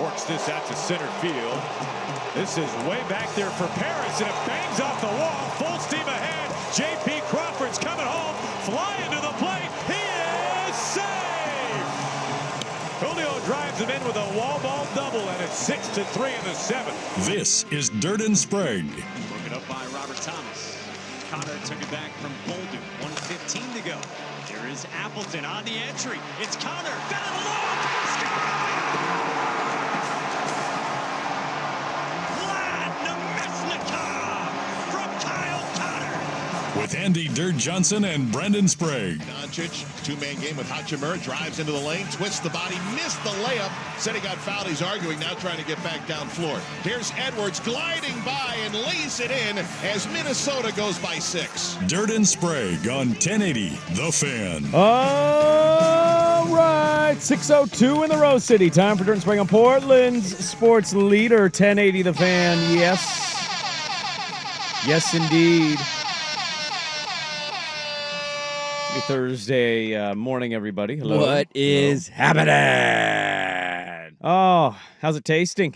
Works this out to center field. This is way back there for Paris, and it bangs off the wall. Full steam ahead. J.P. Crawford's coming home, flying to the plate. He is safe. Julio drives him in with a wall ball double, and it's 6-3 in the seventh. This is Dirt and Sprague. Broken up by Robert Thomas. Connor took it back from Bolden. 1:15 to go. Here is Appleton on the entry. It's Connor. Down low. With Andy Dirt Johnson and Brendan Sprague. Doncic, two-man game with Hachimura, drives into the lane, twists the body, missed the layup. Said he got fouled. He's arguing, now trying to get back down floor. Here's Edwards gliding by and lays it in as Minnesota goes by 6. Dirt and Sprague on 1080 The Fan. All right, 6:02 in the Rose City. Time for Dirt and Sprague on Portland's sports leader, 1080 The Fan. Yes, indeed. Thursday morning, everybody. Hello. What is happening? Oh, how's it tasting?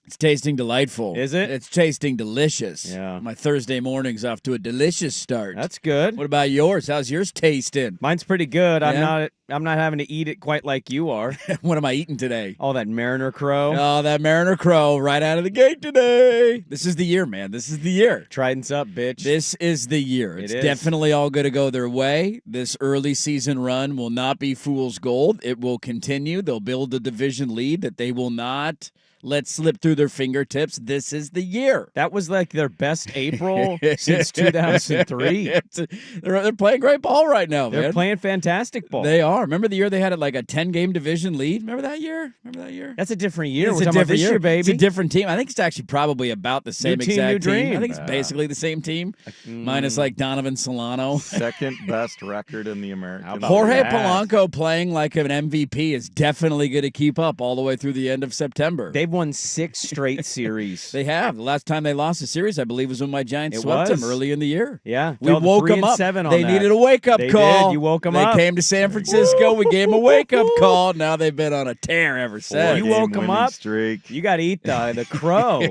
It's tasting delightful. Is it? It's tasting delicious. Yeah. My Thursday morning's off to a delicious start. That's good. What about yours? How's yours tasting? Mine's pretty good. Yeah? I'm not having to eat it quite like you are. What am I eating today? Oh, that Mariner Crow. Oh, that Mariner Crow right out of the gate today. This is the year, man. This is the year. Trident's up, bitch. This is the year. It's is. definitely all going to go their way. This early season run will not be fool's gold. It will continue. They'll build a division lead that they will not let slip through their fingertips. This is the year. That was like their best April since 2003. They're playing great ball right now, man. They're playing fantastic ball. They are. Remember the year they had like a 10-game division lead? Remember that year? That's a different year. It's We're a talking about different this year, baby. It's a different team. I think it's actually probably about the same New team, exact new dream. team. I think it's basically the same team, minus like Donovan Solano. Second best record in the American. Jorge Polanco playing like an MVP is definitely going to keep up all the way through the end of September. They've won 6 straight series. They have. The last time they lost a series, I believe, was when my Giants swept them early in the year. Yeah. We woke them up. They needed a wake-up call. Did. You woke them up. They came to San Francisco. We gave them a wake-up call. Now they've been on a tear ever since. You woke them up. Streak. You got to eat the crow.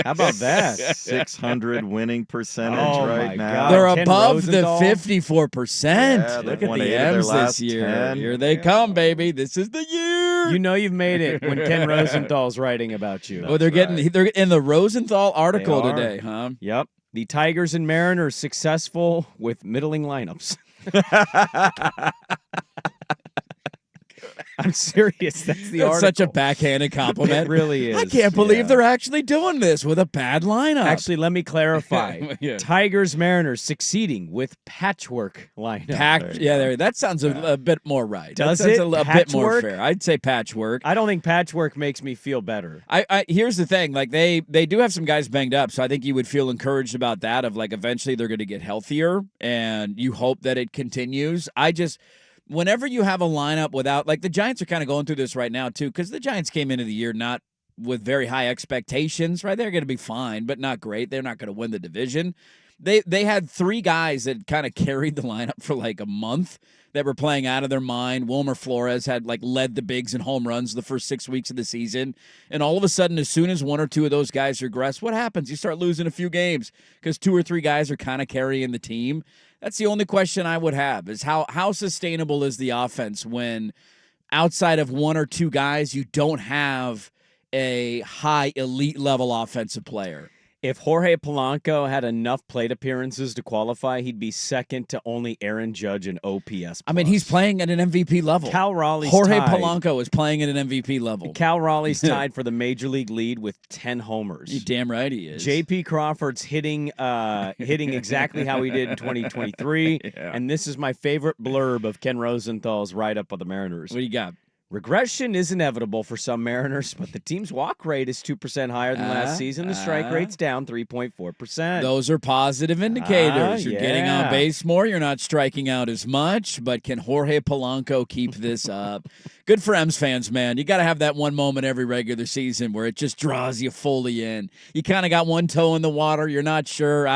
How about that? 600 winning percentage my now. God. They're Ken above the Rosenthal. 54%. Yeah, Look they've at won the 8 of their M's this last year. 10. Here they come, baby. This is the year. You know you've made it when Ken Rosenthal's writing about you. Oh, they're in the Rosenthal article They are. today, huh? Yep. The Tigers and Mariners successful with middling lineups. I'm serious. That's the That's article. such a backhanded compliment. It really is. I can't believe Yeah. they're actually doing this with a bad lineup. Actually, let me clarify. Yeah. Tigers Mariners succeeding with patchwork lineup. That sounds a bit more right. Does that sounds it? a bit more Patchwork? fair. I'd say patchwork. I don't think patchwork makes me feel better. I here's the thing, like they do have some guys banged up, so I think you would feel encouraged about that of like eventually they're going to get healthier and you hope that it continues. Whenever you have a lineup without, like the Giants are kind of going through this right now too, because the Giants came into the year not with very high expectations, right? They're going to be fine, but not great. They're not going to win the division. They had 3 guys that kind of carried the lineup for like a month that were playing out of their mind. Wilmer Flores had like led the bigs in home runs the first 6 weeks of the season. And all of a sudden, as soon as 1 or 2 of those guys regress, what happens? You start losing a few games because 2 or 3 guys are kind of carrying the team. That's the only question I would have is how sustainable is the offense when outside of 1 or 2 guys, you don't have a high elite level offensive player. If Jorge Polanco had enough plate appearances to qualify, he'd be second to only Aaron Judge and OPS. I mean, he's playing at an MVP level. Cal Raleigh's Jorge tied. Polanco is playing at an MVP level. Cal Raleigh's tied for the major league lead with 10 homers. You're damn right he is. J.P. Crawford's hitting exactly how he did in 2023. Yeah. And this is my favorite blurb of Ken Rosenthal's write-up of the Mariners. What do you got? Regression is inevitable for some Mariners, but the team's walk rate is 2% higher than last season. The strike rate's down 3.4%. Those are positive indicators. You're getting on yeah. base more. You're not striking out as much. But can Jorge Polanco keep this up? Good for M's fans, man. You got to have that one moment every regular season where it just draws you fully in. You kind of got one toe in the water. You're not sure.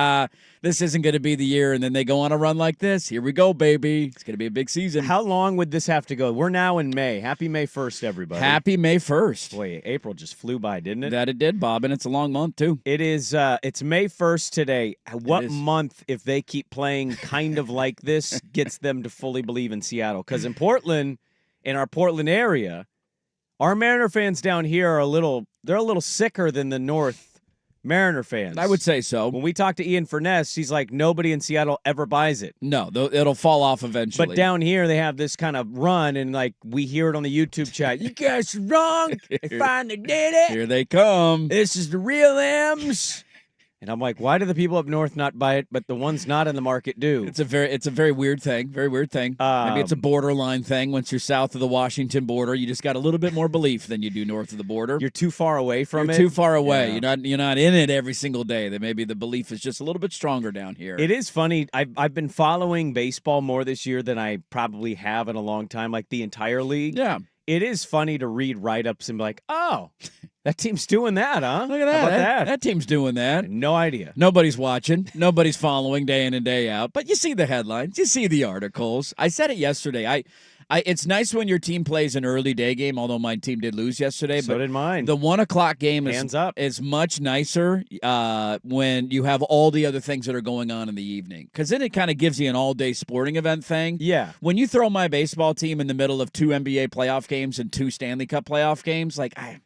this isn't going to be the year, and then they go on a run like this. Here we go, baby. It's going to be a big season. How long would this have to go? We're now in May. Happy May 1st, everybody. Happy May 1st. Boy, April just flew by, didn't it? That it did, Bob, and it's a long month, too. It is. It's May 1st today. What month, if they keep playing kind of like this, gets them to fully believe in Seattle? Because in Portland, in our Portland area, our Mariner fans down here are a little sicker than the North Mariner fans. I would say so. When we talk to Ian Furness, he's like, nobody in Seattle ever buys it. No, it'll fall off eventually. But down here, they have this kind of run, and like we hear it on the YouTube chat. You guys are wrong. They finally did it. Here they come. This is the real M's. And I'm like, why do the people up north not buy it, but the ones not in the market do? It's a very weird thing. Very weird thing. Maybe it's a borderline thing. Once you're south of the Washington border, you just got a little bit more belief than you do north of the border. You're too far away from it. You're too far away. Yeah. You're not in it every single day. That maybe the belief is just a little bit stronger down here. It is funny. I've been following baseball more this year than I probably have in a long time, like the entire league. Yeah. It is funny to read write-ups and be like, oh, that team's doing that, huh? Look at that. How about that? That team's doing that. No idea. Nobody's watching. Nobody's following day in and day out. But you see the headlines. You see the articles. I said it yesterday. It's nice when your team plays an early day game, although my team did lose yesterday. So did mine. The 1 o'clock game is much nicer when you have all the other things that are going on in the evening. Because then it kind of gives you an all-day sporting event thing. Yeah. When you throw my baseball team in the middle of 2 NBA playoff games and 2 Stanley Cup playoff games, like I'm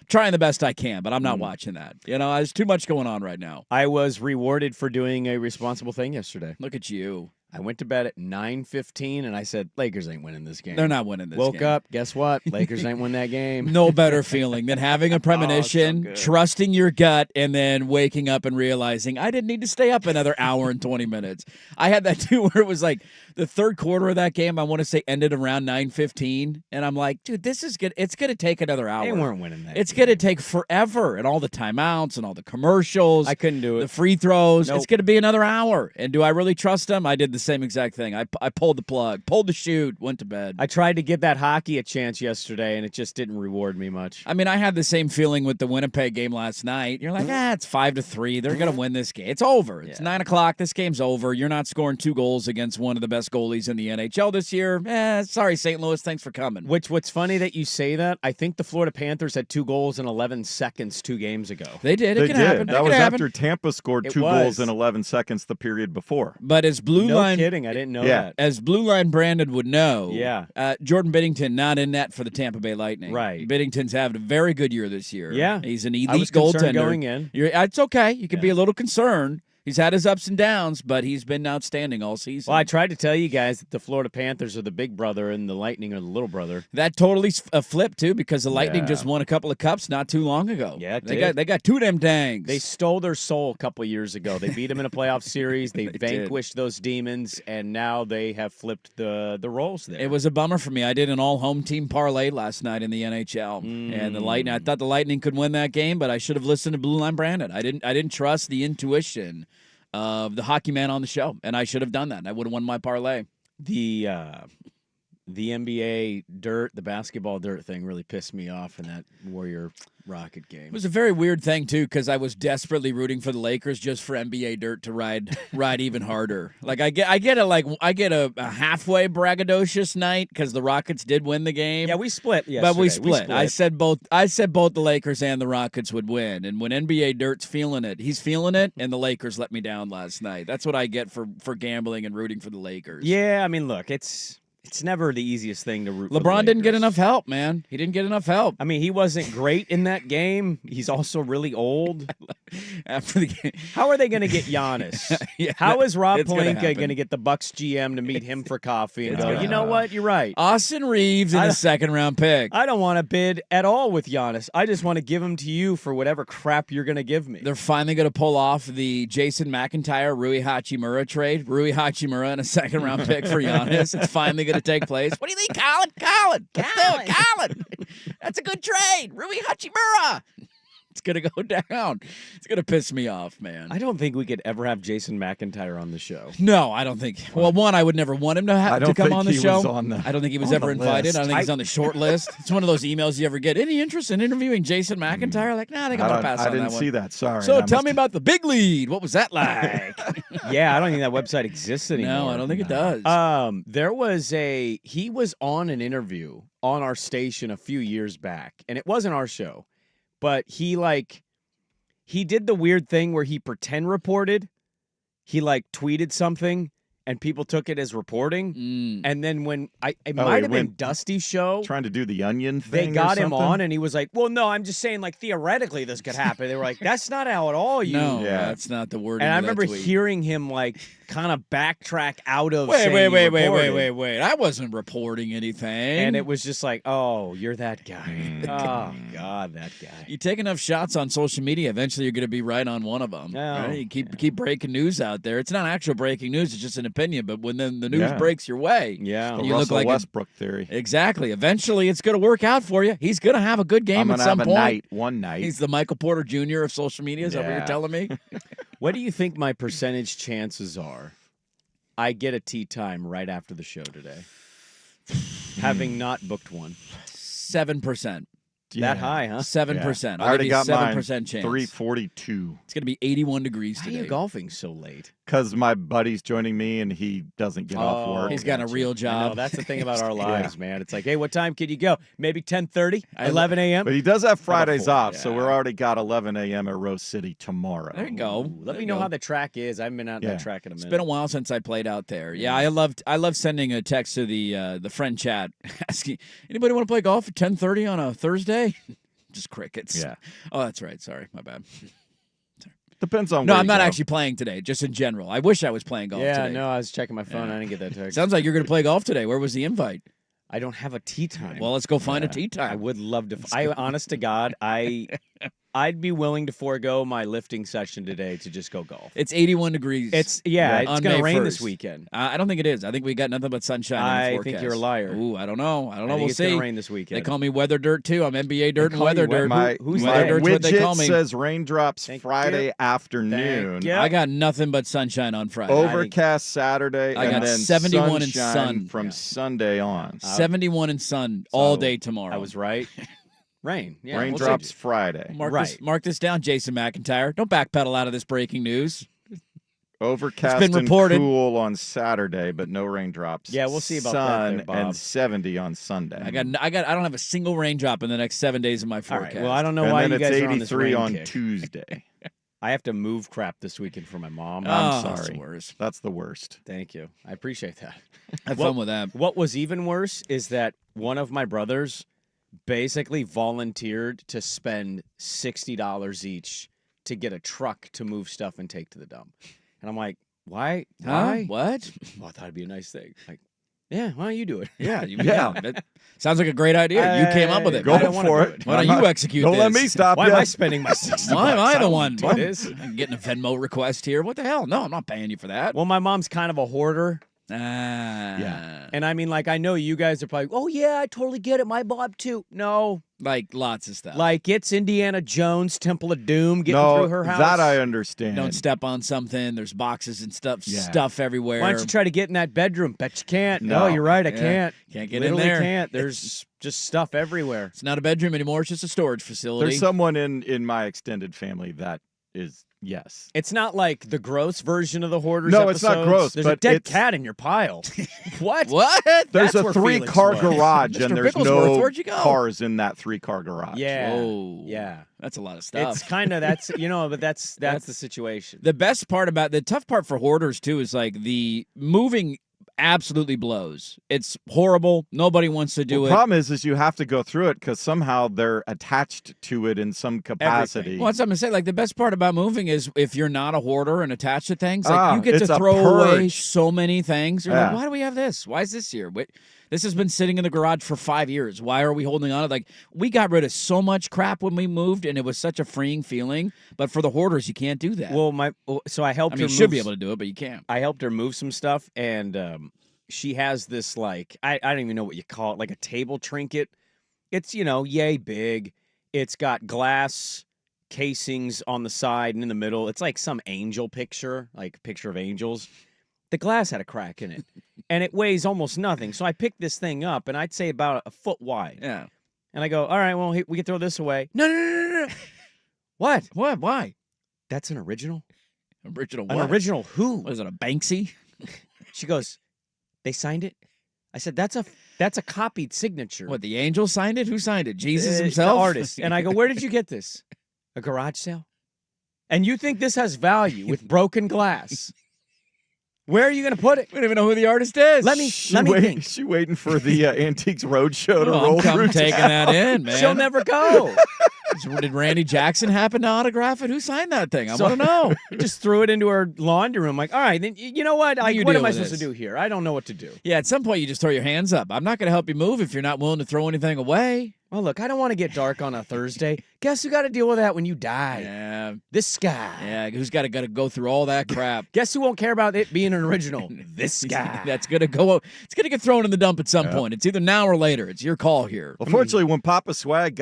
trying the best I can, but I'm not watching that. There's too much going on right now. I was rewarded for doing a responsible thing yesterday. Look at you. I went to bed at 9:15, and I said, Lakers ain't winning this game. They're not winning this game. Woke up, guess what? Lakers ain't win that game. No better feeling than having a premonition, so trusting your gut, and then waking up and realizing I didn't need to stay up another hour and 20 minutes. I had that too where it was like the third quarter of that game, I want to say ended around 9:15, and I'm like, dude, this is good. It's going to take another hour. They weren't winning that It's game. going to take forever, and all the timeouts and all the commercials. I couldn't do it. The free throws. Nope. It's going to be another hour. And do I really trust them? I did the same exact thing. I pulled the plug, pulled the chute, went to bed. I tried to give that hockey a chance yesterday, and it just didn't reward me much. I mean, I had the same feeling with the Winnipeg game last night. You're like, it's 5-3. They're going to win this game. It's over. It's 9 o'clock. This game's over. You're not scoring 2 goals against one of the best goalies in the NHL this year. Sorry, St. Louis. Thanks for coming. What's funny that you say that. I think the Florida Panthers had 2 goals in 11 seconds 2 games ago. They did. It They can did. happen. That was after Tampa scored It 2 was. goals in 11 seconds the period before. But as Blue No Line, kidding. I didn't know Yeah. that. as Blue Line Brandon would know, Yeah. Jordan Binnington not in net for the Tampa Bay Lightning. Right. Binnington's having a very good year this year. Yeah. He's an I elite was concerned goaltender. going in. It's okay. You can be a little concerned. He's had his ups and downs, but he's been outstanding all season. Well, I tried to tell you guys that the Florida Panthers are the big brother and the Lightning are the little brother. That totally flipped too, because the Lightning Yeah. just won a couple of cups not too long ago. Yeah, it they did. got 2 damn tangs. They stole their soul a couple years ago. They beat them in a playoff series. They did. vanquished those demons, and now they have flipped the roles there. It was a bummer for me. I did an all-home team parlay last night in the NHL, and the Lightning. I thought the Lightning could win that game, but I should have listened to Blue Line Brandon. I didn't trust the intuition of the hockey man on the show, and I should have done that. I would have won my parlay. the NBA dirt, the basketball dirt thing really pissed me off in that Warrior Rocket game. It was a very weird thing too, because I was desperately rooting for the Lakers just for NBA dirt to ride even harder. Like I get a halfway braggadocious night because the Rockets did win the game. Yeah, we split yesterday. But we split. I said both the Lakers and the Rockets would win. And when NBA Dirt's feeling it, he's feeling it, and the Lakers let me down last night. That's what I get for gambling and rooting for the Lakers. Yeah, I mean, look, it's never the easiest thing to root for. LeBron the didn't get Lakers. enough help, man. He didn't get enough help. I mean, he wasn't great in that game. He's also really old. After the game. How are they going to get Giannis? Yeah, How is Rob it's gonna Pelinka happen. going to get the Bucks GM to meet him for coffee and It's go, gonna you know happen. what? You're right. Austin Reeves in I- a second-round pick. I don't want to bid at all with Giannis. I just want to give him to you for whatever crap you're going to give me. They're finally going to pull off the Jason McIntyre, Rui Hachimura trade. Rui Hachimura and a second-round pick for Giannis. It's finally going to take place. What do you think, Colin? Let's do it, Colin. That's a good trade. Rui Hachimura. It's going to go down. It's going to piss me off, man. I don't think we could ever have Jason McIntyre on the show. No, I don't think. Well, one, I would never want him to come on the show. I don't think he was ever invited. I don't think he's on the short list. It's one of those emails you ever get. Any interest in interviewing Jason McIntyre? Like, nah, they got to pass on that one. I didn't see that. Sorry. So tell me about the big lead. What was that like? Yeah, I don't think that website exists anymore. No, I don't think it does. He was on an interview on our station a few years back, and it wasn't our show, but he did the weird thing where he pretend reported. He tweeted something and people took it as reporting. And then when it might have been Dusty's show. Trying to do the Onion thing. They got him on and he was like, well, no, I'm just saying theoretically this could happen. They were like, that's not how at all you. No, that's not the word. And I remember hearing him kind of backtrack out of wait. I wasn't reporting anything. And it was just like, oh, you're that guy. Oh, God, that guy. You take enough shots on social media, eventually you're going to be right on one of them. No. Right? You keep breaking news out there. It's not actual breaking news. It's just an opinion. But when then the news breaks your way, you Russell look like Westbrook theory. Exactly. Eventually, it's going to work out for you. He's going to have a good game at some point. One night. He's the Michael Porter Jr. of social media. Is that what you're telling me? What do you think my percentage chances are I get a tea time right after the show today? Having not booked one. 7%. That high, huh? 7%. I already got 7% mine. chance. 342. It's going to be 81 degrees Why today. are you golfing so late? Because my buddy's joining me and he doesn't get off work. He's got a real job. No, that's the thing about our lives, man. It's like, hey, what time can you go? Maybe 10:30, 11 a.m.? But he does have Fridays 4, off, so we're already got 11 a.m. at Rose City tomorrow. There you go. Let me know how the track is. I haven't been out that track in a minute. It's been a while since I played out there. Yeah, I love sending a text to the friend chat asking, anybody want to play golf at 10:30 on a Thursday? Just crickets. Yeah. Oh, that's right. Sorry, my bad. Depends on No, where I'm you not go. actually playing today, just in general. I wish I was playing golf today. No, I was checking my phone. I didn't get that text. Sounds like you're going to play golf today. Where was the invite? I don't have a tea time. Well, let's go find a tea time. I would love to. Honest to God, I'd be willing to forego my lifting session today to just go golf. It's 81 degrees. It's going to rain this weekend. I don't think it is. I think we got nothing but sunshine in the I forecast. think you're a liar. Ooh, I don't know. I think we'll it's see. going to rain this weekend. They call me Weather Dirt, too. I'm NBA Dirt and call Weather you Dirt. Who's my Weather Dirt's what they call widget me. says raindrops Thank Friday you. afternoon. Thank you. I got nothing but sunshine on Friday. Overcast Saturday, I and got then 71 and sunshine sun. from Sunday on. 71 and sun all day tomorrow. I was right. Rain. Yeah, Raindrops Friday. Mark this down, Jason McIntyre. Don't backpedal out of this breaking news. Overcast It's been reported. and cool on Saturday, but no raindrops. Yeah, we'll see about that Sun there, Bob. and 70 on Sunday. I don't have a single raindrop in the next 7 days of my All forecast. right. Well, I don't know and why then you it's guys are on this 83 rain on kick. Tuesday. I have to move crap this weekend for my mom. I'm That's sorry. the worst. That's the worst. Thank you. I appreciate that. Have fun with that. What was even worse is that one of my brothers basically volunteered to spend $60 each to get a truck to move stuff and take to the dump. And I'm like, why? Huh? What? Well, I thought it'd be a nice thing. Like, yeah, why don't you do it? Yeah. That sounds like a great idea. You came up with it. Go I don't wanna for do it. it. Why don't you execute Don't this? let me stop Why you. am I spending my $60? Why am I the don't one? do this. I'm getting a Venmo request here. What the hell? No, I'm not paying you for that. Well, my mom's kind of a hoarder. Yeah. And I mean, I know you guys are probably, oh, yeah, I totally get it. My Bob, too. No. Like lots of stuff. It's Indiana Jones, Temple of Doom getting No, through her house. that I understand. Don't step on something. There's boxes and Yeah. stuff everywhere. Why don't you try to get in that bedroom? Bet you can't. No. No, you're right. I Yeah. can't. Can't get Literally in there. can't. There's just stuff everywhere. It's not a bedroom anymore. It's just a storage facility. There's someone in my extended family that is, yes. It's not like the gross version of the Hoarders No, it's not episodes. gross, There's a but dead it's- cat in your pile. What? What? There's That's a where 3-car Felix was. garage, Mr. and there's Bigglesworth, no where'd you go? cars in that 3-car garage. Yeah. Whoa. Yeah. That's a lot of stuff. It's kind of but that's the situation. The best part about the tough part for hoarders too is the moving absolutely blows. It's horrible. Nobody wants to do The it. problem is you have to go through it because somehow they're attached to it in some capacity. Well, that's what I'm gonna say. The best part about moving is if you're not a hoarder and attached to things, you get it's to a throw away purge. so many things. You're like, Yeah. why do we have this? Why is this here? This has been sitting in the garage for 5 years. Why are we holding on to it? We got rid of so much crap when we moved, and it was such a freeing feeling. But for the hoarders, you can't do that. Well, so I helped her you move. should be able to do it, but you can't. I helped her move some stuff, and she has this I don't even know what you call it, like a table trinket. It's yay big. It's got glass casings on the side and in the middle. It's like some angel picture, like a picture of angels. The glass had a crack in it, and it weighs almost nothing. So I picked this thing up, and I'd say about a foot wide. Yeah. And I go, all right, well, we can throw this away. No. What? What? Why? That's an original? Original what? An original who? Was it a Banksy? She goes, they signed it? I said, that's a copied signature. What, the angel signed it? Who signed it? Jesus himself? The artist. And I go, where did you get this? A garage sale? And you think this has value with broken glass? Where are you going to put it? We don't even know who the artist is. Let me think. She waiting for the Antiques Roadshow to roll I'm through. taking that in, man. She'll never go. Did Randy Jackson happen to autograph it? Who signed that thing? I want to know. Just threw it into her laundry room. Like, all right, then you know what? What am I supposed to do here? I don't know what to do. Yeah, at some point you just throw your hands up. I'm not going to help you move if you're not willing to throw anything away. Well, look, I don't want to get dark on a Thursday. Guess who got to deal with that when you die? Yeah. This guy. Yeah, who's got to go through all that crap? Guess who won't care about it being an original? This guy. That's going to go. It's going to get thrown in the dump at some point. It's either now or later. It's your call here. Well, fortunately, when Papa Swag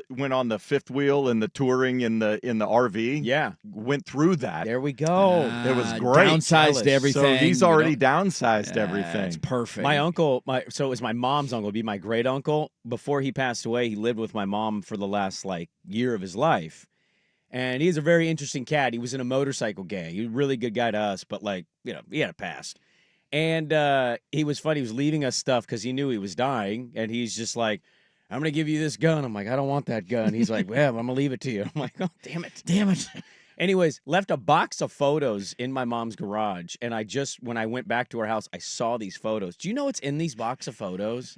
went on the fifth wheel and the touring in the RV, yeah, went through that. There we go. It was great. Downsized everything. So he's already downsized everything. It's perfect. My uncle, so it was my mom's uncle, be my great uncle. Before he passed away, he lived with my mom for the last year of his life. And he's a very interesting cat. He was in a motorcycle gang. He was a really good guy to us, but he had a past. And he was funny. He was leaving us stuff because he knew he was dying. And he's just like, I'm going to give you this gun. I'm like, I don't want that gun. He's like, well, I'm going to leave it to you. I'm like, oh, damn it. Damn it. Anyways, left a box of photos in my mom's garage. And when I went back to her house, I saw these photos. Do you know what's in these box of photos?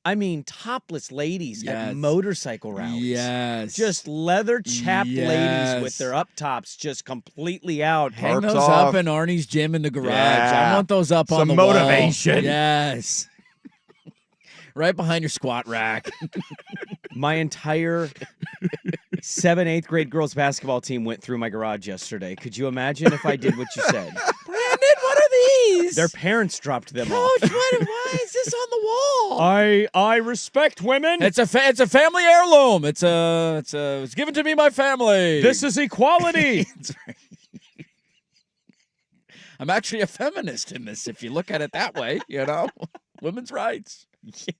I mean, topless ladies at motorcycle rallies. Yes. Just leather-chapped ladies with their up-tops just completely out. Hang those up in Arnie's gym in the garage. Yeah. I want those up on the Some wall. motivation. Yes. Right behind your squat rack. My entire 8th grade girls basketball team went through my garage yesterday. Could you imagine if I did what you said? Brandon, what are these? Their parents dropped them off. Coach, why is this on the wall? I respect women. It's a family heirloom. It's given to me by family. This is equality. That's right. I'm actually a feminist in this, if you look at it that way, Women's rights. Yeah.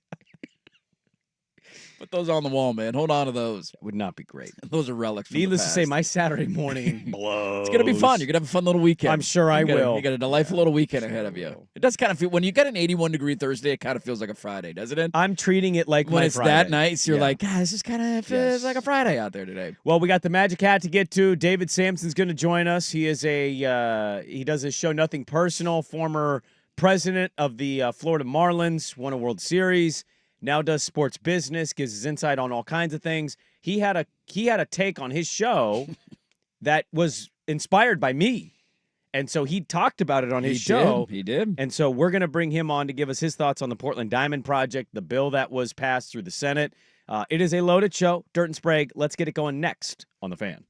Put those on the wall, man. Hold on to those. Would not be great. Those are relics. Needless to say, my Saturday morning blows. It's going to be fun. You're going to have a fun little weekend. I'm sure I will. You got a delightful little weekend ahead of you. It does kind of feel, when you get an 81-degree Thursday, it kind of feels like a Friday, doesn't it? I'm treating it like when my it's Friday. that nice, you're like, God, this is kind of feels like a Friday out there today. Well, we got the Magic Hat to get to. David Sampson's going to join us. He is he does his show Nothing Personal, former president of the Florida Marlins, won a World Series. Now does sports business, gives his insight on all kinds of things. He had a take on his show that was inspired by me. And so he talked about it on his show. He did. And so we're going to bring him on to give us his thoughts on the Portland Diamond Project, the bill that was passed through the Senate. It is a loaded show. Dirt and Sprague. Let's get it going next on The Fan.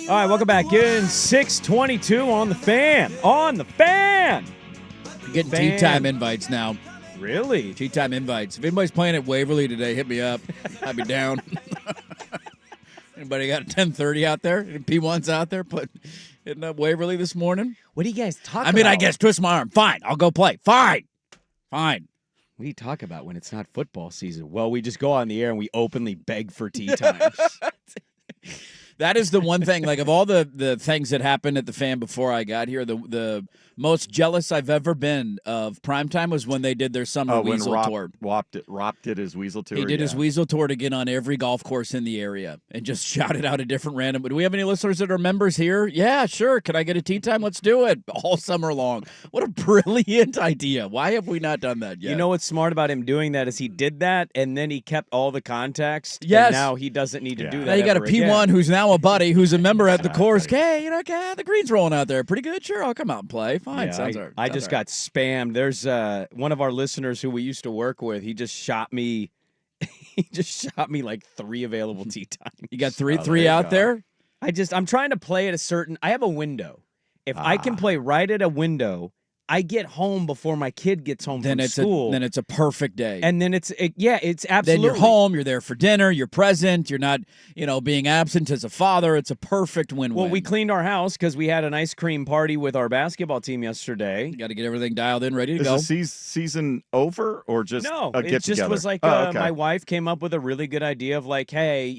All right, welcome back in. 6:22 on the fan. On the fan. You're getting tea time invites now. Really? Tea time invites. If anybody's playing at Waverly today, hit me up. I'll be down. Anybody got a 10:30 out there? Any P1s out there hitting up Waverly this morning? What do you guys talk about? I mean, I guess twist my arm. Fine. I'll go play. Fine. What do you talk about when it's not football season? Well, we just go on the air and we openly beg for tea times. That is the one thing, like, of all the things that happened at the fan before I got here, the most jealous I've ever been of primetime was when they did their summer Weasel tour. Ropp did his Weasel tour. He did his Weasel tour to get on every golf course in the area and just shouted out a different random. Do we have any listeners that are members here? Yeah, sure. Can I get a tea time? Let's do it all summer long. What a brilliant idea. Why have we not done that yet? You know what's smart about him doing that is he did that, and then he kept all the context. Yes. And now he doesn't need to do that. Now you got a P1 again. who's now a buddy who's a member at the course. Hey, the green's rolling out there. Pretty good. Sure, I'll come out and play. Fine. Yeah, I just got spammed. There's one of our listeners who we used to work with. He just shot me. He just shot me like 3 available tea times. You got three out there? I'm trying to play at a certain. I have a window. If I can play right at a window, I get home before my kid gets home from school. Then it's a perfect day. And then it's absolutely. Then you're home, you're there for dinner, you're present, you're not, being absent as a father. It's a perfect win-win. Well, we cleaned our house because we had an ice cream party with our basketball team yesterday. You got to get everything dialed in, ready to go. Is the season over or just no? A get it just together? Was like okay. My wife came up with a really good idea of like, hey,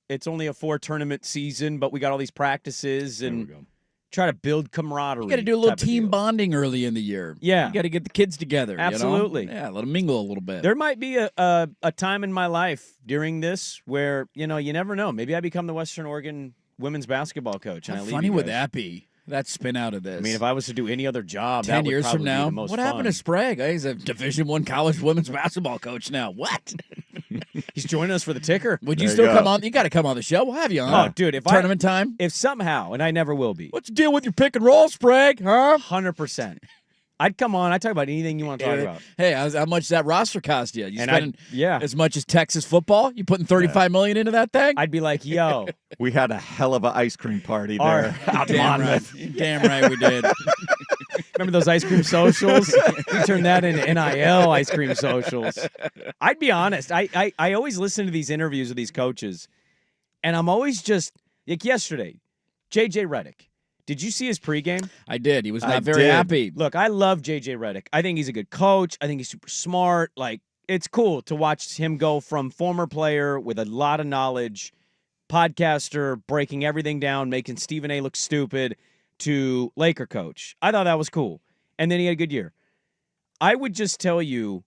it's only a 4-tournament season, but we got all these practices and. Try to build camaraderie. You got to do a little team bonding early in the year. Yeah. You got to get the kids together. Absolutely. Yeah, let them mingle a little bit. There might be a time in my life during this where, you never know. Maybe I become the Western Oregon women's basketball coach. How funny would that be? That spin out of this. I mean, if I was to do any other job, 10 that years would from now, be the most what fun. happened to Sprague? He's a Division I college women's basketball coach now. What? He's joining us for the ticker. Would you still come on? You got to come on the show. We'll have you on. Oh, dude, if tournament time. If somehow, and I never will be. What's the deal with your pick and roll, Sprague? Huh? 100%. I'd come on. I'd talk about anything you want to talk about. Hey, how much does that roster cost you? You spending as much as Texas football? You putting $35 million into that thing? I'd be like, yo. We had a hell of an ice cream party there. Damn right we did. Remember those ice cream socials? We turned that into NIL ice cream socials. I'd be honest. I always listen to these interviews with these coaches, and I'm always just, like yesterday, J.J. Redick. Did you see his pregame? I did. He was not very happy. Look, I love J.J. Redick. I think he's a good coach. I think he's super smart. Like, it's cool to watch him go from former player with a lot of knowledge, podcaster, breaking everything down, making Stephen A. look stupid, to Laker coach. I thought that was cool. And then he had a good year. I would just tell you,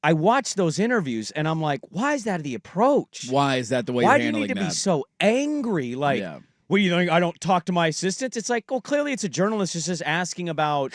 I watched those interviews, and I'm like, why is that the approach? Why is that the way you're handling that? Why do you need to be so angry? Like, what do you think? I don't talk to my assistants? It's like, well, clearly it's a journalist who's just asking about,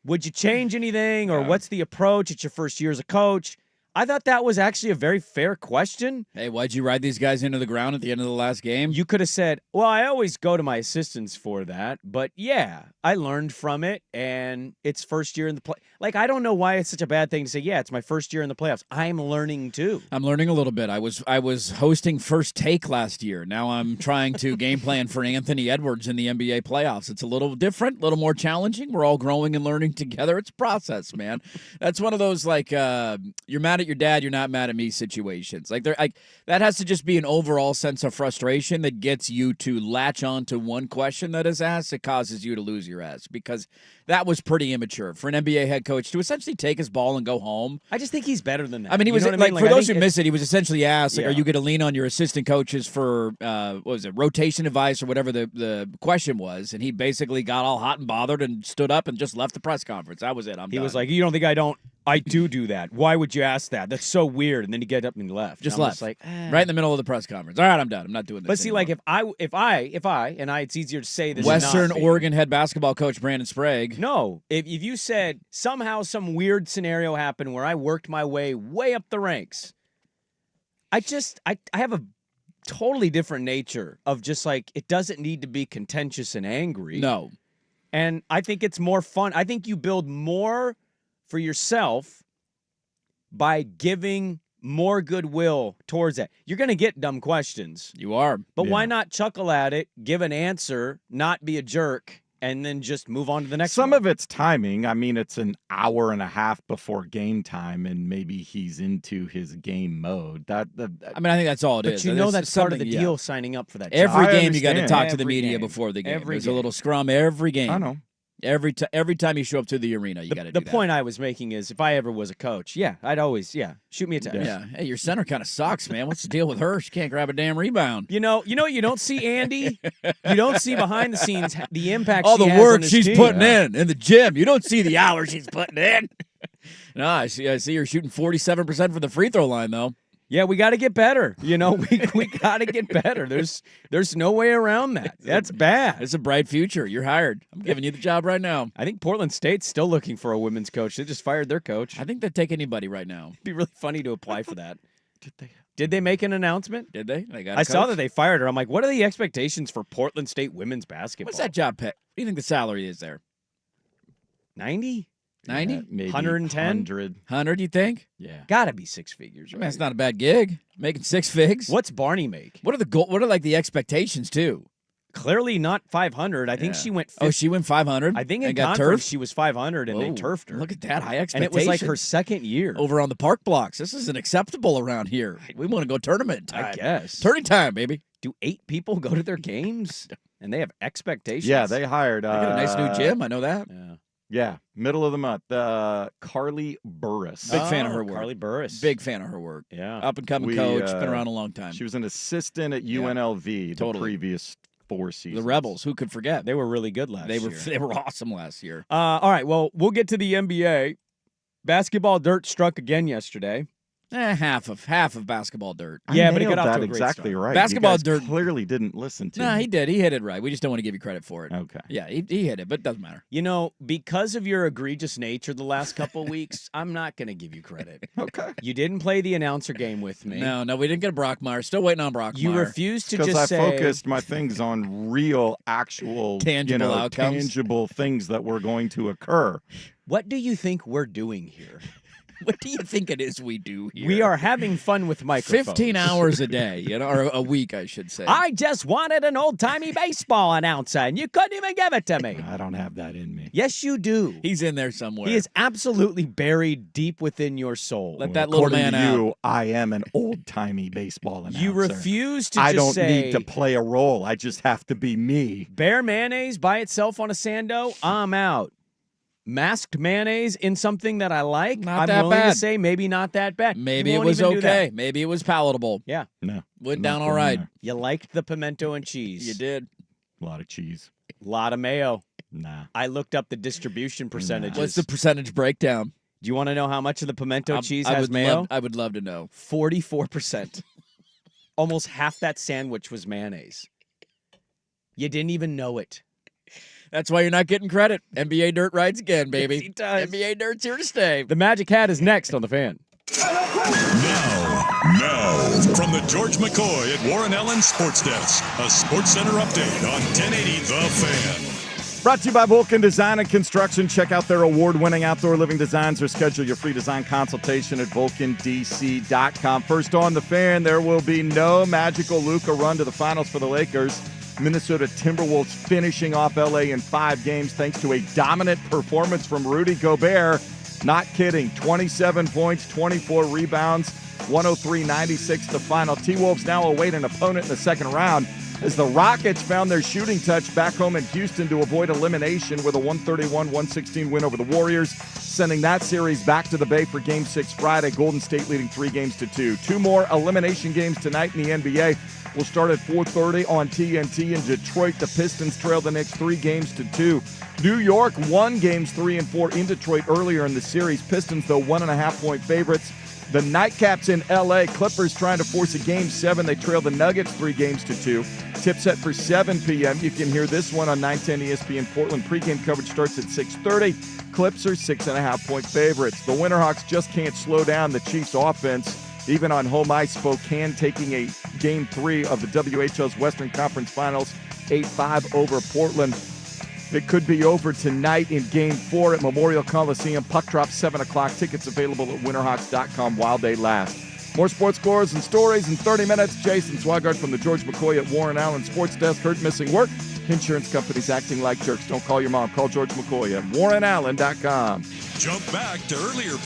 would you change anything? Or what's the approach? It's your first year as a coach. I thought that was actually a very fair question. Hey, why'd you ride these guys into the ground at the end of the last game? You could have said, well, I always go to my assistants for that. But, yeah, I learned from it, and it's first year in the play. Like, I don't know why it's such a bad thing to say, yeah, it's my first year in the playoffs. I'm learning, too. I'm learning a little bit. I was hosting First Take last year. Now I'm trying to game plan for Anthony Edwards in the NBA playoffs. It's a little different, a little more challenging. We're all growing and learning together. It's a process, man. That's one of those, like, you're mad at your dad, you're not mad at me situations. Like that has to just be an overall sense of frustration that gets you to latch on to one question that is asked. It causes you to lose your ass because that was pretty immature for an NBA head coach to essentially take his ball and go home. I just think he's better than that. I mean, he was like for those who miss it, he was essentially asked, like, are you going to lean on your assistant coaches for rotation advice or whatever the question was? And he basically got all hot and bothered and stood up and just left the press conference. That was it. He was like, you don't think I don't? I do that. Why would you ask that? That's so weird. And then he get up and he left. Just left. Like, right in the middle of the press conference. All right, I'm done. I'm not doing this. But see, anymore. like if I, it's easier to say this. Western Oregon head basketball coach Brandon Sprague. No, if you said somehow some weird scenario happened where I worked my way up the ranks, I have a totally different nature of just like, it doesn't need to be contentious and angry. No. And I think it's more fun. I think you build more for yourself by giving more goodwill towards that. You're going to get dumb questions. You are. But why not chuckle at it, give an answer, not be a jerk, and then just move on to the next one? Some of it's timing. I mean, it's an hour and a half before game time, and maybe he's into his game mode. I think that's all it is. But you know that's part of the deal signing up for that job. Every game you got to talk to the Every media game. before the game. There's game. a little scrum every game. I know. Every time you show up to the arena, you got to do that. The point I was making is if I ever was a coach, I'd always, shoot me a text. Yeah. Hey, your center kind of sucks, man. What's the deal with her? She can't grab a damn rebound. You know what you don't see, Andy? You don't see behind the scenes the impact All she the has work on his she's team. putting in the gym. You don't see the hours she's putting in. No, I see her shooting 47% from the free throw line, though. Yeah, we got to get better. We got to get better. There's no way around that. That's bad. It's a bright future. You're hired. I'm giving you the job right now. I think Portland State's still looking for a women's coach. They just fired their coach. I think they'd take anybody right now. It'd be really funny to apply for that. Did they make an announcement? Did they? I saw that they fired her. I'm like, what are the expectations for Portland State women's basketball? What's that job pay? What do you think the salary is there? 90? 90? Yeah, maybe 110? 100, you think? Yeah. Gotta be six figures, right? Man, it's not a bad gig. Making six figs. What's Barney make? What are like the expectations too? Clearly not 500. I think she went 50. Oh, she went 500? I think in and got conference turfed? she was 500 and they Whoa, turfed her. Look at that high And expectation. it was like her second year. Over on the park blocks. This isn't acceptable around here. We want to go tournament time. I guess. Tourney time, baby. Do 8 people go to their games? And they have expectations? Yeah, they hired. They got a nice new gym. I know that. Yeah. Yeah, middle of the month. Carly Burris. Big fan of her work. Carly Burris. Big fan of her work. Yeah. Up and coming coach. Been around a long time. She was an assistant at UNLV the previous 4 seasons. The Rebels. Who could forget? They were really good last year. They were awesome last year. All right, well, we'll get to the NBA. Basketball dirt struck again yesterday. Half of basketball dirt. Yeah, I but it got nailed off that to a great exactly start. right. Basketball You guys dirt clearly didn't listen to No, me. he did. He hit it right. We just don't want to give you credit for it. Okay. Yeah, he hit it, but it doesn't matter. Because of your egregious nature the last couple weeks, I'm not going to give you credit. Okay. You didn't play the announcer game with me. No, we didn't get a Brockmeyer. Still waiting on Brockmeyer. You refused to Because just I say focused my things on real, actual, Tangible outcomes. tangible things that were going to occur. What do you think we're doing here? What do you think it is we do here? We are having fun with microphones. 15 hours a day, or a week, I should say. I just wanted an old-timey baseball announcer, and you couldn't even give it to me. I don't have that in me. Yes, you do. He's in there somewhere. He is absolutely buried deep within your soul. Let that little According man to out. you, I am an old-timey baseball announcer. You refuse to I just don't say, need to play a role. I just have to be me. bear mayonnaise by itself on a Sando, I'm out. Masked mayonnaise in something that I like, Not I'm that willing bad. to say maybe not that bad. Maybe You it won't was even do okay. that. Maybe it was palatable. Yeah. No. Went not down all going right. there. You liked the pimento and cheese. You did. A lot of cheese. A lot of mayo. Nah. I looked up the distribution percentages. What's the percentage breakdown? Do you want to know how much of the pimento cheese I has would mayo? I would love to know. 44%. Almost half that sandwich was mayonnaise. You didn't even know it. That's why you're not getting credit. NBA Dirt rides again, baby. Yes, he does. NBA Dirt's here to stay. The Magic Hat is next on The Fan. Now, from the George McCoy at Warren Allen Sports Desk, a Sports Center update on 1080 The Fan. Brought to you by Vulcan Design and Construction. Check out their award-winning outdoor living designs or schedule your free design consultation at vulcandc.com. First on The Fan, there will be no magical Luka run to the finals for the Lakers. Minnesota Timberwolves finishing off LA in 5 games thanks to a dominant performance from Rudy Gobert. Not kidding. 27 points, 24 rebounds, 103-96 the final. T-Wolves now await an opponent in the second round as the Rockets found their shooting touch back home in Houston to avoid elimination with a 131-116 win over the Warriors, sending that series back to the Bay for Game 6 Friday. Golden State leading 3-2. 2 more elimination games tonight in the NBA. Will start at 4:30 on TNT in Detroit. The Pistons trail the Knicks 3-2. New York won games 3 and 4 in Detroit earlier in the series. Pistons, though, 1.5-point favorites. The Nightcaps in L.A. Clippers trying to force a Game 7. They trail the Nuggets 3-2. Tip set for 7 p.m. You can hear this one on 910 ESPN Portland. Pre-game coverage starts at 6:30. Clips are 6.5-point favorites. The Winterhawks just can't slow down the Chiefs' offense. Even on home ice, Spokane taking a Game 3 of the WHL's Western Conference Finals, 8-5 over Portland. It could be over tonight in Game 4 at Memorial Coliseum. Puck drop 7 o'clock. Tickets available at winterhawks.com while they last. More sports scores and stories in 30 minutes. Jason Swigart from the George McCoy at Warren Allen Sports Desk. Hurt missing work. Insurance companies acting like jerks. Don't call your mom. Call George McCoy at warrenallen.com. Jump back to earlier.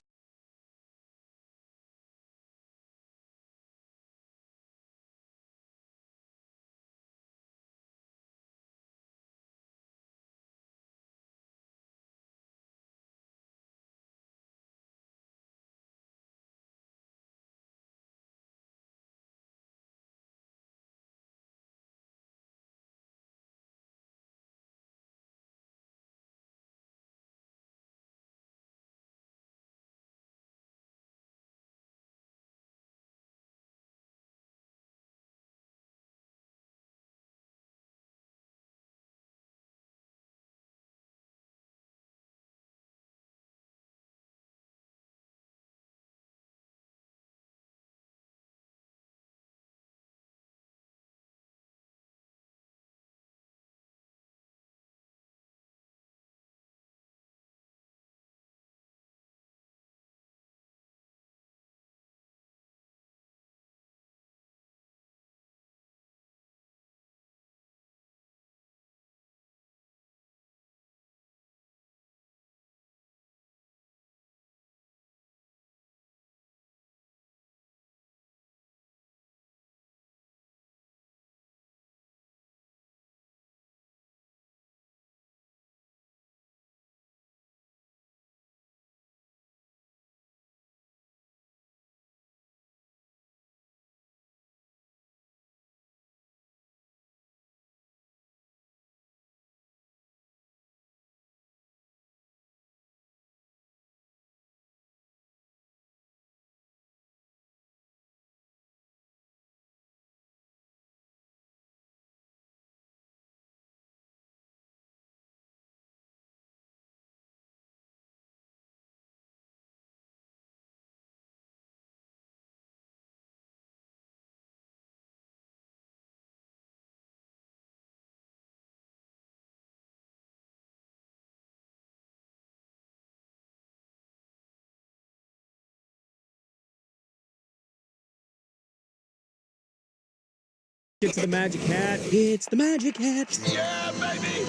Get to the Magic Hat. It's the Magic Hat. Yeah, baby!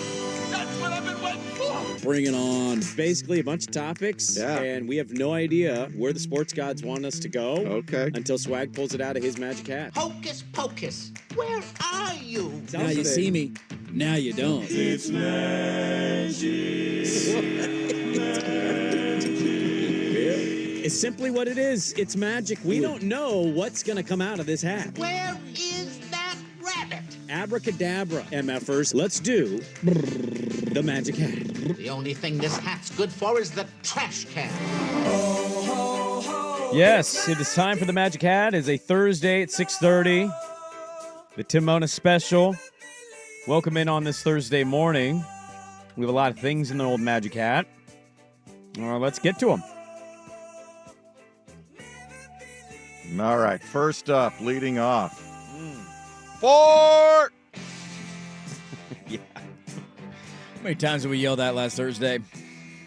That's what I've been waiting for! Bring it on. Basically, a bunch of topics, and we have no idea where the sports gods want us to go. Okay. Until Swag pulls it out of his magic hat. Hocus pocus, where are you? Now you see me. Now you don't. It's It's simply what it is. It's magic. We don't know what's going to come out of this hat. Where is that rabbit? Abracadabra, MFers. Let's do the magic hat. The only thing this hat's good for is the trash can. Yes, it is time for the magic hat. It's a Thursday at 6:30. The Tim Mona special. Welcome in on this Thursday morning. We have a lot of things in the old magic hat. Let's get to them. All right, first up, leading off. Four! Yeah. How many times did we yell that last Thursday?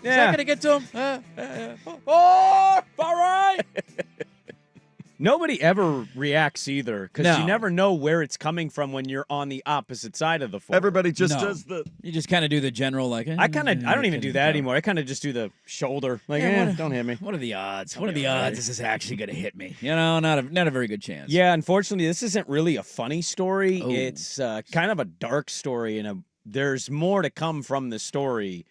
Yeah. Is that going to get to him? All right. Nobody ever reacts either because No. you never know where it's coming from when you're on the opposite side of the floor. Everybody just No. does the... You just kind of do the general, like... I don't even do that anymore. I kind of just do the shoulder. Like, don't hit me. What are the odds? What are the odds this is actually going to hit me? You know, not a very good chance. Yeah, unfortunately, this isn't really a funny story. Oh. It's kind of a dark story, and there's more to come from the story.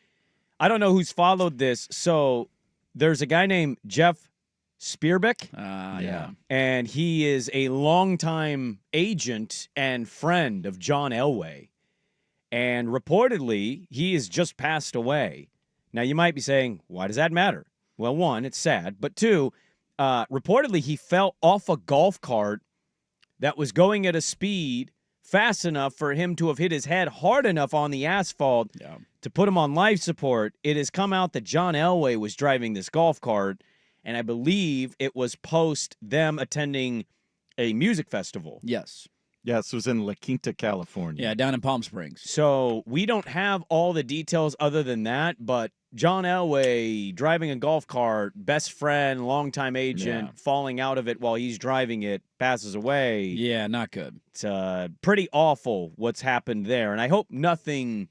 I don't know who's followed this. So there's a guy named Jeff Spearbeck. Yeah. And he is a longtime agent and friend of John Elway. And reportedly, he has just passed away. Now, you might be saying, why does that matter? Well, one, it's sad. But two, reportedly, he fell off a golf cart that was going at a speed fast enough for him to have hit his head hard enough on the asphalt to put him on life support. It has come out that John Elway was driving this golf cart, and I believe it was post them attending a music festival. Yes. Yes, it was in La Quinta, California. Yeah, down in Palm Springs. So we don't have all the details other than that, but John Elway driving a golf cart, best friend, longtime agent, falling out of it while he's driving it, passes away. Yeah, not good. It's pretty awful what's happened there. And I hope nothing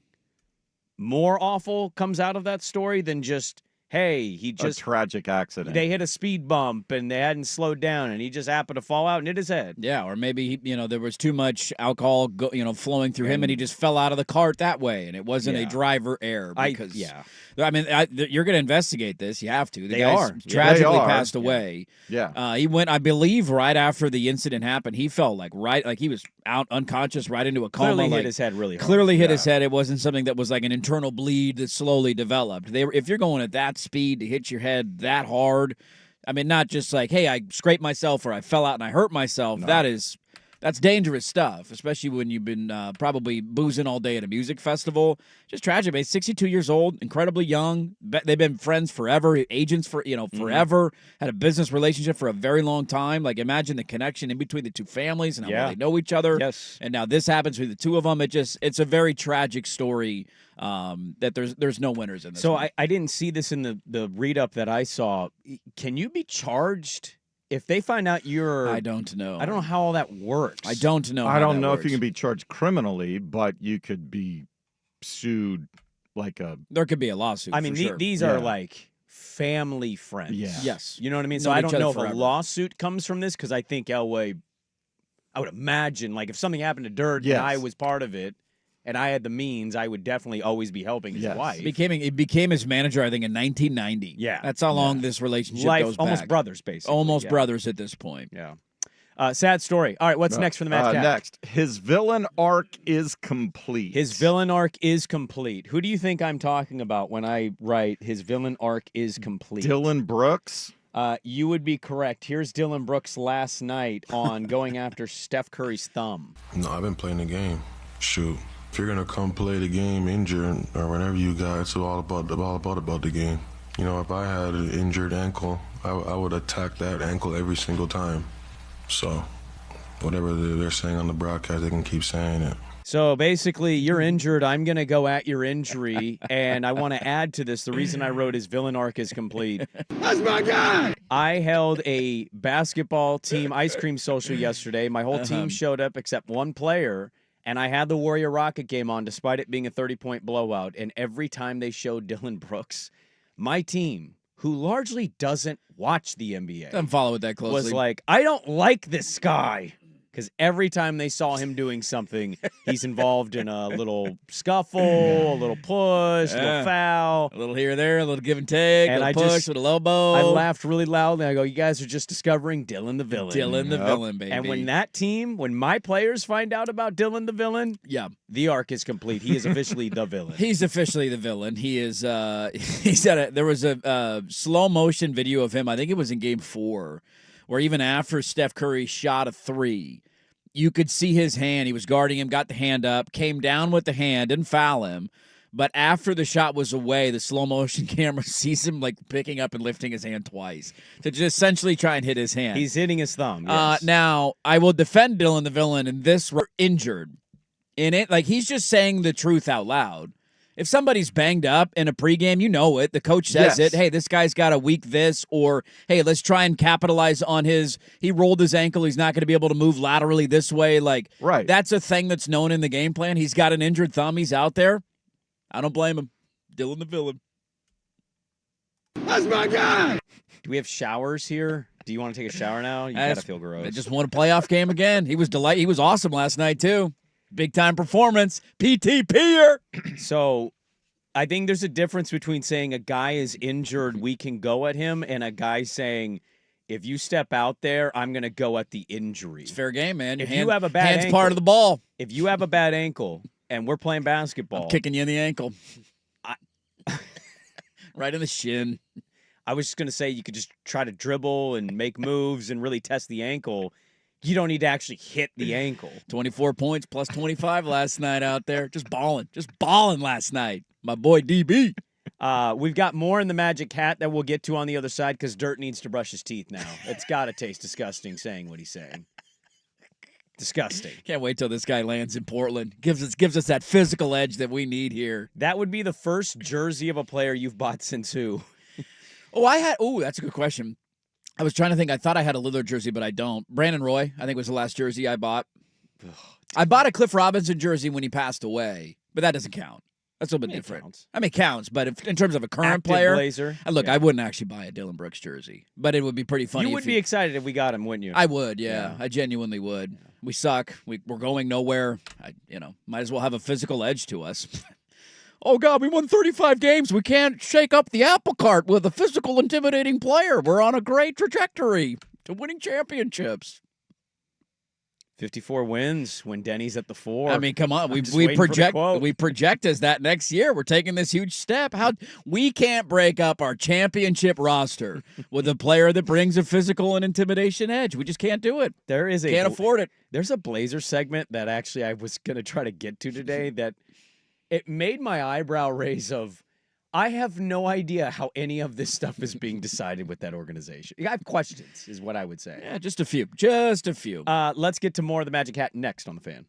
more awful comes out of that story than just, hey, he just a tragic accident. They hit a speed bump and they hadn't slowed down, and he just happened to fall out and hit his head. Yeah, or maybe there was too much alcohol flowing through him, and he just fell out of the cart that way, and it wasn't a driver error. Because you're going to investigate this. You have to. The guy's tragically passed away. Yeah. He went, I believe, right after the incident happened. He fell like he was out unconscious, right into a coma. Clearly hit his head really hard. Clearly hit his head. It wasn't something that was like an internal bleed that slowly developed. If you're going at that speed to hit your head that hard, I mean, not just like, hey, I scraped myself or I fell out and I hurt myself. No. That's dangerous stuff, especially when you've been probably boozing all day at a music festival. Just tragic. He's 62 years old, incredibly young. They've been friends forever, agents for forever. Had a business relationship for a very long time. Like, imagine the connection in between the two families and how well they know each other. Yes. And now this happens with the two of them. It's a very tragic story. That there's no winners in this. So one. I didn't see this in the read up that I saw. Can you be charged? If they find out I don't know. I don't know how all that works. I don't know. I don't know if you can be charged criminally, but you could be sued There could be a lawsuit. I mean, for sure. these are like family friends. Yeah. Yes. You know what I mean? So Known I each don't know other if forever. a lawsuit comes from this because I think Elway, I would imagine, like if something happened to Dirt and I was part of it, and I had the means, I would definitely always be helping his wife. He became his manager, I think, in 1990. Yeah. That's how long this relationship goes back. Almost brothers, basically. Almost brothers at this point. Yeah. Sad story. All right, what's next for the Match Cat? Next, his villain arc is complete. His villain arc is complete. Who do you think I'm talking about when I write his villain arc is complete? Dylan Brooks? You would be correct. Here's Dylan Brooks last night on going after Steph Curry's thumb. No, I've been playing the game. Shoot. If you're gonna come play the game injured or whatever you got, it's all about the game. You know, if I had an injured ankle, I would attack that ankle every single time. So, whatever they're saying on the broadcast, they can keep saying it. So basically, you're injured. I'm going to go at your injury. And I want to add to this, the reason I wrote his villain arc is complete. That's my guy! I held a basketball team ice cream social yesterday. My whole team showed up except one player. And I had the Warrior Rocket game on despite it being a 30-point blowout. And every time they showed Dylan Brooks, my team, who largely doesn't watch the NBA, Doesn't follow it that closely. was like, I don't like this guy. Because every time they saw him doing something, he's involved in a little scuffle, a little push, a little foul. A little here or there, a little give and take, And a little push with a elbow. I laughed really loudly. I go, you guys are just discovering Dylan the villain. Dylan the villain, baby. And when my players find out about Dylan the villain, the arc is complete. He is officially the villain. He's officially the villain. He is. There was a slow motion video of him. I think it was in Game 4, where even after Steph Curry shot a three, you could see his hand. He was guarding him, got the hand up, came down with the hand, didn't foul him. But after the shot was away, the slow motion camera sees him like picking up and lifting his hand twice to just essentially try and hit his hand. He's hitting his thumb. Yes. Now, I will defend Dylan the villain in this. We're injured in it. Like, he's just saying the truth out loud. If somebody's banged up in a pregame, you know it. The coach says it. Hey, this guy's got a weak this, or hey, let's try and capitalize on he rolled his ankle. He's not going to be able to move laterally this way. Like, that's a thing that's known in the game plan. He's got an injured thumb. He's out there. I don't blame him. Dylan the villain. That's my guy. Do we have showers here? Do you want to take a shower now? You gotta feel gross. I just won a playoff game again. He was awesome last night too. Big time performance. PTPer. So I think there's a difference between saying a guy is injured, we can go at him, and a guy saying, if you step out there, I'm going to go at the injury. It's fair game, man. If you have a bad hand's ankle, part of the ball. If you have a bad ankle and we're playing basketball, I'm kicking you in the ankle. Right in the shin. I was just going to say you could just try to dribble and make moves and really test the ankle. You don't need to actually hit the ankle. 24 points plus 25 last night out there. Just balling last night. My boy DB. We've got more in the Magic Hat that we'll get to on the other side because Dirt needs to brush his teeth now. It's got to taste disgusting saying what he's saying. Disgusting. Can't wait till this guy lands in Portland. Gives us that physical edge that we need here. That would be the first jersey of a player you've bought since who? That's a good question. I was trying to think. I thought I had a Lillard jersey, but I don't. Brandon Roy, I think, was the last jersey I bought. I bought a Cliff Robinson jersey when he passed away, but that doesn't count. That's a little bit different. Counts. I mean, it counts, but in terms of a current Active player, Blazer. I wouldn't actually buy a Dylan Brooks jersey, but it would be pretty funny. You would be excited if we got him, wouldn't you? I would, yeah. I genuinely would. Yeah. We suck. We're going nowhere. Might as well have a physical edge to us. Oh, God, we won 35 games. We can't shake up the apple cart with a physical, intimidating player. We're on a great trajectory to winning championships. 54 wins when Denny's at the 4. I mean, come on. We project as that next year. We're taking this huge step. We can't break up our championship roster with a player that brings a physical and intimidation edge. We just can't do it. Can't afford it. There's a Blazer segment that actually I was going to try to get to today that it made my eyebrow raise of, I have no idea how any of this stuff is being decided with that organization. I have questions, is what I would say. Yeah, just a few. Just a few. Let's get to more of the Magic Hat next on The Fan.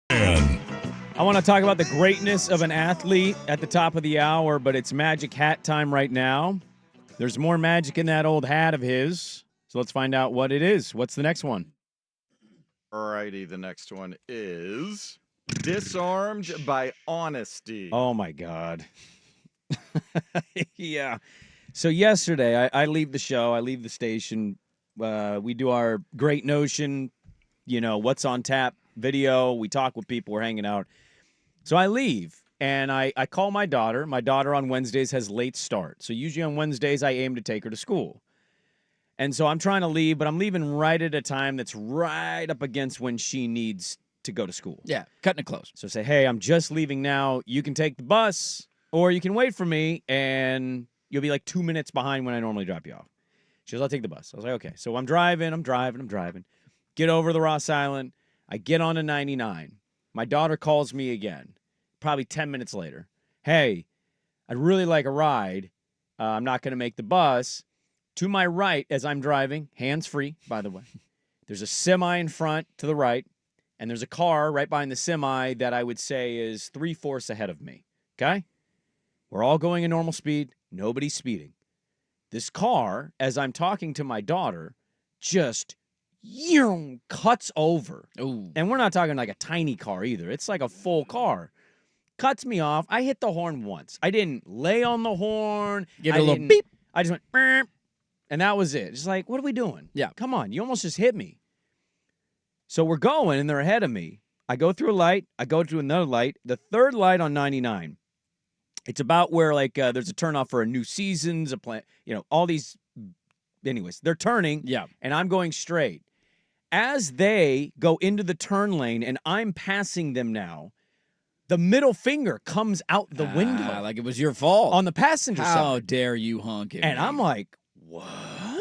I want to talk about the greatness of an athlete at the top of the hour, but it's Magic Hat time right now. There's more magic in that old hat of his. So let's find out what it is. What's the next one? All righty, the next one is disarmed by honesty. Oh, my God. Yeah. So yesterday, I leave the show. I leave the station. We do our Great Notion, what's on tap video. We talk with people. We're hanging out. So I leave, and I call my daughter. My daughter on Wednesdays has late start. So usually on Wednesdays, I aim to take her to school. And so I'm trying to leave, but I'm leaving right at a time that's right up against when she needs to go to school. Yeah, cutting it close. So say, hey, I'm just leaving now. You can take the bus, or you can wait for me, and you'll be like 2 minutes behind when I normally drop you off. She goes, I'll take the bus. I was like, okay. So I'm driving. Get over the Ross Island. I get on to 99. My daughter calls me again, probably 10 minutes later. Hey, I'd really like a ride. I'm not going to make the bus. To my right, as I'm driving, hands-free, by the way, there's a semi in front to the right, and there's a car right behind the semi that I would say is 3/4 ahead of me, okay? We're all going at normal speed. Nobody's speeding. This car, as I'm talking to my daughter, just cuts over. Ooh. And we're not talking like a tiny car either. It's like a full car. Cuts me off. I hit the horn once. I didn't lay on the horn. Give it a little beep. I just went, burp. And that was it. Just like, what are we doing? Yeah. Come on. You almost just hit me. So we're going, and they're ahead of me. I go through a light. I go through another light. The third light on 99. It's about where, there's a turnoff for a New Seasons, a plant, all these. Anyways, they're turning. Yeah. And I'm going straight. As they go into the turn lane, and I'm passing them now, the middle finger comes out the window. Like it was your fault. On the passenger side. How dare you honk it? And I'm like, what?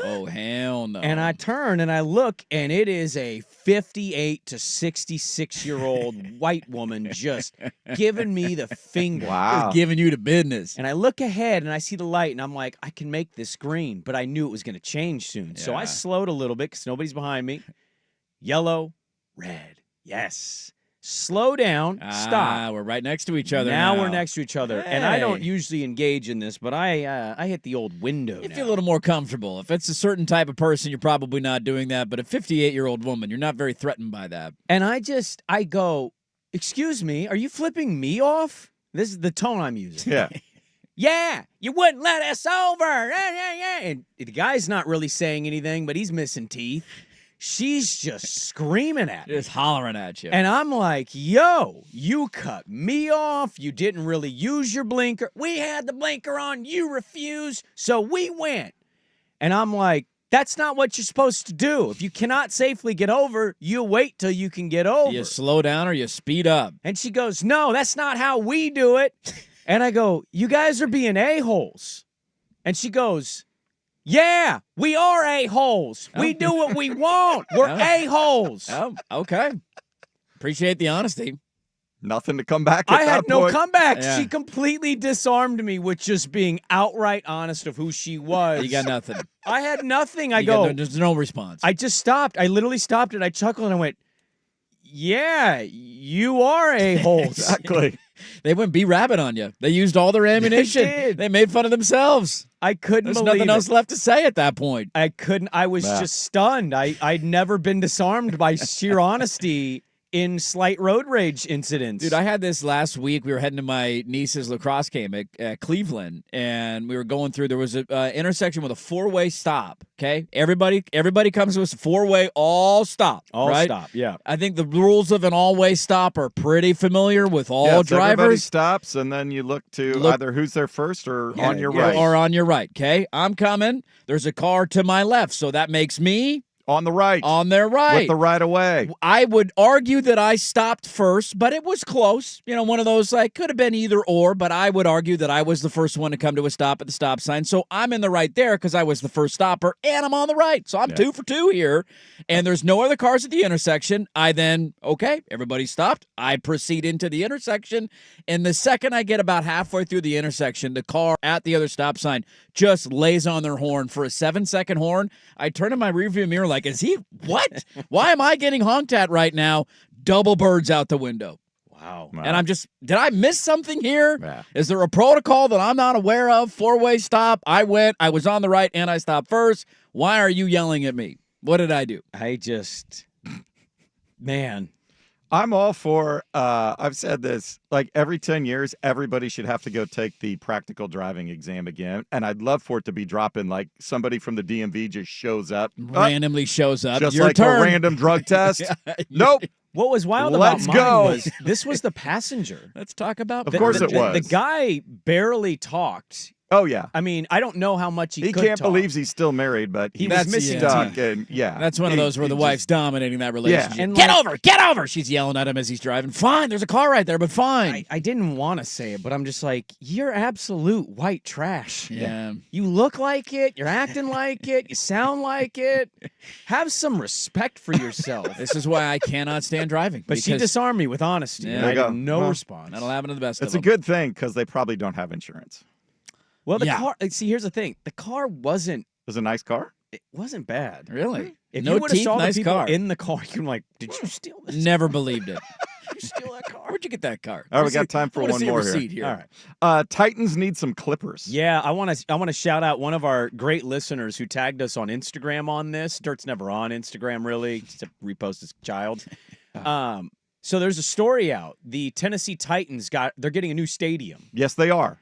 Oh, hell no. And I turn and I look, and it is a 58 to 66-year-old white woman just giving me the finger. Wow. Just giving you the business. And I look ahead, and I see the light, and I'm like, I can make this green, but I knew it was going to change soon. So I slowed a little bit because nobody's behind me. Yellow, red. Yes. Slow down, stop. We're right next to each other now. We're next to each other. Hey. And I don't usually engage in this, but I hit the old window You now. feel a little more comfortable. If it's a certain type of person, you're probably not doing that. But a 58-year-old woman, you're not very threatened by that. And I go, excuse me, are you flipping me off? This is the tone I'm using. Yeah. Yeah, you wouldn't let us over. Yeah. And the guy's not really saying anything, but he's missing teeth. She's just screaming at me. Just hollering at you. And I'm like, yo, you cut me off. You didn't really use your blinker. We had the blinker on. You refused. So we went. And I'm like, that's not what you're supposed to do. If you cannot safely get over, you wait till you can get over. You slow down or you speed up. And she goes, no, that's not how we do it. And I go, you guys are being a-holes. And she goes, yeah, we are a-holes. We do what we want. We're a-holes. Oh, okay. Appreciate the honesty. Nothing to come back at I that had no point. comeback. Yeah. She completely disarmed me with just being outright honest of who she was. You got nothing. I had nothing. There's no response. I just stopped. I literally stopped and I chuckled and I went, yeah, you are a-holes. Exactly. They went B-rabbit on you. They used all their ammunition. did. They made fun of themselves. I couldn't There's believe nothing it. else left to say at that point. I couldn't. I was Yeah. just stunned. I'd never been disarmed by sheer honesty in slight road rage incidents. Dude, I had this last week. We were heading to my niece's lacrosse game at Cleveland, and we were going through. There was a intersection with a four-way stop. Okay, everybody comes to us four-way, all stop. all right? stop. Yeah. I think the rules of an all-way stop are pretty familiar with all Yes, everybody drivers. stops, and then you look to Look- either who's there first or on your Yeah, right. or on your right. Okay, I'm coming. There's a car to my left, so that makes me On the right. on their right. With the right of way. I would argue that I stopped first, but it was close. One of those, could have been either or, but I would argue that I was the first one to come to a stop at the stop sign. So I'm in the right there because I was the first stopper, and I'm on the right. So I'm 2 for 2 here, and there's no other cars at the intersection. I then, everybody stopped. I proceed into the intersection, and the second I get about halfway through the intersection, the car at the other stop sign just lays on their horn for a 7-second horn. I turn in my rearview mirror is he, what? Why am I getting honked at right now? Double birds out the window. Wow. And I'm just, did I miss something here? Yeah. Is there a protocol that I'm not aware of? Four-way stop. I was on the right and I stopped first. Why are you yelling at me? What did I do? Man. I'm all for, I've said this, like every 10 years, everybody should have to go take the practical driving exam again. And I'd love for it to be dropping, like somebody from the DMV just shows up. Randomly shows up. Just Your like turn. a random drug test. Nope. What was wild Let's about mine go. was this was the passenger. Let's talk about Of course it was. The guy barely talked. Oh, yeah. I mean, I don't know how much he could can't talk. believe he's still married, but He was was missing stuck. teeth. And That's one of those where the wife's dominating that relationship. And Get over. She's yelling at him as he's driving. Fine, there's a car right there, but fine. I didn't want to say it, but I'm just like, you're absolute white trash. Yeah. You look like it. You're acting like it. You sound like it. Have some respect for yourself. This is why I cannot stand driving. But she disarmed me with honesty. Yeah. and There I you had go. no Well, response. That'll happen to the best It's of a them. good thing because they probably don't have insurance. Well, the Yeah. car. See, here's the thing. The car wasn't. It was a nice car. It wasn't bad. Really? If No you would have teeth, saw nice the people car. in the car, you're like, did you steal this? Never believed it. Did you steal that car? Where'd you get that car? All right, we got time for I wanna one see a more receipt here. All right. Titans need some Clippers. Yeah, I want to shout out one of our great listeners who tagged us on Instagram on this. Dirt's never on Instagram really, just to repost his child. So there's a story out. The Tennessee Titans they're getting a new stadium. Yes, they are.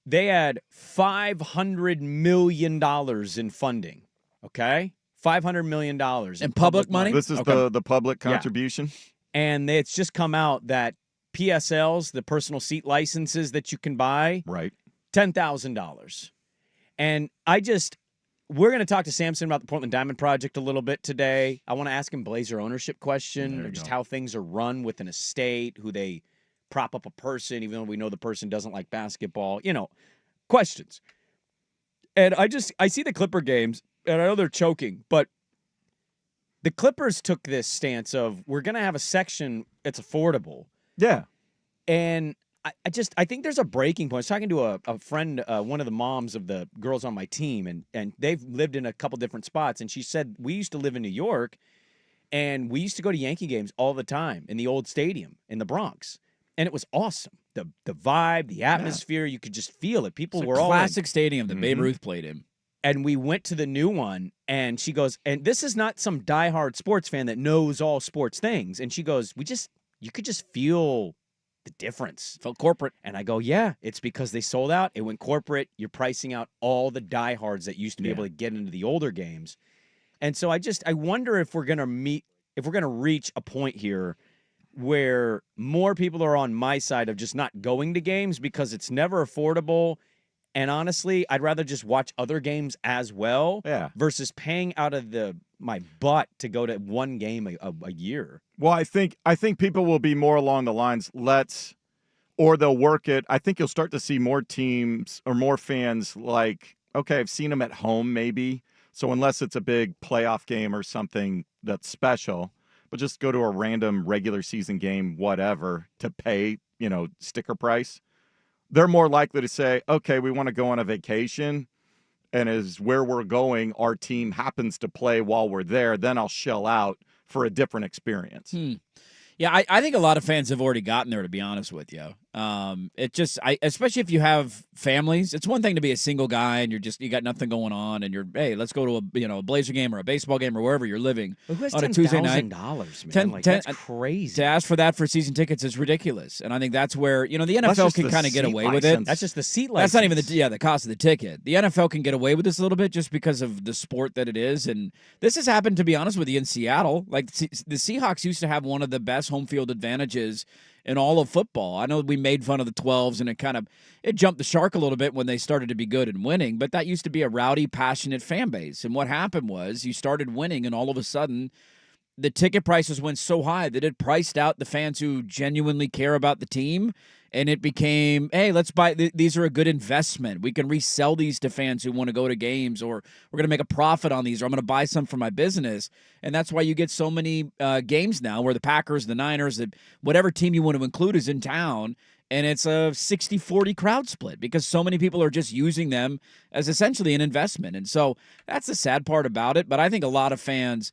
They had $500 million in funding. Okay, $500 million in public money. This is the public contribution. And it's just come out that PSLs, the personal seat licenses that you can buy, Right. $10,000. And we're going to talk to Samson about the Portland Diamond Project a little bit today. I want to ask him Blazer ownership question, or just how things are run with an estate, who they prop up a person, even though we know the person doesn't like basketball, questions. And I see the Clipper games, and I know they're choking, but the Clippers took this stance of, we're going to have a section that's affordable. Yeah. And I think there's a breaking point. I was talking to a friend, one of the moms of the girls on my team, and they've lived in a couple different spots. And she said, we used to live in New York, and we used to go to Yankee games all the time in the old stadium in the Bronx. And it was awesome. The vibe, the atmosphere, you could just feel it. People were all classic stadium that Babe Ruth played in. And we went to the new one, and she goes, and this is not some diehard sports fan that knows all sports things. And she goes, you could just feel the difference. Felt corporate. And I go, yeah, it's because they sold out. It went corporate. You're pricing out all the diehards that used to be able to get into the older games. And so I wonder if we're going to reach a point here where more people are on my side of just not going to games because it's never affordable. And honestly, I'd rather just watch other games as well versus paying out of my butt to go to one game a year. Well, I think people will be more along the lines, or they'll work it. I think you'll start to see more teams or more fans like, okay, I've seen them at home maybe. So unless it's a big playoff game or something that's special, but just go to a random regular season game, whatever, to pay, sticker price. They're more likely to say, okay, we want to go on a vacation, and as where we're going, our team happens to play while we're there, then I'll shell out for a different experience. Yeah, I think a lot of fans have already gotten there, to be honest with you. Especially if you have families, it's one thing to be a single guy and you got nothing going on, and hey, let's go to a Blazer game or a baseball game or wherever you're living on a Tuesday night. $10,000, man. That's crazy. To ask for that for season tickets is ridiculous, and I think that's where the NFL can kind of get away with it. That's just the seat license. That's not even the cost of the ticket. The NFL can get away with this a little bit just because of the sport that it is, and this has happened, to be honest with you, in Seattle. Like the Seahawks used to have one of the best home field advantages in all of football. I know we made fun of the 12s, and it jumped the shark a little bit when they started to be good and winning, but that used to be a rowdy, passionate fan base. And what happened was you started winning, and all of a sudden the ticket prices went so high that it priced out the fans who genuinely care about the team. And it became, hey, let's buy, these are a good investment. We can resell these to fans who want to go to games, or we're going to make a profit on these, or I'm going to buy some for my business. And that's why you get so many games now where the Packers, the Niners, whatever team you want to include is in town, and it's a 60-40 crowd split because so many people are just using them as essentially an investment. And so that's the sad part about it. But I think a lot of fans,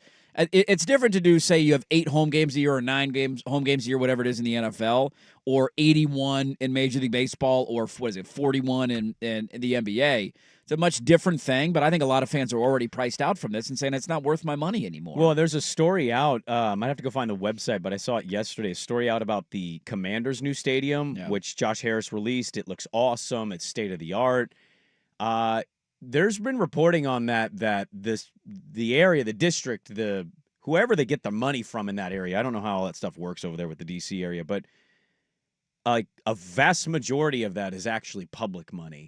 it's different to do, say, you have 8 home games a year or 9 home games a year, whatever it is in the NFL, or 81 in Major League Baseball, or 41 in the NBA, It's a much different thing, but I think a lot of fans are already priced out from this and saying it's not worth my money anymore. Well, there's a story out. I might have to go find the website, but I saw it yesterday. A story out about the Commanders' new stadium, which Josh Harris released. It looks awesome. It's state of the art. There's been reporting on that the area, the district, whoever they get the money from in that area. I don't know how all that stuff works over there with the D.C. area, but like a vast majority of that is actually public money,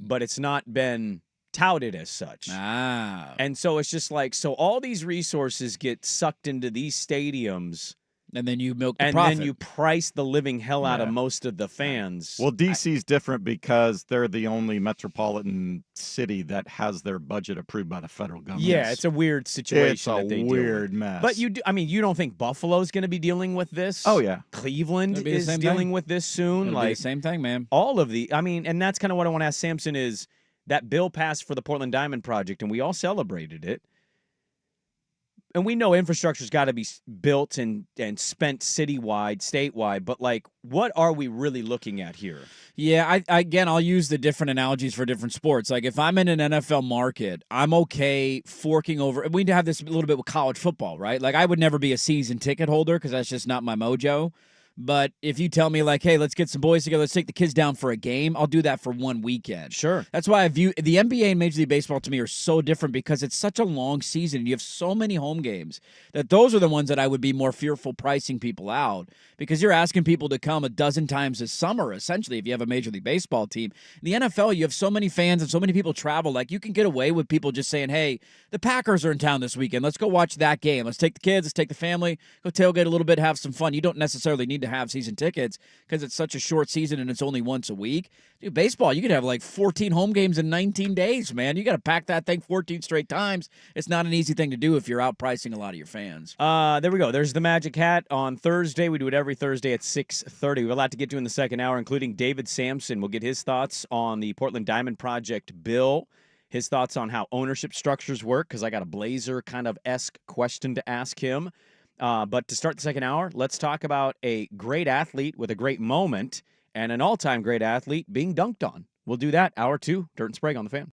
but it's not been touted as such. And so it's just like, so all these resources get sucked into these stadiums. And then you milk the and profit. then you price the living hell out of most of the fans. Well, DC's different because they're the only metropolitan city that has their budget approved by the federal government. Yeah, it's a weird situation. It's a weird mess. But you don't think Buffalo's going to be dealing with this? Oh yeah, Cleveland is dealing with this soon. It'll be the same thing, man. All of and that's kind of what I want to ask Samson is that bill passed for the Portland Diamond Project, and we all celebrated it. And we know infrastructure's got to be built and spent citywide, statewide, but like, what are we really looking at here? Yeah, I'll use the different analogies for different sports. Like if I'm in an NFL market, I'm okay forking over. We have this a little bit with college football, right? Like I would never be a season ticket holder because that's just not my mojo. But if you tell me, like, hey, let's get some boys together, let's take the kids down for a game, I'll do that for one weekend. Sure. That's why I view the NBA and Major League Baseball to me are so different because it's such a long season and you have so many home games that those are the ones that I would be more fearful pricing people out because you're asking people to come a dozen times this summer, essentially, if you have a Major League Baseball team. In the NFL, you have so many fans and so many people travel. Like, you can get away with people just saying, hey, the Packers are in town this weekend. Let's go watch that game. Let's take the kids. Let's take the family. Go tailgate a little bit, have some fun. You don't necessarily need to have season tickets because it's such a short season and it's only once a week. Dude, baseball, you could have like 14 home games in 19 days, man. You got to pack that thing 14 straight times. It's not an easy thing to do if you're outpricing a lot of your fans. There we go. There's the Magic Hat on Thursday. We do it every Thursday at 6:30. We have a lot to get to in the second hour, including David Sampson. We'll get his thoughts on the Portland Diamond Project bill, his thoughts on how ownership structures work, because I got a Blazer kind of esque question to ask him. But to start the second hour, let's talk about a great athlete with a great moment and an all-time great athlete being dunked on. We'll do that. Hour 2, Dirt and Sprague on the Fan.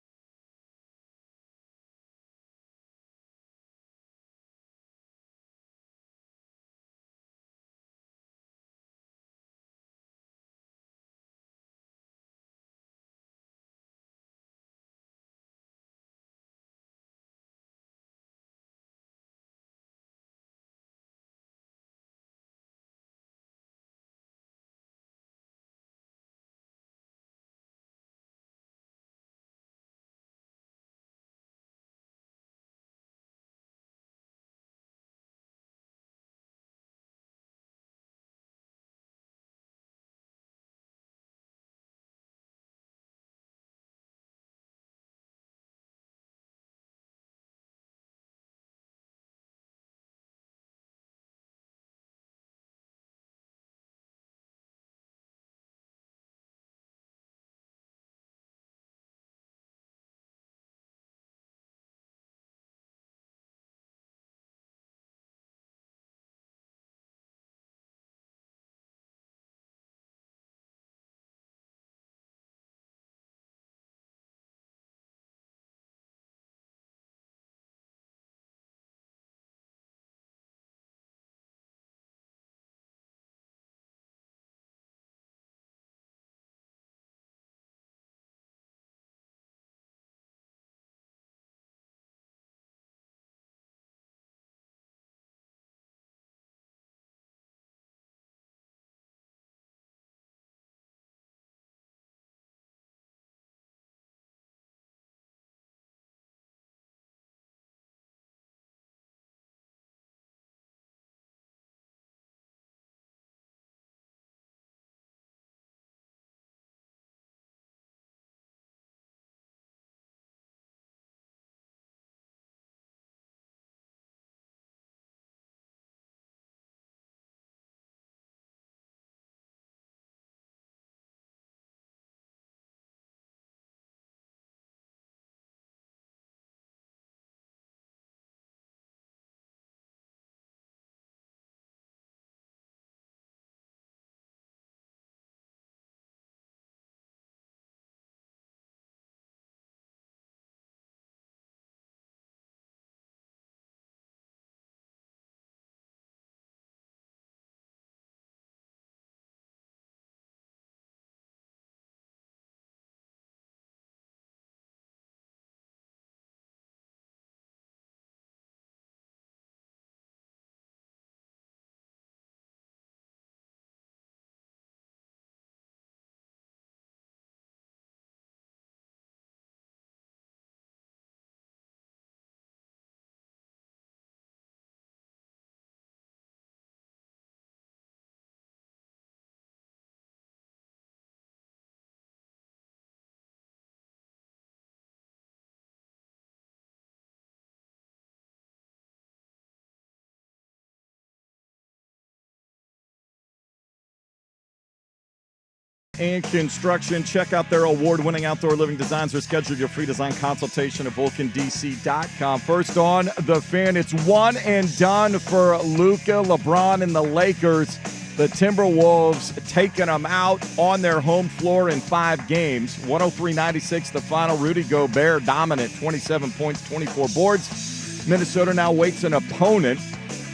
and Construction. Check out their award-winning outdoor living designs or schedule your free design consultation at VulcanDC.com. First on The Fan, it's one and done for Luka, LeBron, and the Lakers. The Timberwolves taking them out on their home floor in 5 games. 103-96 the final. Rudy Gobert dominant, 27 points, 24 boards. Minnesota now waits an opponent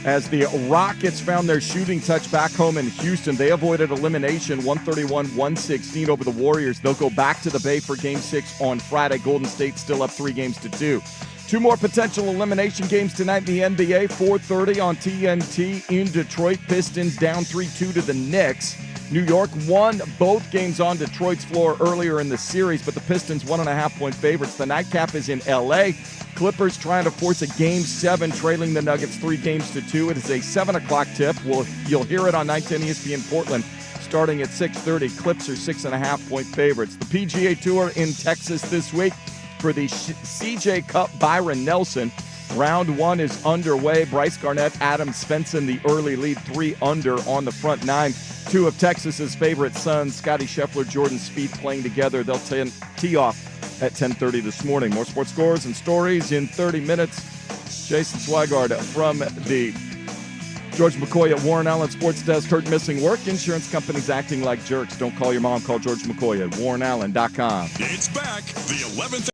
as the Rockets found their shooting touch back home in Houston. They avoided elimination, 131-116 over the Warriors. They'll go back to the Bay for Game 6 on Friday. Golden State still up 3-2. 2 more potential elimination games tonight in the NBA. 4:30 on TNT in Detroit. Pistons down 3-2 to the Knicks. New York won both games on Detroit's floor earlier in the series, but the Pistons 1.5-point favorites. The nightcap is in L.A. Clippers trying to force a Game 7, trailing the Nuggets 3-2. It is a 7 o'clock tip. You'll hear it on 910 ESPN Portland starting at 6:30. Clips are 6.5-point favorites. The PGA Tour in Texas this week for the CJ Cup. Byron Nelson. Round 1 is underway. Bryce Garnett, Adam Svensson, the early lead, 3 under on the front 9. 2 of Texas's favorite sons, Scotty Scheffler, Jordan Spieth, playing together. They'll tee off at 10:30 this morning. More sports scores and stories in 30 minutes. Jason Swigard from the George McCoy at Warren Allen Sports Desk. Hurt missing work. Insurance companies acting like jerks. Don't call your mom. Call George McCoy at warrenallen.com. It's back. The 11th.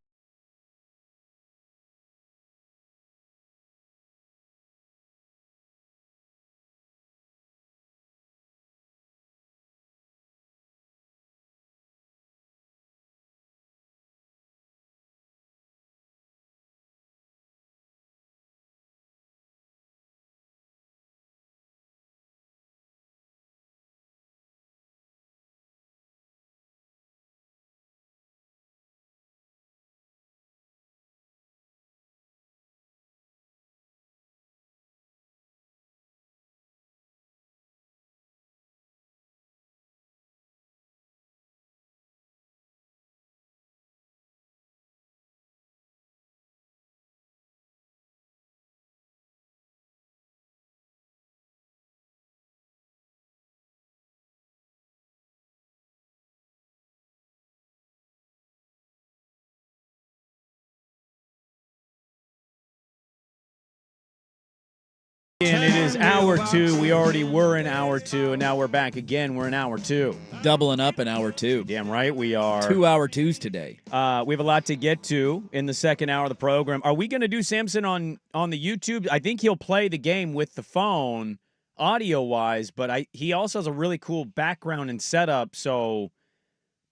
And it is hour 2. We already were in hour 2, and now we're back again. We're in hour 2. Doubling up in hour 2. Damn right we are. 2 hour 2s today. We have a lot to get to in the second hour of the program. Are we going to do Samson on the YouTube? I think he'll play the game with the phone, audio-wise, but he also has a really cool background and setup, so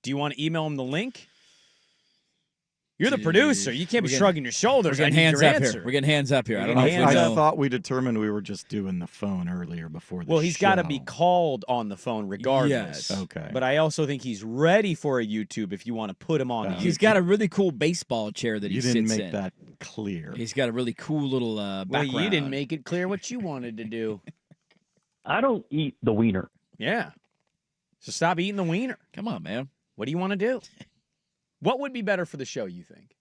do you want to email him the link? You're the producer. You can't be shrugging your shoulders. We're getting hands up here. We're getting hands up here. I don't know if I thought we determined we were just doing the phone earlier before the show. Well, he's got to be called on the phone regardless. Yes. Okay. But I also think he's ready for a YouTube if you want to put him on. He's got a really cool baseball chair that he sits in. You didn't make that clear. He's got a really cool little background. Well, you didn't make it clear what you wanted to do. I don't eat the wiener. Yeah. So stop eating the wiener. Come on, man. What do you want to do? What would be better for the show, you think?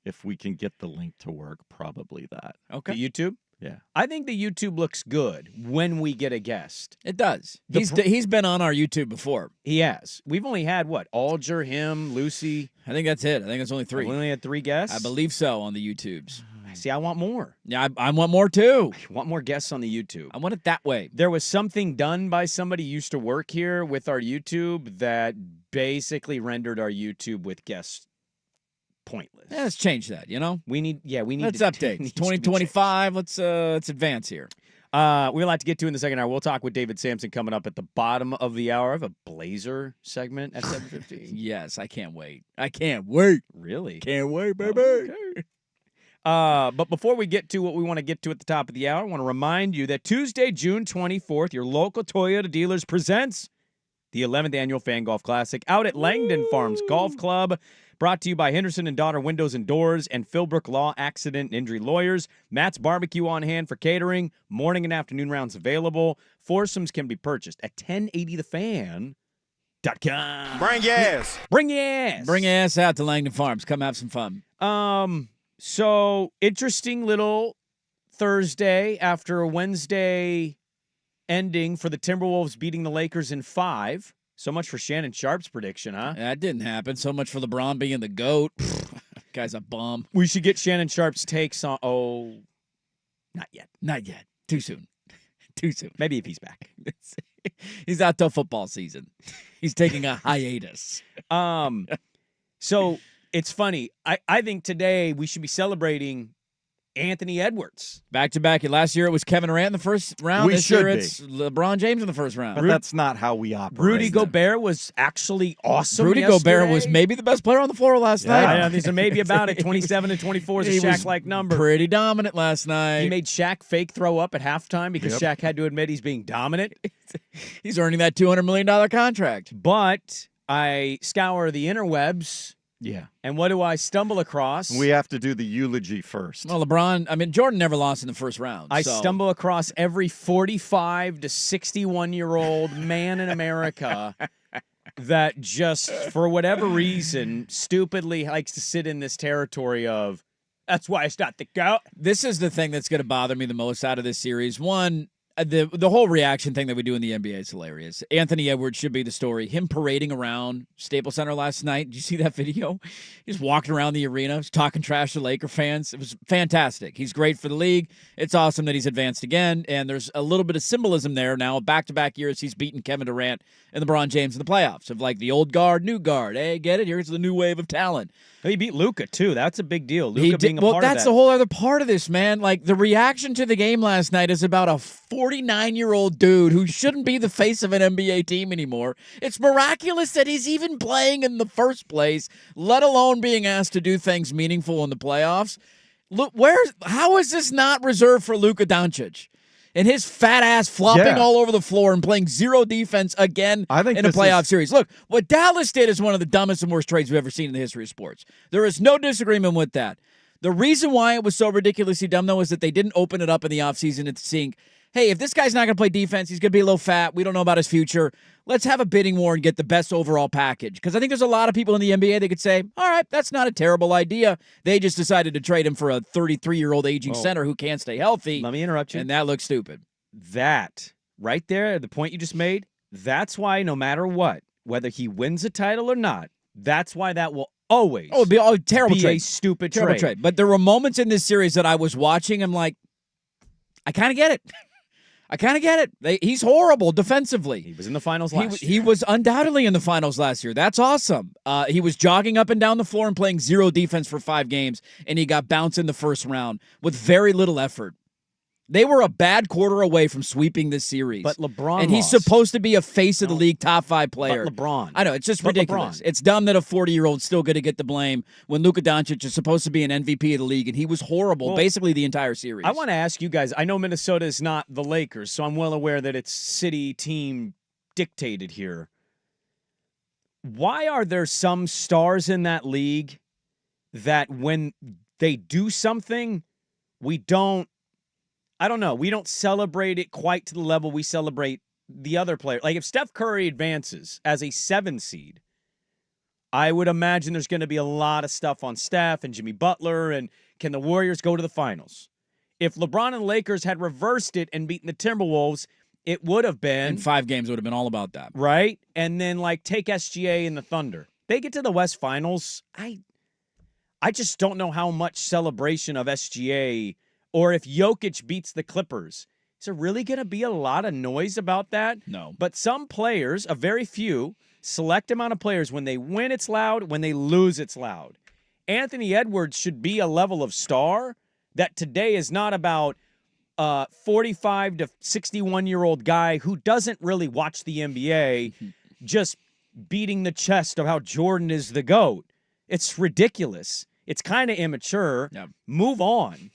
If we can get the link to work, probably that. Okay. The YouTube? Yeah. I think the YouTube looks good when we get a guest. It does. He's been on our YouTube before. He has. We've only had, what, Alger, him, Lucy? I think that's it. I think it's only 3. We only had 3 guests? I believe so on the YouTubes. See, I want more. Yeah, I want more too. I want more guests on the YouTube. I want it that way. There was something done by somebody who used to work here with our YouTube that basically rendered our YouTube with guests pointless. Yeah, let's change that, you know? We need Let's update. 2025, let's advance here. We have a lot to get to in the second hour. We'll talk with David Sampson coming up at the bottom of the hour. I have a Blazer segment at 7:15. Yes, I can't wait. I can't wait. Really? Can't wait, baby. Okay. But before we get to what we want to get to at the top of the hour, I want to remind you that Tuesday, June 24th, your local Toyota dealers presents the 11th Annual Fan Golf Classic out at Langdon Farms Golf Club. Brought to you by Henderson & Daughter Windows and Doors and Philbrook Law Accident and Injury Lawyers. Matt's Barbecue on hand for catering. Morning and afternoon rounds available. Foursomes can be purchased at 1080thefan.com. Bring your ass. Bring your ass. Bring your ass out to Langdon Farms. Come have some fun. So interesting little Thursday after a Wednesday ending for the Timberwolves beating the Lakers in 5. So much for Shannon Sharp's prediction, huh? That didn't happen. So much for LeBron being the GOAT. Guy's a bum. We should get Shannon Sharp's takes on. Oh, not yet. Not yet. Too soon. Too soon. Maybe if he's back. He's out till football season. He's taking a hiatus. So it's funny. I think today we should be celebrating Anthony Edwards. Back-to-back. Last year it was Kevin Durant in the first round. This year it's LeBron James in the first round. But that's not how we operate. Rudy Gobert was actually awesome Rudy yesterday. Gobert was maybe the best player on the floor last night. Yeah, there's a maybe about it. 27 and 24 is a Shaq-like number. Pretty dominant last night. He made Shaq fake throw up at halftime because Shaq had to admit he's being dominant. He's earning that $200 million contract. But I scour the interwebs. Yeah. And what do I stumble across? We have to do the eulogy first. Well, Jordan never lost in the first round. I stumble across every 45 to 61-year-old man in America that just, for whatever reason, stupidly likes to sit in this territory of, that's why it's not the GOAT. This is the thing that's going to bother me the most out of this series. One, the whole reaction thing that we do in the NBA is hilarious. Anthony Edwards should be the story. Him parading around Staples Center last night. Did you see that video? He's walking around the arena, he's talking trash to Laker fans. It was fantastic. He's great for the league. It's awesome that he's advanced again, and there's a little bit of symbolism there now. Back-to-back years, he's beaten Kevin Durant and LeBron James in the playoffs of like the old guard, new guard. Hey, get it? Here's the new wave of talent. He beat Luka too. That's a big deal. Luka being a part of that. Well, that's the whole other part of this, man. Like, the reaction to the game last night is about a 49-year-old dude who shouldn't be the face of an NBA team anymore. It's miraculous that he's even playing in the first place, let alone being asked to do things meaningful in the playoffs. Look, how is this not reserved for Luka Doncic? And his fat ass flopping all over the floor and playing zero defense again in a playoff series. Look, what Dallas did is one of the dumbest and worst trades we've ever seen in the history of sports. There is no disagreement with that. The reason why it was so ridiculously dumb, though, is that they didn't open it up in the offseason and seeing, hey, if this guy's not going to play defense, he's going to be a little fat, we don't know about his future, let's have a bidding war and get the best overall package. Because I think there's a lot of people in the NBA that could say, all right, that's not a terrible idea. They just decided to trade him for a 33-year-old aging center who can't stay healthy. Let me interrupt you. And that looks stupid. That, right there, the point you just made, that's why no matter what, whether he wins a title or not, that's why that will always be a terrible trade. A stupid terrible trade. But there were moments in this series that I was watching, I'm like, I kind of get it. I kind of get it. He's horrible defensively. He was in the finals last year. He was undoubtedly in the finals last year. That's awesome. He was jogging up and down the floor and playing zero defense for 5 games, and he got bounced in the first round with very little effort. They were a bad quarter away from sweeping this series. But LeBron And he's supposed to be a face of the league, top 5 player. But LeBron. I know, it's just ridiculous. It's dumb that a 40-year-old's still going to get the blame when Luka Doncic is supposed to be an MVP of the league, and he was horrible basically the entire series. I want to ask you guys, I know Minnesota is not the Lakers, so I'm well aware that it's city team dictated here. Why are there some stars in that league that when they do something, we don't celebrate it quite to the level we celebrate the other player. Like if Steph Curry advances as a 7 seed, I would imagine there's going to be a lot of stuff on Steph and Jimmy Butler and can the Warriors go to the finals? If LeBron and the Lakers had reversed it and beaten the Timberwolves, it would have been. In 5 games, it would have been all about that. Right? And then take SGA and the Thunder. They get to the West Finals. I just don't know how much celebration of SGA. Or if Jokic beats the Clippers, is there really going to be a lot of noise about that? No. But some players, a very few, select amount of players, when they win, it's loud. When they lose, it's loud. Anthony Edwards should be a level of star that today is not about 45 to 61-year-old guy who doesn't really watch the NBA just beating the chest of how Jordan is the GOAT. It's ridiculous. It's kind of immature. Yeah. Move on.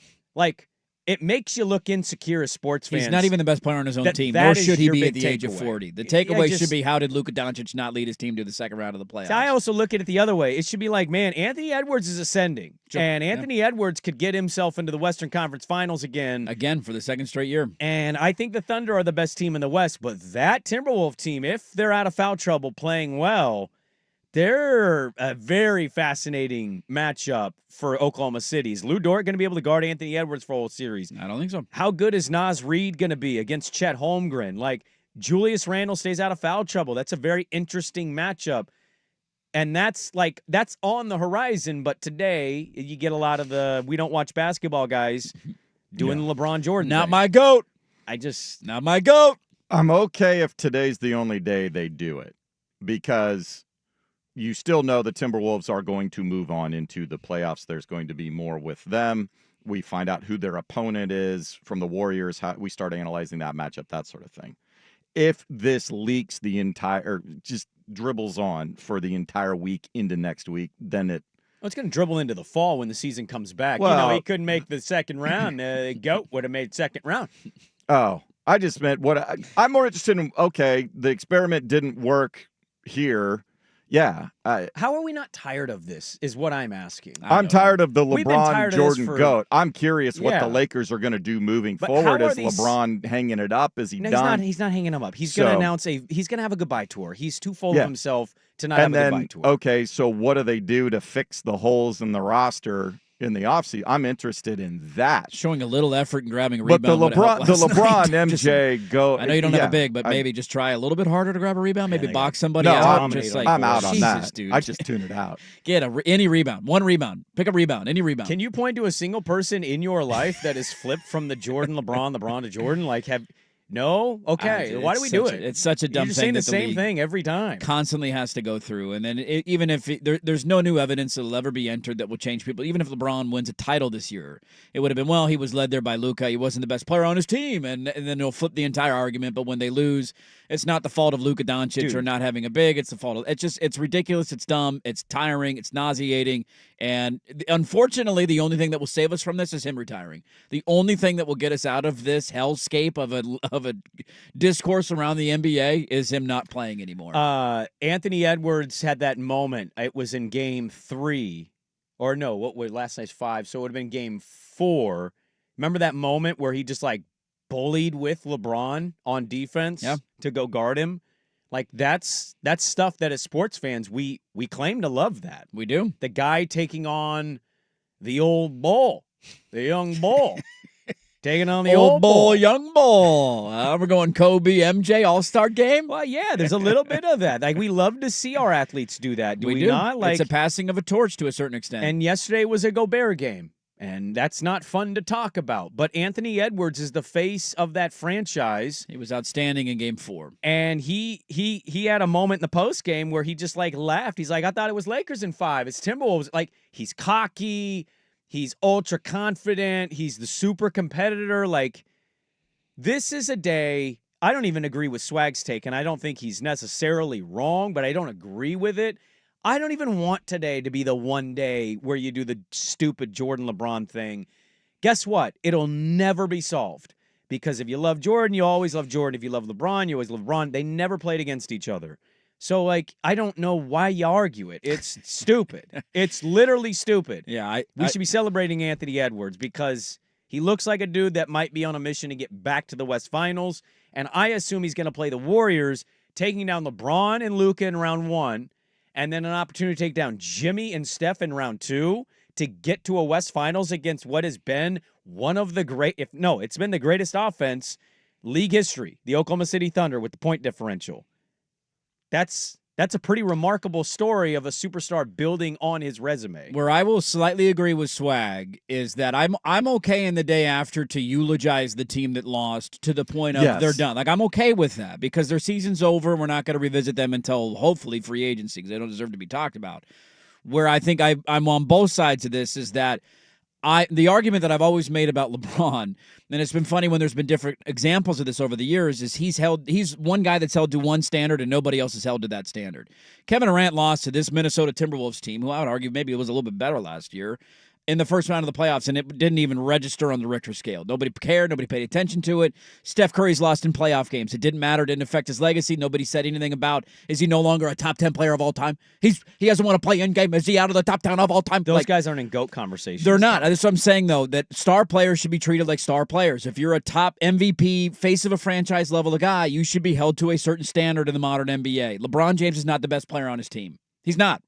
It makes you look insecure as sports fans. He's not even the best player on his own team, nor should he be at the age of 40. The takeaway should be, how did Luka Doncic not lead his team to the second round of the playoffs? I also look at it the other way. It should be like, man, Anthony Edwards is ascending. Sure. And Anthony Edwards could get himself into the Western Conference Finals again. Again, for the second straight year. And I think the Thunder are the best team in the West. But that Timberwolf team, if they're out of foul trouble playing well, they're a very fascinating matchup for Oklahoma City. Is Lou Dort going to be able to guard Anthony Edwards for a whole series? I don't think so. How good is Naz Reid going to be against Chet Holmgren? Julius Randle stays out of foul trouble. That's a very interesting matchup. And that's on the horizon. But today, you get a lot of the we don't watch basketball guys doing the LeBron Jordan Not thing. my GOAT. Not my GOAT. I'm okay if today's the only day they do it because you still know the Timberwolves are going to move on into the playoffs. There's going to be more with them. We find out who their opponent is from the Warriors. How we start analyzing that matchup, that sort of thing. If this leaks the entire, just dribbles on for the entire week into next week, then it's going to dribble into the fall when the season comes back. Well, he couldn't make the second round. GOAT would have made second round. Oh, I just meant I'm more interested in, okay, the experiment didn't work here. Yeah. How are we not tired of this is what I'm asking. I'm tired of the We've been tired LeBron of Jordan this GOAT. I'm curious what Yeah. the Lakers are going to do moving But forward. how are Is these- LeBron hanging it up? Is he No, done? he's not hanging him up. He's going to announce he's going to have a goodbye tour. He's too full of himself to not have a goodbye tour. Okay, so what do they do to fix the holes in the roster in the offseason? I'm interested in that. Showing a little effort and grabbing a But rebound. the LeBron MJ go. I know you don't have a big, but maybe just try a little bit harder to grab a rebound. Maybe box somebody No, out. I'm out on Jesus, that. Dude. I just tune it out. Get any rebound. One rebound. Pick a rebound. Any rebound. Can you point to a single person in your life that is flipped from the LeBron to Jordan? No? Okay. Why do we do it? It's such a dumb You're thing. saying the that same league thing every time. Constantly has to go through. And then even if there's no new evidence that will ever be entered that will change people, even if LeBron wins a title this year, it would have been, well, he was led there by Luka. He wasn't the best player on his team. And then they'll flip the entire argument. But when they lose, it's not the fault of Luka Doncic or not having a big. It's the fault of it's ridiculous. It's dumb. It's tiring. It's nauseating. And unfortunately, the only thing that will save us from this is him retiring. The only thing that will get us out of this hellscape of a discourse around the NBA is him not playing anymore. Anthony Edwards had that moment. It was in Game 3, or no, what was last night's 5? So it would have been Game 4. Remember that moment where he just bullied with LeBron on defense to go guard him? That's stuff that as sports fans we claim to love that. We do. The guy taking on the old bull, the young bull. Taking on the old bull, young bull. We're going Kobe, MJ, All-Star game. Well, yeah, there's a little bit of that. We love to see our athletes do that. Do we do. not? It's a passing of a torch to a certain extent. And yesterday was a Gobert game, and that's not fun to talk about. But Anthony Edwards is the face of that franchise. He was outstanding in Game 4. And he had a moment in the post game where he just laughed. He's like, I thought it was Lakers in 5. It's Timberwolves. He's cocky. He's ultra confident. He's the super competitor. This is a day. I don't even agree with Swag's take, and I don't think he's necessarily wrong, but I don't agree with it. I don't even want today to be the one day where you do the stupid Jordan LeBron thing. Guess what? It'll never be solved. Because if you love Jordan, you always love Jordan. If you love LeBron, you always love LeBron. They never played against each other. So, I don't know why you argue it. It's stupid. It's literally stupid. Yeah, we should be celebrating Anthony Edwards because he looks like a dude that might be on a mission to get back to the West Finals. And I assume he's going to play the Warriors, taking down LeBron and Luka in round 1, and then an opportunity to take down Jimmy and Steph in round 2 to get to a West Finals against what has been one of the it's been the greatest offense league history, the Oklahoma City Thunder with the point differential. That's a pretty remarkable story of a superstar building on his resume. Where I will slightly agree with Swag is that I'm okay in the day after to eulogize the team that lost to the point of they're done. I'm okay with that because their season's over. We're not going to revisit them until hopefully free agency because they don't deserve to be talked about. Where I think I'm on both sides of this is that the argument that I've always made about LeBron, and it's been funny when there's been different examples of this over the years, is he's one guy that's held to one standard and nobody else is held to that standard. Kevin Durant lost to this Minnesota Timberwolves team, who I would argue maybe it was a little bit better last year, in the first round of the playoffs, and it didn't even register on the Richter scale. Nobody cared. Nobody paid attention to it. Steph Curry's lost in playoff games. It didn't matter. It didn't affect his legacy. Nobody said anything about, is he no longer a top 10 player of all time? He doesn't want to play in game. Is he out of the top 10 of all time? Those guys aren't in GOAT conversations. They're not. That's what I'm saying, though, that star players should be treated like star players. If you're a top MVP, face of a franchise level of guy, you should be held to a certain standard in the modern NBA. LeBron James is not the best player on his team. He's not.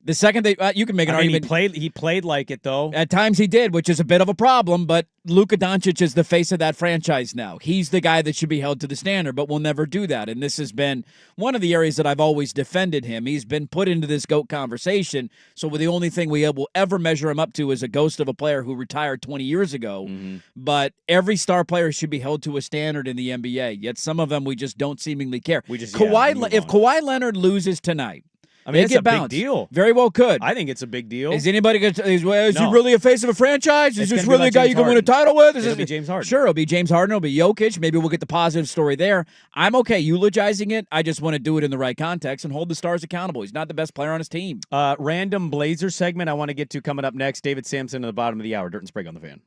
The second you can make an argument. He played like it, though. At times he did, which is a bit of a problem, but Luka Doncic is the face of that franchise now. He's the guy that should be held to the standard, but will never do that. And this has been one of the areas that I've always defended him. He's been put into this GOAT conversation, so the only thing we will ever measure him up to is a ghost of a player who retired 20 years ago. Mm-hmm. But every star player should be held to a standard in the NBA, yet some of them we just don't seemingly care. If Kawhi Leonard loses tonight, I mean, it's a big deal. Very well could. I think it's a big deal. Is anybody going to he really a face of a franchise? Is this really a guy you can win a title with? It'll be James Harden. Sure, it'll be James Harden. It'll be Jokic. Maybe we'll get the positive story there. I'm okay eulogizing it. I just want to do it in the right context and hold the stars accountable. He's not the best player on his team. Random Blazer segment I want to get to coming up next. David Sampson at the bottom of the hour. Dirt and Sprague on the Fan.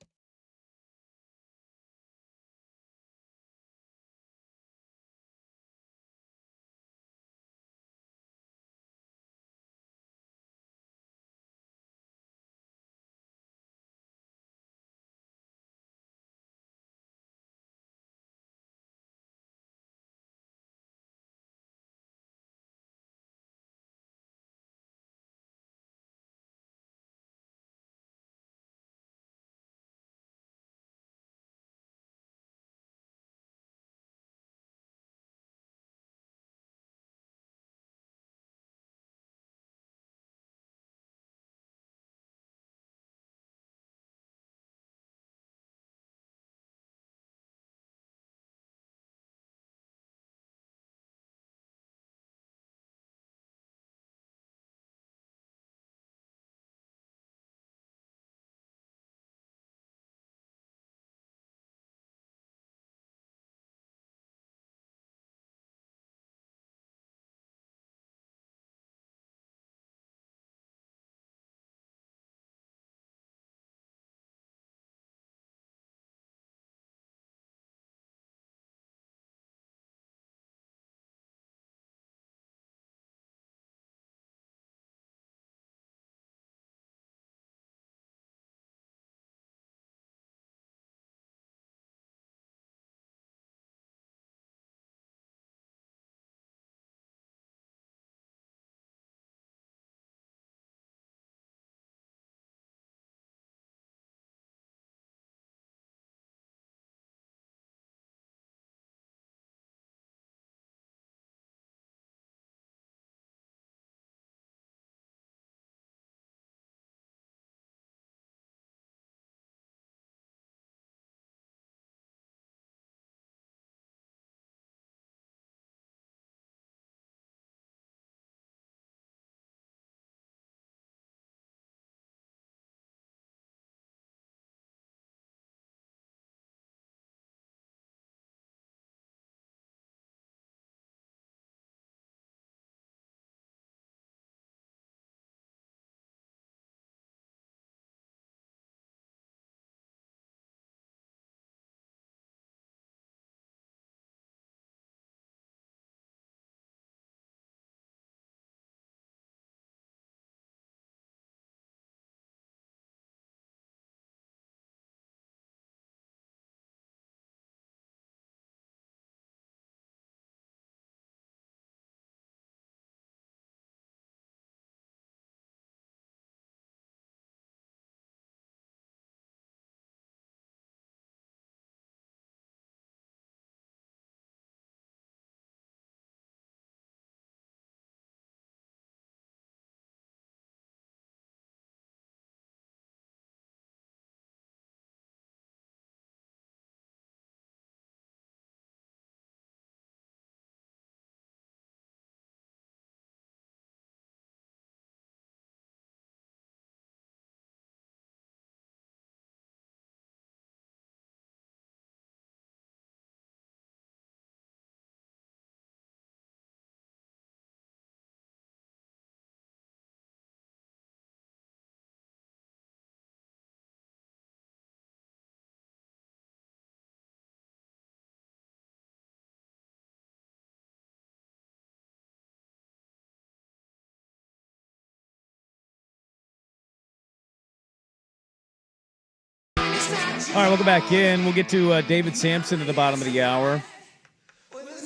All right, welcome back in. We'll get to David Sampson at the bottom of the hour.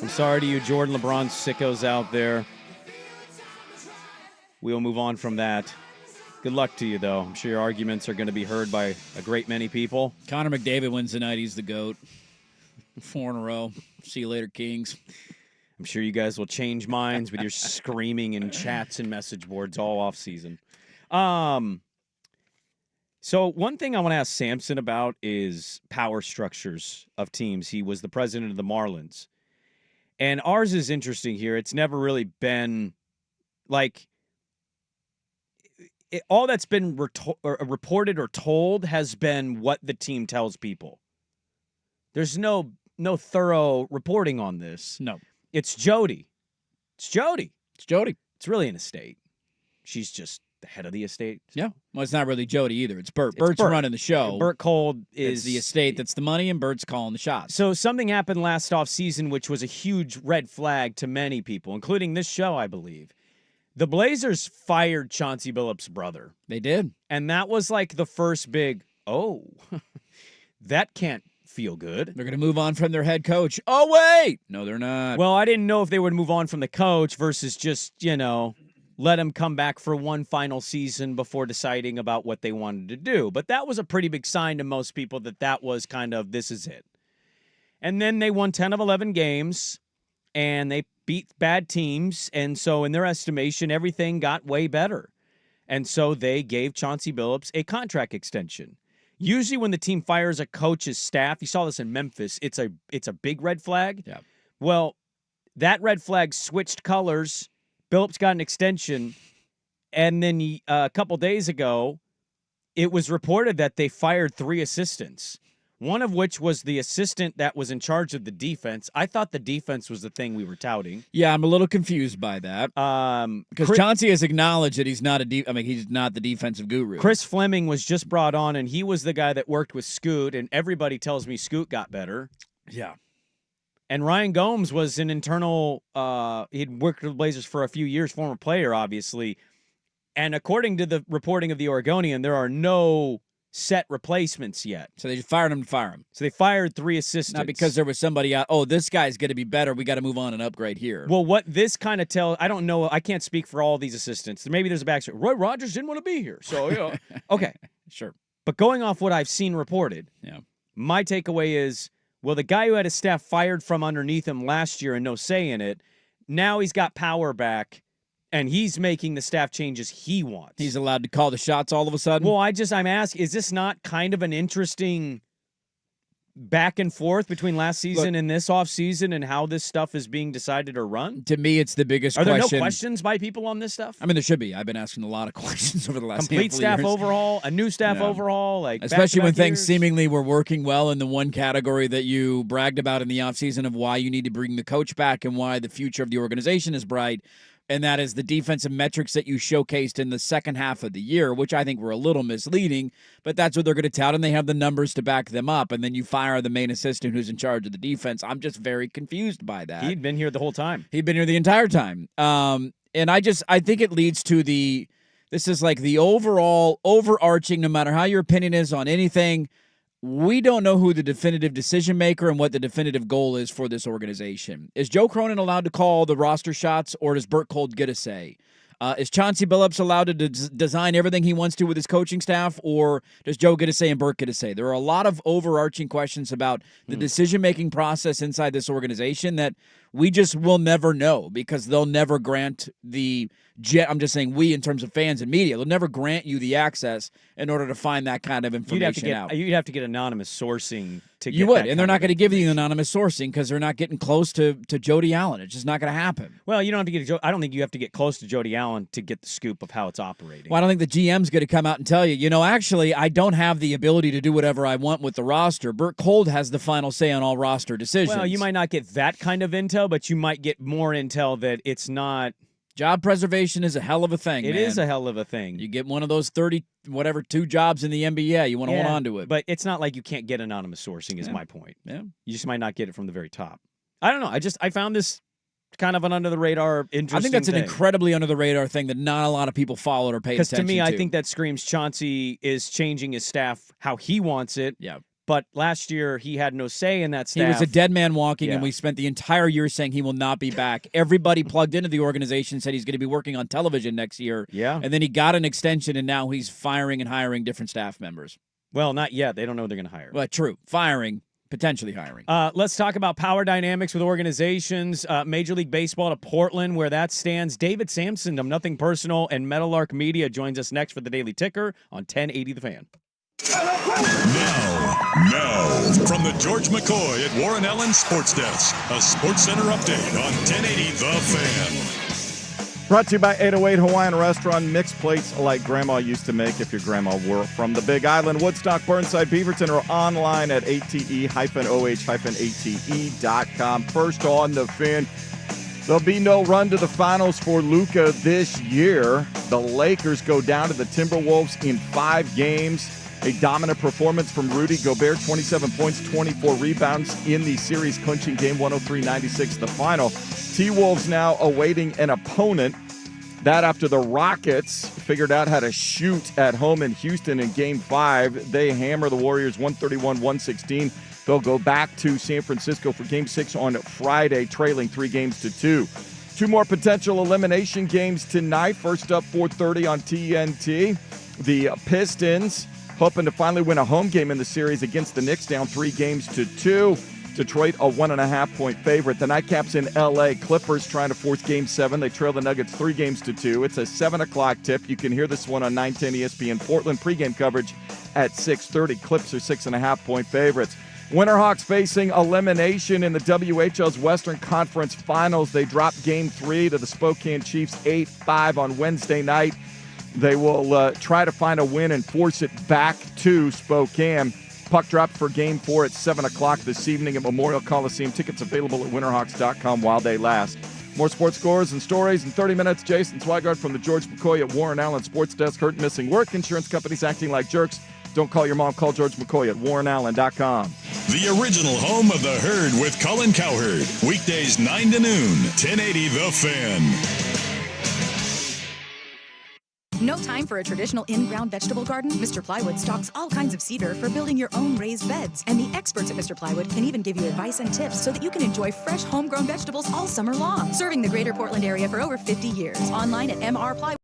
I'm sorry to you Jordan LeBron sickos out there. we'll move on from that. Good luck to you, though. I'm sure your arguments are going to be heard by a great many people. Connor McDavid wins the night. He's the GOAT. 4 in a row. See you later, Kings. I'm sure you guys will change minds with your screaming in chats and message boards all off season. So one thing I want to ask Samson about is power structures of teams. He was the president of the Marlins. And ours is interesting here. It's never really been like all that's been reported or told has been what the team tells people. There's no thorough reporting on this. No. It's Jody. It's Jody. It's really an estate. She's just the head of the estate. Yeah. Well, it's not really Jody either. It's Bert. Bert's running the show. Bert Cold is it's the estate that's the money, and Bert's calling the shots. So something happened last offseason, which was a huge red flag to many people, including this show, I believe. The Blazers fired Chauncey Billups' brother. They did. And that was like the first big, that can't feel good. They're going to move on from their head coach. Oh, wait. No, they're not. Well, I didn't know if they would move on from the coach versus just, let him come back for one final season before deciding about what they wanted to do. But that was a pretty big sign to most people that was kind of, this is it. And then they won 10 of 11 games, and they beat bad teams. And so in their estimation, everything got way better. And so they gave Chauncey Billups a contract extension. Usually when the team fires a coach's staff, you saw this in Memphis, it's a big red flag. Yeah. Well, that red flag switched colors. Billups got an extension, and then a couple days ago, it was reported that they fired 3 assistants, one of which was the assistant that was in charge of the defense. I thought the defense was the thing we were touting. Yeah, I'm a little confused by that. Because Chauncey has acknowledged that he's not he's not the defensive guru. Chris Fleming was just brought on, and he was the guy that worked with Scoot, and everybody tells me Scoot got better. Yeah. And Ryan Gomes was an internal, he'd worked with the Blazers for a few years, former player, obviously. And according to the reporting of the Oregonian, there are no set replacements yet. So they just fired him to fire him. So they fired 3 assistants. Not because there was somebody out, this guy's going to be better. We got to move on and upgrade here. Well, what this kind of tells, I don't know, I can't speak for all these assistants. Maybe there's a backstory. Roy Rogers didn't want to be here. So, okay. Sure. But going off what I've seen reported, my takeaway is, well, the guy who had his staff fired from underneath him last year and no say in it, now he's got power back, and he's making the staff changes he wants. He's allowed to call the shots all of a sudden? Well, I'm asking, is this not kind of an interesting back and forth between last season and this offseason and how this stuff is being decided or run? To me, it's the biggest question. Are there no questions by people on this stuff? I mean, there should be. I've been asking a lot of questions over the last complete staff years. Overhaul, a new staff overhaul, especially when things years. Seemingly were working well in the one category that you bragged about in the offseason of why you need to bring the coach back and why the future of the organization is bright. And that is the defensive metrics that you showcased in the second half of the year, which I think were a little misleading, but that's what they're going to tout, and they have the numbers to back them up. And then you fire the main assistant who's in charge of the defense. I'm just very confused by that. He'd been here the whole time. He'd been here the entire time. And I think it leads to this is like the overall overarching, no matter how your opinion is on anything, we don't know who the definitive decision maker and what the definitive goal is for this organization. Is Joe Cronin allowed to call the roster shots, or does Bert Cold get a say? Is Chauncey Billups allowed to design everything he wants to with his coaching staff, or does Joe get a say and Bert get a say? There are a lot of overarching questions about the decision-making process inside this organization that we just will never know because they'll never grant I'm just saying we in terms of fans and media, they'll never grant you the access in order to find that kind of information out. You'd have to get anonymous sourcing to get You would, that and they're not going to give you the information. anonymous sourcing because they're not getting close to Jody Allen. It's just not going to happen. Well, you don't have to get. I don't think you have to get close to Jody Allen to get the scoop of how it's operating. Well, I don't think the GM's going to come out and tell you, actually, I don't have the ability to do whatever I want with the roster. Bert Cold has the final say on all roster decisions. Well, you might not get that kind of intel, but you might get more intel that it's not. Job preservation is a hell of a thing, It man. is a hell of a thing. You get one of those 2 jobs in the NBA, you want to hold on to it. But it's not like you can't get anonymous sourcing is my point. Yeah. You just might not get it from the very top. I don't know. I found this kind of an under-the-radar interesting I think that's thing. an incredibly under-the-radar thing that not a lot of people followed or paid attention to. Because to me, I think that screams Chauncey is changing his staff how he wants it. Yeah. But last year, he had no say in that staff. He was a dead man walking, Yeah. and we spent the entire year saying he will not be back. Everybody plugged into the organization said he's going to be working on television next year. Yeah. And then he got an extension, and now he's firing and hiring different staff members. Well, not yet. They don't know they're going to hire. Well, true. Firing, potentially hiring. Let's talk about power dynamics with organizations. Major League Baseball to Portland, where that stands. David Sampson of Nothing Personal and Meadowlark Media joins us next for the Daily Ticker on 1080 The Fan. Now, from the George McCoy at Warren Allen Sports Desk, a Sports Center update on 1080 The Fan. Brought to you by 808 Hawaiian Restaurant. Mixed plates like Grandma used to make if your grandma were from the Big Island. Woodstock, Burnside, Beaverton, or online at ate-oh-ate.com. First on the Fan. There'll be no run to the finals for Luka this year. The Lakers go down to the Timberwolves in 5 games. A dominant performance from Rudy Gobert, 27 points, 24 rebounds in the series clinching game 103-96, the final. T-Wolves now awaiting an opponent. That after the Rockets figured out how to shoot at home in Houston in Game 5. They hammer the Warriors 131-116. They'll go back to San Francisco for Game 6 on Friday, trailing 3-2. 2 more potential elimination games tonight. First up, 4:30 on TNT. The Pistons hoping to finally win a home game in the series against the Knicks, down 3-2. Detroit, a 1.5-point favorite. The Nightcaps in L.A. Clippers trying to force Game 7. They trail the Nuggets 3-2. It's a 7 o'clock tip. You can hear this one on 910 ESPN. Portland pregame coverage at 6:30. Clips are 6.5-point favorites. Winterhawks facing elimination in the WHL's Western Conference Finals. They dropped Game 3 to the Spokane Chiefs 8-5 on Wednesday night. They will try to find a win and force it back to Spokane. Puck dropped for Game 4 at 7 o'clock this evening at Memorial Coliseum. Tickets available at winterhawks.com while they last. More sports scores and stories in 30 minutes. Jason Swigard from the George McCoy at Warren Allen Sports Desk. Hurt, missing work. Insurance companies acting like jerks. Don't call your mom. Call George McCoy at warrenallen.com. The original home of the Herd with Colin Cowherd. Weekdays 9 to noon. 1080 The Fan. No time for a traditional in-ground vegetable garden? Mr. Plywood stocks all kinds of cedar for building your own raised beds. And the experts at Mr. Plywood can even give you advice and tips so that you can enjoy fresh homegrown vegetables all summer long. Serving the greater Portland area for over 50 years. Online at mrplywood.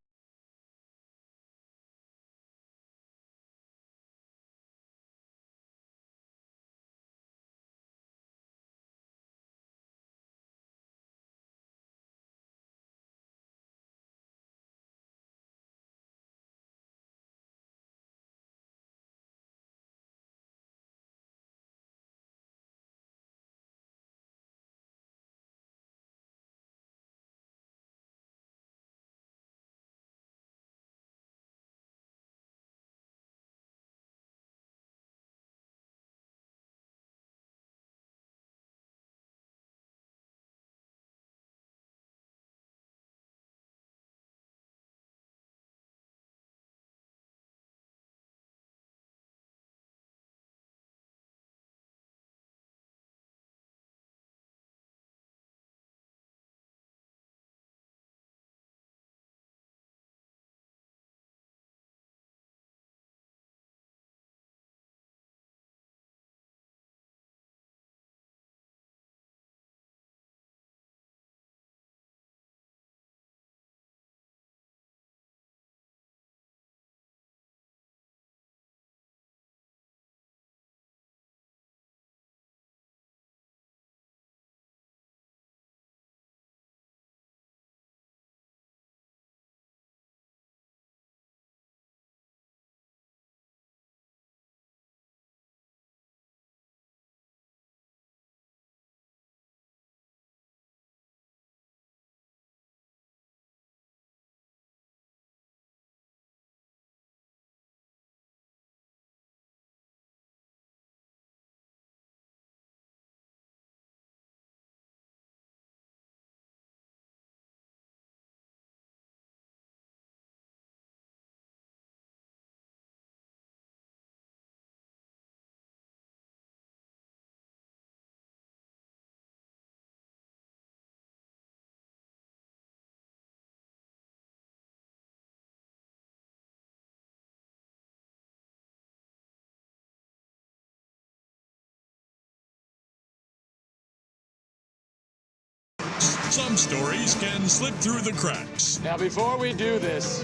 Some stories can slip through the cracks. Now, before we do this,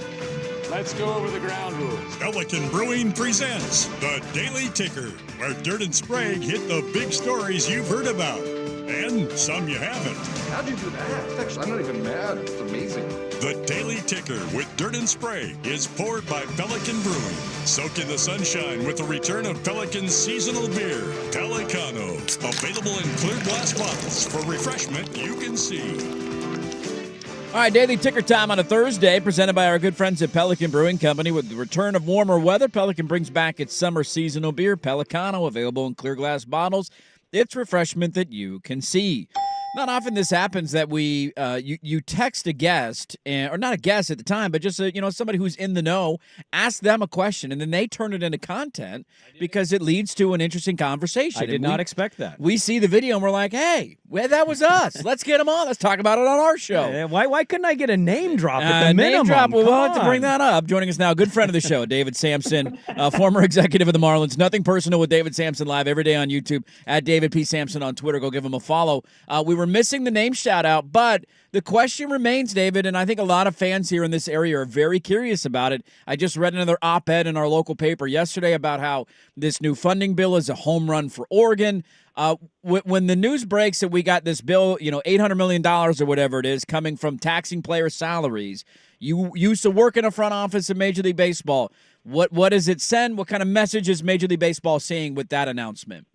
let's go over the ground rules. Pelican Brewing presents The Daily Ticker, where Dirt and Sprague hit the big stories you've heard about, and some you haven't. How'd you do that? Actually, I'm not even mad. It's amazing. The Daily Ticker with Dirt and Sprague is poured by Pelican Brewing. Soak in the sunshine with the return of Pelican's seasonal beer, Pelicano. Available in clear glass bottles for refreshment you can see. All right, Daily Ticker time on a Thursday, presented by our good friends at Pelican Brewing Company. With the return of warmer weather, Pelican brings back its summer seasonal beer, Pelicano, available in clear glass bottles. It's refreshment that you can see. Not often this happens that you text a guest, or not a guest at the time, but just somebody who's in the know, ask them a question, and then they turn it into content because it leads to an interesting conversation. I did not expect that. We see the video and we're like, hey, well, that was us. Let's get them on. Let's talk about it on our show. Yeah, why couldn't I get a name drop at the minimum? Name drop. We'll have to Come bring on. that up. Joining us now, a good friend of the show, David Sampson, former executive of the Marlins. Nothing personal with David Sampson live every day on YouTube, at David P. Sampson on Twitter. Go give him a follow. We were missing the name shout out, but the question remains, David, and I think a lot of fans here in this area are very curious about it. I just read another op-ed in our local paper yesterday about how this new funding bill is a home run for Oregon. When the news breaks that we got this bill, $800 million or whatever it is, coming from taxing player salaries, you used to work in a front office in Major League Baseball. What does it send? What kind of message is Major League Baseball seeing with that announcement?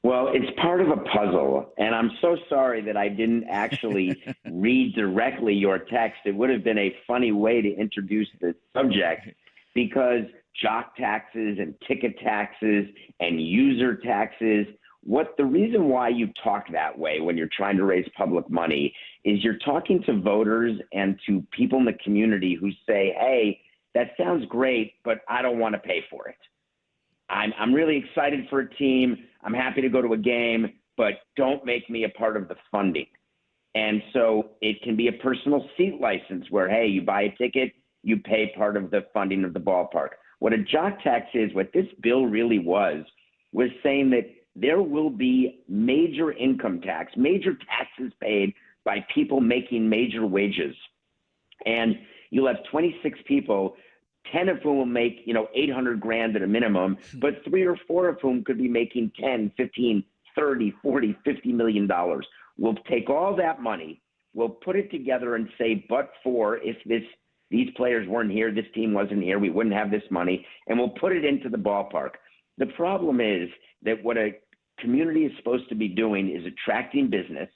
Well, it's part of a puzzle, and I'm so sorry that I didn't actually read directly your text. It would have been a funny way to introduce the subject, because jock taxes and ticket taxes and user taxes, the reason why you talk that way when you're trying to raise public money is you're talking to voters and to people in the community who say, hey, that sounds great, but I don't want to pay for it. I'm really excited for a team. I'm happy to go to a game, but don't make me a part of the funding. And so it can be a personal seat license where, hey, you buy a ticket, you pay part of the funding of the ballpark. What a jock tax is, what this bill really was saying that there will be major income tax, major taxes paid by people making major wages. And you'll have 26 people, 10 of whom will make, $800,000 at a minimum, but 3 or 4 of whom could be making 10, 15, 30, 40, $50 million. We'll take all that money, we'll put it together and say, but for if these players weren't here, this team wasn't here, we wouldn't have this money, and we'll put it into the ballpark. The problem is that what a community is supposed to be doing is attracting business,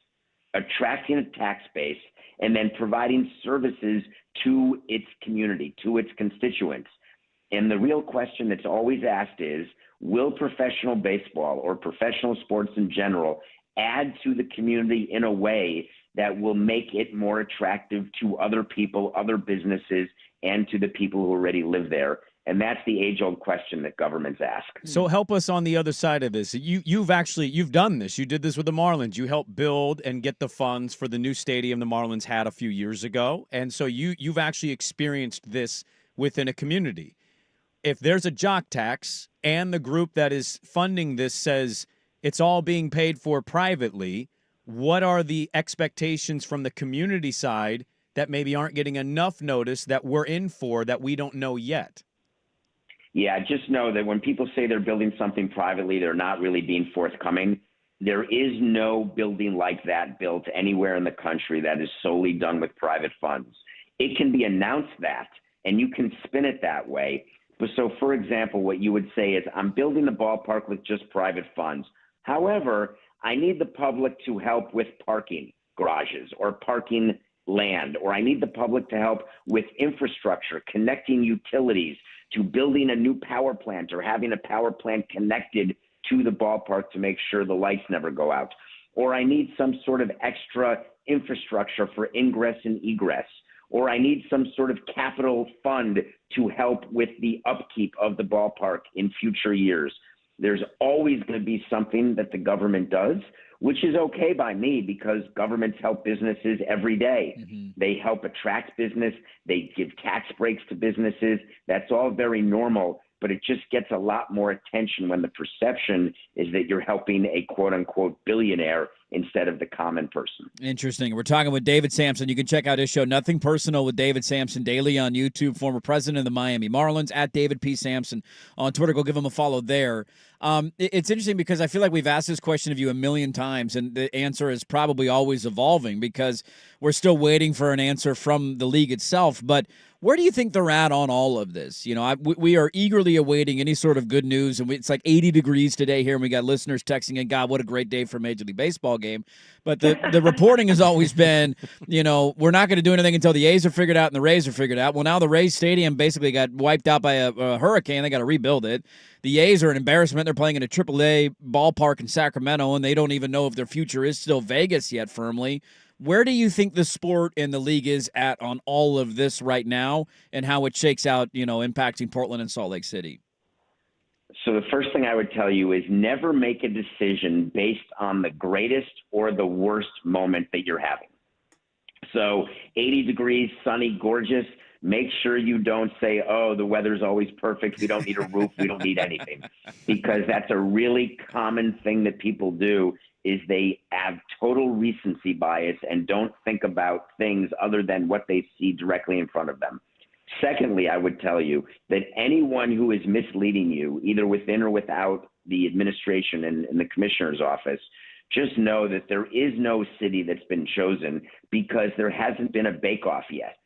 attracting a tax base, and then providing services to its community, to its constituents. And the real question that's always asked is, will professional baseball or professional sports in general add to the community in a way that will make it more attractive to other people, other businesses, and to the people who already live there? And that's the age-old question that governments ask. So help us on the other side of this. You've done this. You did this with the Marlins. You helped build and get the funds for the new stadium the Marlins had a few years ago. And so you've actually experienced this within a community. If there's a jock tax and the group that is funding this says it's all being paid for privately, what are the expectations from the community side that maybe aren't getting enough notice that we're in for that we don't know yet? Yeah, just know that when people say they're building something privately, they're not really being forthcoming. There is no building like that built anywhere in the country that is solely done with private funds. It can be announced that, and you can spin it that way. But so, for example, what you would say is, I'm building the ballpark with just private funds. However, I need the public to help with parking garages or parking land, or I need the public to help with infrastructure, connecting utilities, to building a new power plant or having a power plant connected to the ballpark to make sure the lights never go out. Or I need some sort of extra infrastructure for ingress and egress. Or I need some sort of capital fund to help with the upkeep of the ballpark in future years. There's always going to be something that the government does, which is okay by me because governments help businesses every day. Mm-hmm. They help attract business. They give tax breaks to businesses. That's all very normal, but it just gets a lot more attention when the perception is that you're helping a quote unquote billionaire instead of the common person. Interesting. We're talking with David Sampson. You can check out his show, Nothing Personal with David Sampson, daily on YouTube. Former president of the Miami Marlins, at David P. Sampson on Twitter. Go give him a follow there. It's interesting because I feel like we've asked this question of you a million times, and the answer is probably always evolving because we're still waiting for an answer from the league itself. But where do you think they're at on all of this? You know, we are eagerly awaiting any sort of good news, and it's like 80 degrees today here, and we got listeners texting in, God, what a great day for a Major League Baseball game. But the reporting has always been, you know, we're not going to do anything until the A's are figured out and the Rays are figured out. Well, now the Rays Stadium basically got wiped out by a hurricane. They got to rebuild it. The A's are an embarrassment. They're playing in a AAA ballpark in Sacramento, and they don't even know if their future is still Vegas yet firmly. Where do you think the sport and the league is at on all of this right now and how it shakes out, you know, impacting Portland and Salt Lake City? So the first thing I would tell you is never make a decision based on the greatest or the worst moment that you're having. So 80 degrees, sunny, gorgeous. Make sure you don't say, oh, the weather's always perfect. We don't need a roof. We don't need anything. Because that's a really common thing that people do is they have total recency bias and don't think about things other than what they see directly in front of them. Secondly, I would tell you that anyone who is misleading you, either within or without the administration and the commissioner's office, just know that there is no city that's been chosen because there hasn't been a bake-off yet.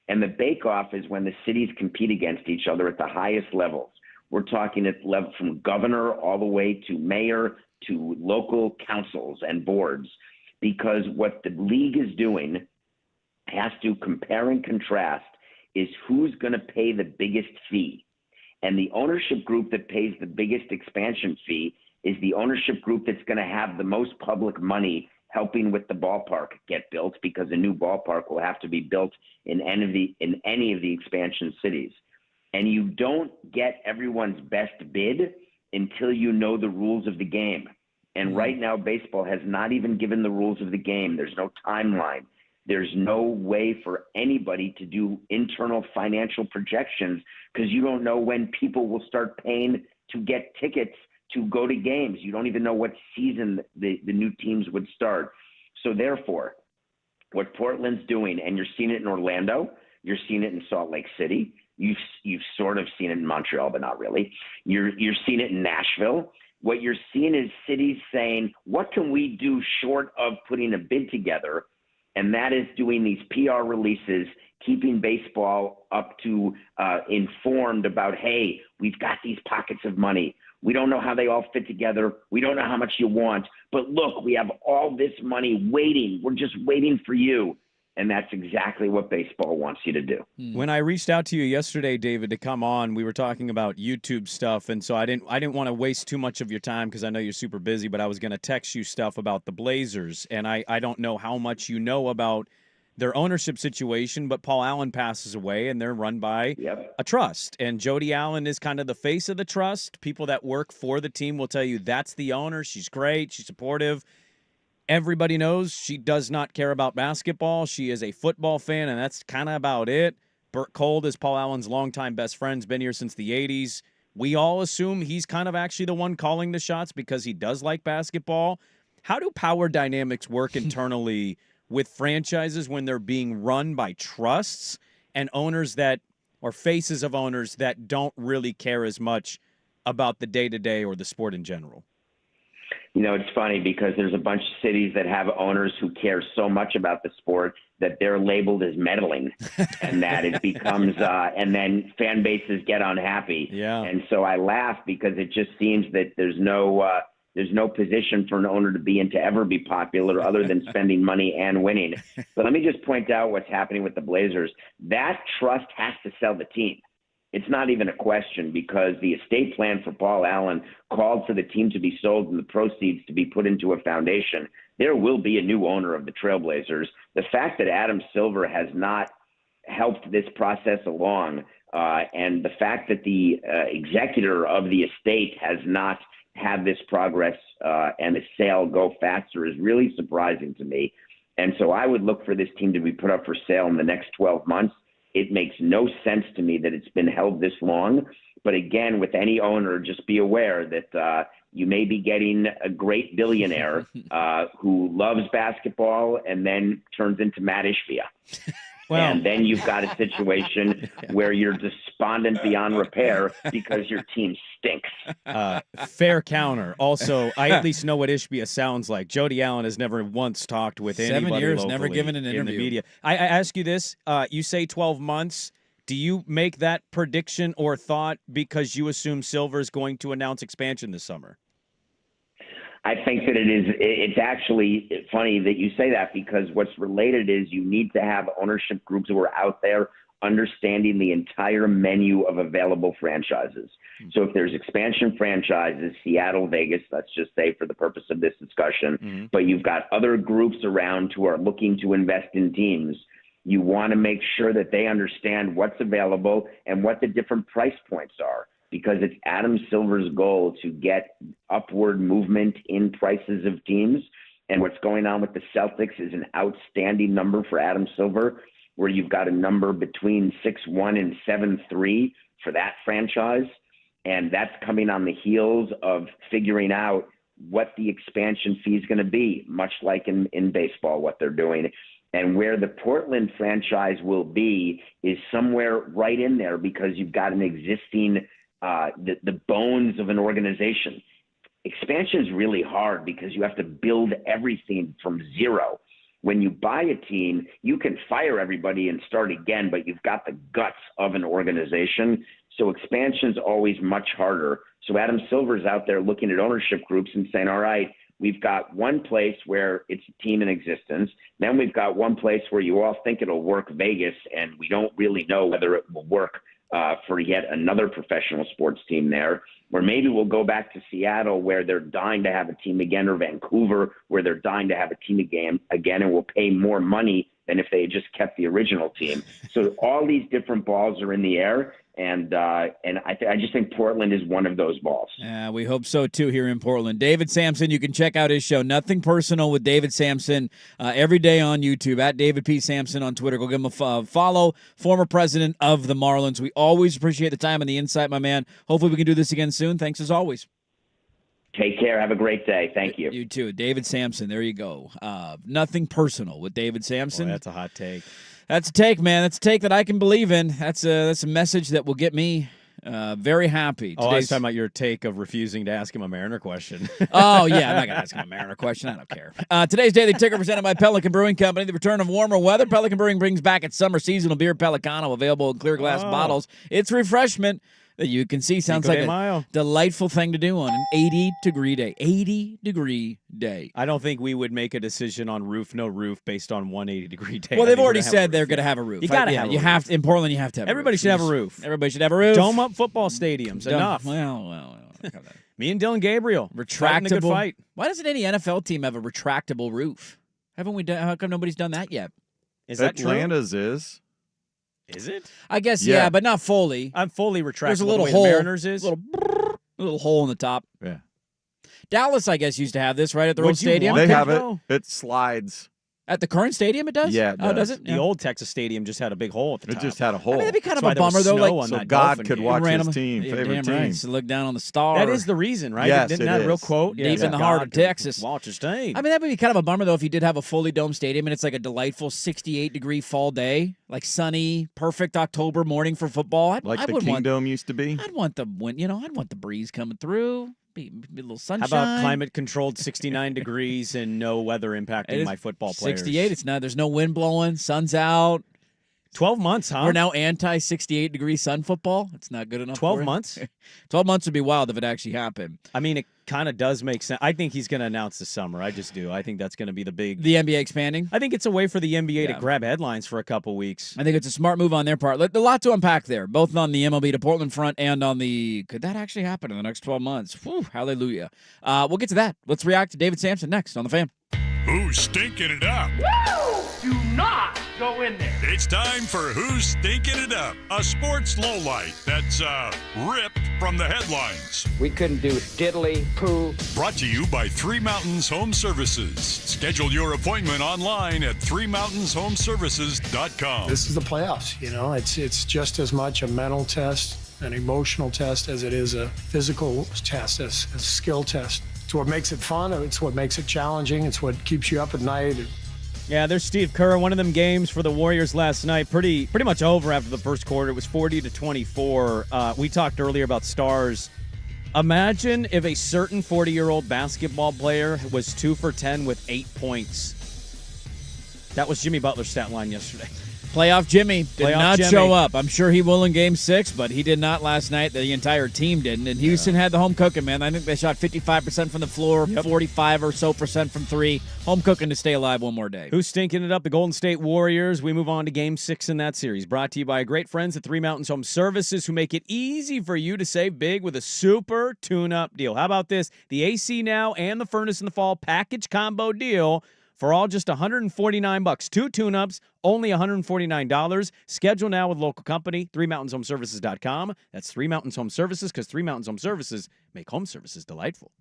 And the bake-off is when the cities compete against each other at the highest levels. We're talking at the level from governor all the way to mayor to local councils and boards, because what the league is doing has to compare and contrast is who's going to pay the biggest fee. And the ownership group that pays the biggest expansion fee is the ownership group that's going to have the most public money helping with the ballpark get built, because a new ballpark will have to be built in any of the expansion cities. And you don't get everyone's best bid until you know the rules of the game. And right now, baseball has not even given the rules of the game. There's no timeline. There's no way for anybody to do internal financial projections because you don't know when people will start paying to get tickets to go to games. You don't even know what season the new teams would start. So therefore, what Portland's doing, and you're seeing it in Orlando, you're seeing it in Salt Lake City, you've sort of seen it in Montreal, but not really. You're seeing it in Nashville. What you're seeing is cities saying, what can we do short of putting a bid together? And that is doing these PR releases, keeping baseball up to informed about, hey, we've got these pockets of money. We don't know how they all fit together. We don't know how much you want. But look, we have all this money waiting. We're just waiting for you. And that's exactly what baseball wants you to do. When I reached out to you yesterday, David, to come on, we were talking about YouTube stuff, and so I didn't want to waste too much of your time because I know you're super busy, but I was going to text you stuff about the Blazers, and I don't know how much you know about their ownership situation, but Paul Allen passes away, and they're run by a trust, and Jody Allen is kind of the face of the trust. People that work for the team will tell you that's the owner. She's great. She's supportive. Everybody knows she does not care about basketball. She is a football fan, and that's kind of about it. Burt Cold is Paul Allen's longtime best friend, been here since the 80s. We all assume he's kind of actually the one calling the shots because he does like basketball. How do power dynamics work internally with franchises when they're being run by trusts and owners that, or faces of owners that don't really care as much about the day-to-day or the sport in general? You know, it's funny because there's a bunch of cities that have owners who care so much about the sport that they're labeled as meddling and that it becomes and then fan bases get unhappy. Yeah. And so I laugh because it just seems that there's no position for an owner to be in to ever be popular other than spending money and winning. But let me just point out what's happening with the Blazers. That trust has to sell the team. It's not even a question because the estate plan for Paul Allen called for the team to be sold and the proceeds to be put into a foundation. There will be a new owner of the Trailblazers. The fact that Adam Silver has not helped this process along and the fact that the executor of the estate has not had this progress and the sale go faster is really surprising to me. And so I would look for this team to be put up for sale in the next 12 months. It makes no sense to me that it's been held this long. But again, with any owner, just be aware that you may be getting a great billionaire who loves basketball and then turns into Matt Ishbia. Well, and then you've got a situation where you're despondent beyond repair because your team stinks. Fair counter. Also, I at least know what Ishbia sounds like. Jody Allen has never once talked with 7 anybody years, locally never given an in the interview. media. I ask you this. You say 12 months. Do you make that prediction or thought because you assume Silver's going to announce expansion this summer? I think that it's actually funny that you say that, because what's related is you need to have ownership groups who are out there understanding the entire menu of available franchises. So if there's expansion franchises, Seattle, Vegas, let's just say for the purpose of this discussion, but you've got other groups around who are looking to invest in teams, you want to make sure that they understand what's available and what the different price points are. Because it's Adam Silver's goal to get upward movement in prices of teams. And what's going on with the Celtics is an outstanding number for Adam Silver, where you've got a number between 6-1 and 7-3 for that franchise. And that's coming on the heels of figuring out what the expansion fee is going to be, much like in baseball, what they're doing. And where the Portland franchise will be is somewhere right in there, because you've got an existing the bones of an organization. Expansion is really hard because you have to build everything from zero. When you buy a team, you can fire everybody and start again, but you've got the guts of an organization. So expansion is always much harder. So Adam Silver's out there looking at ownership groups and saying, all right, we've got one place where it's a team in existence. Then we've got one place where you all think it'll work, Vegas, and we don't really know whether it will work for yet another professional sports team there. Or maybe we'll go back to Seattle, where they're dying to have a team again, or Vancouver, where they're dying to have a team again, and will pay more money than if they had just kept the original team. So all these different balls are in the air, and I just think Portland is one of those balls. Yeah, we hope so, too, here in Portland. David Sampson, you can check out his show, Nothing Personal with David Sampson, every day on YouTube, at David P. Sampson on Twitter. Go give him a follow, former president of the Marlins. We always appreciate the time and the insight, my man. Hopefully we can do this again soon. Thanks as always. Take care. Have a great day. Thank you. You too. David Sampson. There you go. Nothing Personal with David Sampson. Boy, that's a hot take. That's a take, man. That's a take that I can believe in. That's a message that will get me very happy. I was talking about your take of refusing to ask him a Mariner question. Oh, yeah. I'm not going to ask him a Mariner question. I don't care. Today's Daily Ticker presented by Pelican Brewing Company. The return of warmer weather. Pelican Brewing brings back its summer seasonal beer, Pelicano, available in clear glass bottles. It's refreshment that you can see. Sounds like a delightful thing to do on an 80-degree day. 80-degree day. I don't think we would make a decision on roof, no roof, based on 180-degree day. Well, they've already said they're going to have a roof. You got to have a roof. have to, in Portland, you have to have Everybody a roof. should have a roof. Everybody should have a roof. Dome up football stadiums. Enough. Well. Me and Dylan Gabriel. Retractable. Good fight. Why doesn't any NFL team have a retractable roof? Haven't we done? How come nobody's done that yet? Is that true? Atlanta's is. Is it? I guess, yeah, but not fully. I'm fully retractable. There's a little the way hole. The Mariners is. A little hole in the top. Yeah. Dallas, I guess, used to have this, right, at their old stadium? They have it. It slides. At the current stadium, it does? Yeah, it does. Does it? The old Texas Stadium just had a big hole at the top. It just had a hole. I mean, that'd be kind of a bummer, though. So God could watch his team, favorite team. Right. So look down on the star. That is the reason, right? Yes, Isn't that a real quote? Deep in the heart of Texas. Watch his team. I mean, that would be kind of a bummer, though, if you did have a fully domed stadium and it's like a delightful 68-degree fall day, like sunny, perfect October morning for football. Like the Kingdom used to be? I'd want the wind, I'd want the breeze coming through. Be a little sunshine. How about climate-controlled 69 degrees and no weather impacting my football players? 68. It's not. There's no wind blowing. Sun's out. 12 months, huh? We're now anti-68-degree sun football. It's not good enough. 12 months? 12 months would be wild if it actually happened. I mean, it kind of does make sense. I think he's going to announce this summer. I just do. I think that's going to be the NBA expanding? I think it's a way for the NBA to grab headlines for a couple weeks. I think it's a smart move on their part. A lot to unpack there, both on the MLB to Portland front and on the could that actually happen in the next 12 months? Whew, hallelujah. We'll get to that. Let's react to David Sampson next on The Fan. Who's stinking it up? Woo! Do not go in there. It's time for Who's Stinking It Up, a sports lowlight that's ripped from the headlines. We couldn't do diddly poo. Brought to you by Three Mountains Home Services. Schedule your appointment online at threemountains.homeservices.com. This is the playoffs. It's just as much a mental test an emotional test as it is a physical test, as a skill test. It's what makes it fun. It's what makes it challenging. It's what keeps you up at night. Yeah, there's Steve Kerr. One of them games for the Warriors last night, pretty much over after the first quarter. It was 40-24. We talked earlier about stars. Imagine if a certain 40-year-old basketball player was 2 for 10 with 8 points. That was Jimmy Butler's stat line yesterday. Playoff Jimmy did not Jimmy. show up. I'm sure he will in Game 6, but he did not last night. The entire team didn't. And Houston had the home cooking, man. I think they shot 55% from the floor, 45 or so percent from three. Home cooking to stay alive one more day. Who's stinking it up? The Golden State Warriors. We move on to Game 6 in that series. Brought to you by great friends at Three Mountains Home Services, who make it easy for you to save big with a super tune-up deal. How about this? The AC Now and the Furnace in the Fall package combo deal for all just $149. 2 tune-ups, only $149. Schedule now with local company, ThreeMountainsHomeServices.com. That's Three Mountains Home Services, because Three Mountains Home Services make home services delightful.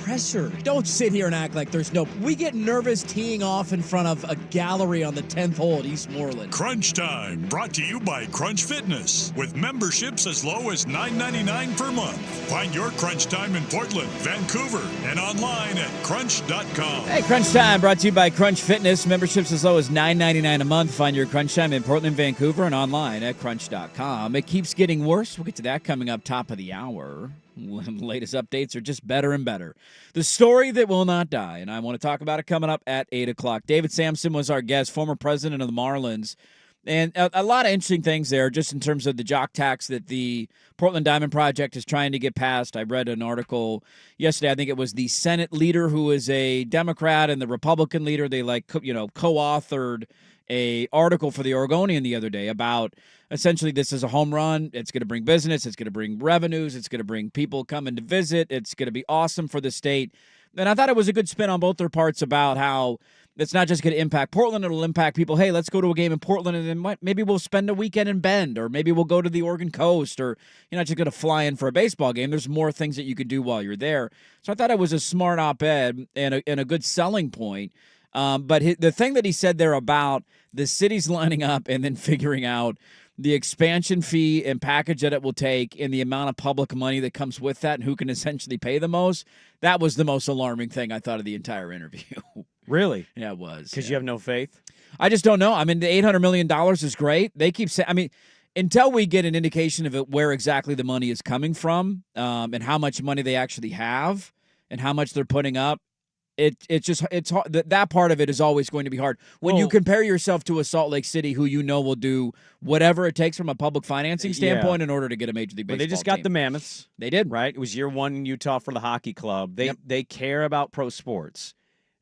Pressure. Don't sit here and act like there's no... We get nervous teeing off in front of a gallery on the 10th hole at East Moreland. Crunch Time, brought to you by Crunch Fitness, with memberships as low as $9.99 per month. Find your Crunch Time in Portland, Vancouver, and online at crunch.com. Hey, Crunch Time, brought to you by Crunch Fitness. Memberships as low as $9.99 a month. Find your Crunch Time in Portland, Vancouver, and online at crunch.com. It keeps getting worse. We'll get to that coming up top of the hour. Latest updates are just better and better. The story that will not die, and I want to talk about it coming up at 8 o'clock. David Sampson was our guest, former president of the Marlins, and a lot of interesting things there just in terms of the jock tax that the Portland Diamond Project is trying to get passed. I read an article yesterday. I think it was the Senate leader who is a Democrat and the Republican leader. They co-authored a article for the Oregonian the other day about essentially this is a home run. It's going to bring business. It's going to bring revenues. It's going to bring people coming to visit. It's going to be awesome for the state. And I thought it was a good spin on both their parts about how it's not just going to impact Portland. It'll impact people. Hey, let's go to a game in Portland, and then maybe we'll spend a weekend in Bend, or maybe we'll go to the Oregon coast, or you're not just going to fly in for a baseball game. There's more things that you can do while you're there. So I thought it was a smart op-ed and a good selling point. But the thing that he said there about the cities lining up and then figuring out the expansion fee and package that it will take and the amount of public money that comes with that and who can essentially pay the most, that was the most alarming thing I thought of the entire interview. Really? Yeah, it was. Because you have no faith? I just don't know. I mean, the $800 million is great. They keep saying, I mean, until we get an indication of it, where exactly the money is coming from and how much money they actually have and how much they're putting up, it's hard. That part of it is always going to be hard. When you compare yourself to a Salt Lake City who you know will do whatever it takes from a public financing standpoint in order to get a Major League Baseball They just team. got the Mammoths. They did. Right? It was year one in Utah for the hockey club. They care about pro sports.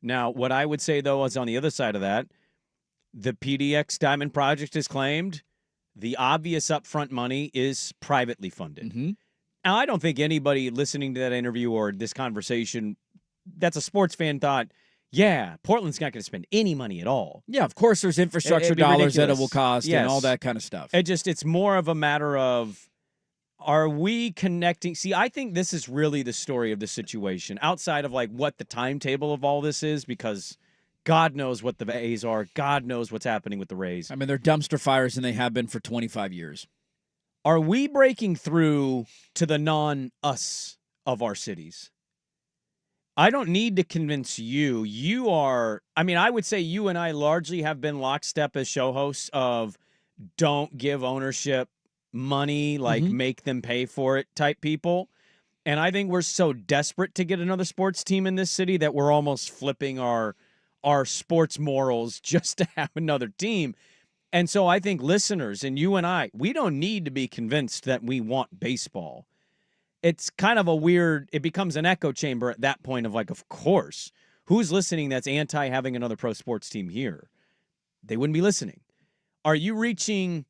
Now, what I would say, though, is on the other side of that, the PDX Diamond Project has claimed the obvious upfront money is privately funded. Mm-hmm. Now, I don't think anybody listening to that interview or this conversation that's a sports fan thought, yeah, Portland's not going to spend any money at all. Yeah, of course there's infrastructure dollars that it will cost and all that kind of stuff. It's more of a matter of, are we connecting? See, I think this is really the story of the situation outside of like what the timetable of all this is, because God knows what the A's are. God knows what's happening with the Rays. I mean, they're dumpster fires and they have been for 25 years. Are we breaking through to the non-us of our cities? I don't need to convince you. You are, I mean, I would say you and I largely have been lockstep as show hosts of don't give ownership money, like make them pay for it type people. And I think we're so desperate to get another sports team in this city that we're almost flipping our sports morals just to have another team. And so I think listeners and you and I, we don't need to be convinced that we want baseball. It's kind of a weird, it becomes an echo chamber at that point of like, of course, who's listening that's anti having another pro sports team here? They wouldn't be listening. Are you reaching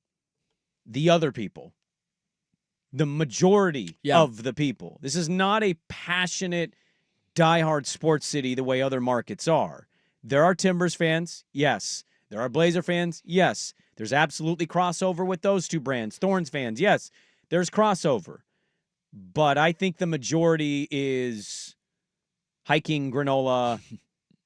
the other people? The majority of the people. This is not a passionate, diehard sports city the way other markets are. There are Timbers fans, yes. There are Blazer fans, yes. There's absolutely crossover with those two brands. Thorns fans, yes. There's crossover. But I think the majority is hiking, granola,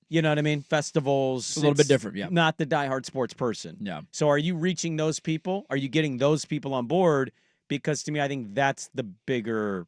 you know what I mean? Festivals. A little bit different, yeah. Not the diehard sports person. Yeah. So are you reaching those people? Are you getting those people on board? Because to me, I think that's the bigger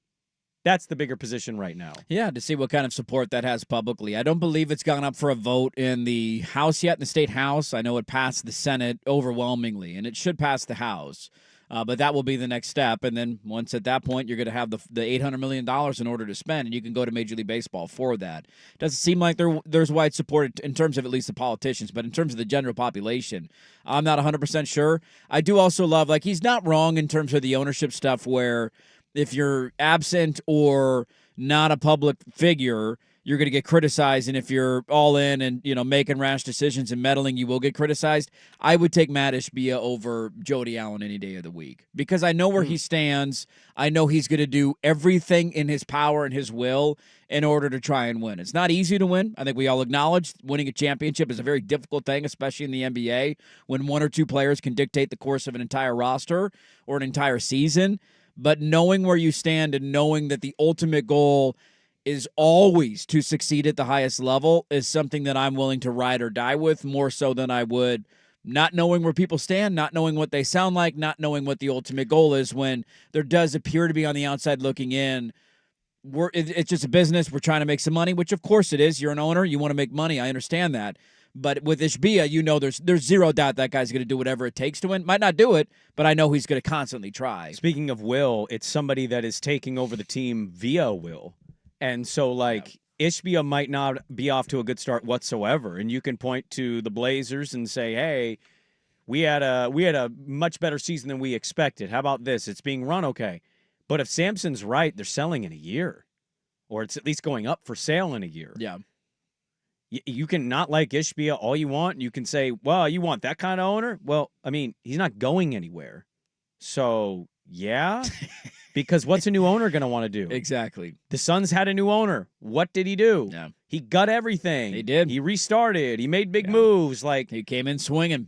position right now. Yeah, to see what kind of support that has publicly. I don't believe it's gone up for a vote in the House yet, in the State House. I know it passed the Senate overwhelmingly, and it should pass the House. But that will be the next step. And then once at that point, you're going to have the $800 million in order to spend, and you can go to Major League Baseball for that. Doesn't seem like there's wide support in terms of at least the politicians, but in terms of the general population, I'm not 100% sure. I do also love, like, he's not wrong in terms of the ownership stuff where if you're absent or not a public figure, you're going to get criticized, and if you're all in and, you know, making rash decisions and meddling, you will get criticized. I would take Matt Ishbia over Jody Allen any day of the week because I know where he stands. I know he's going to do everything in his power and his will in order to try and win. It's not easy to win. I think we all acknowledge winning a championship is a very difficult thing, especially in the NBA, when one or two players can dictate the course of an entire roster or an entire season. But knowing where you stand and knowing that the ultimate goal is always to succeed at the highest level is something that I'm willing to ride or die with, more so than I would not knowing where people stand, not knowing what they sound like, not knowing what the ultimate goal is when there does appear to be on the outside looking in. It's just a business. We're trying to make some money, which of course it is. You're an owner. You want to make money. I understand that. But with Ishbia, you know there's zero doubt that guy's going to do whatever it takes to win. Might not do it, but I know he's going to constantly try. Speaking of will, it's somebody that is taking over the team via will. And so, like, Ishbia might not be off to a good start whatsoever. And you can point to the Blazers and say, hey, we had a much better season than we expected. How about this? It's being run okay. But if Sampson's right, they're selling in a year. Or it's at least going up for sale in a year. Yeah. You can not like Ishbia all you want. And you can say, well, you want that kind of owner? Well, I mean, he's not going anywhere. So, yeah. Because what's a new owner going to want to do? Exactly. The Suns had a new owner. What did he do? Yeah. He gut everything. He did. He restarted. He made big moves. Like, he came in swinging.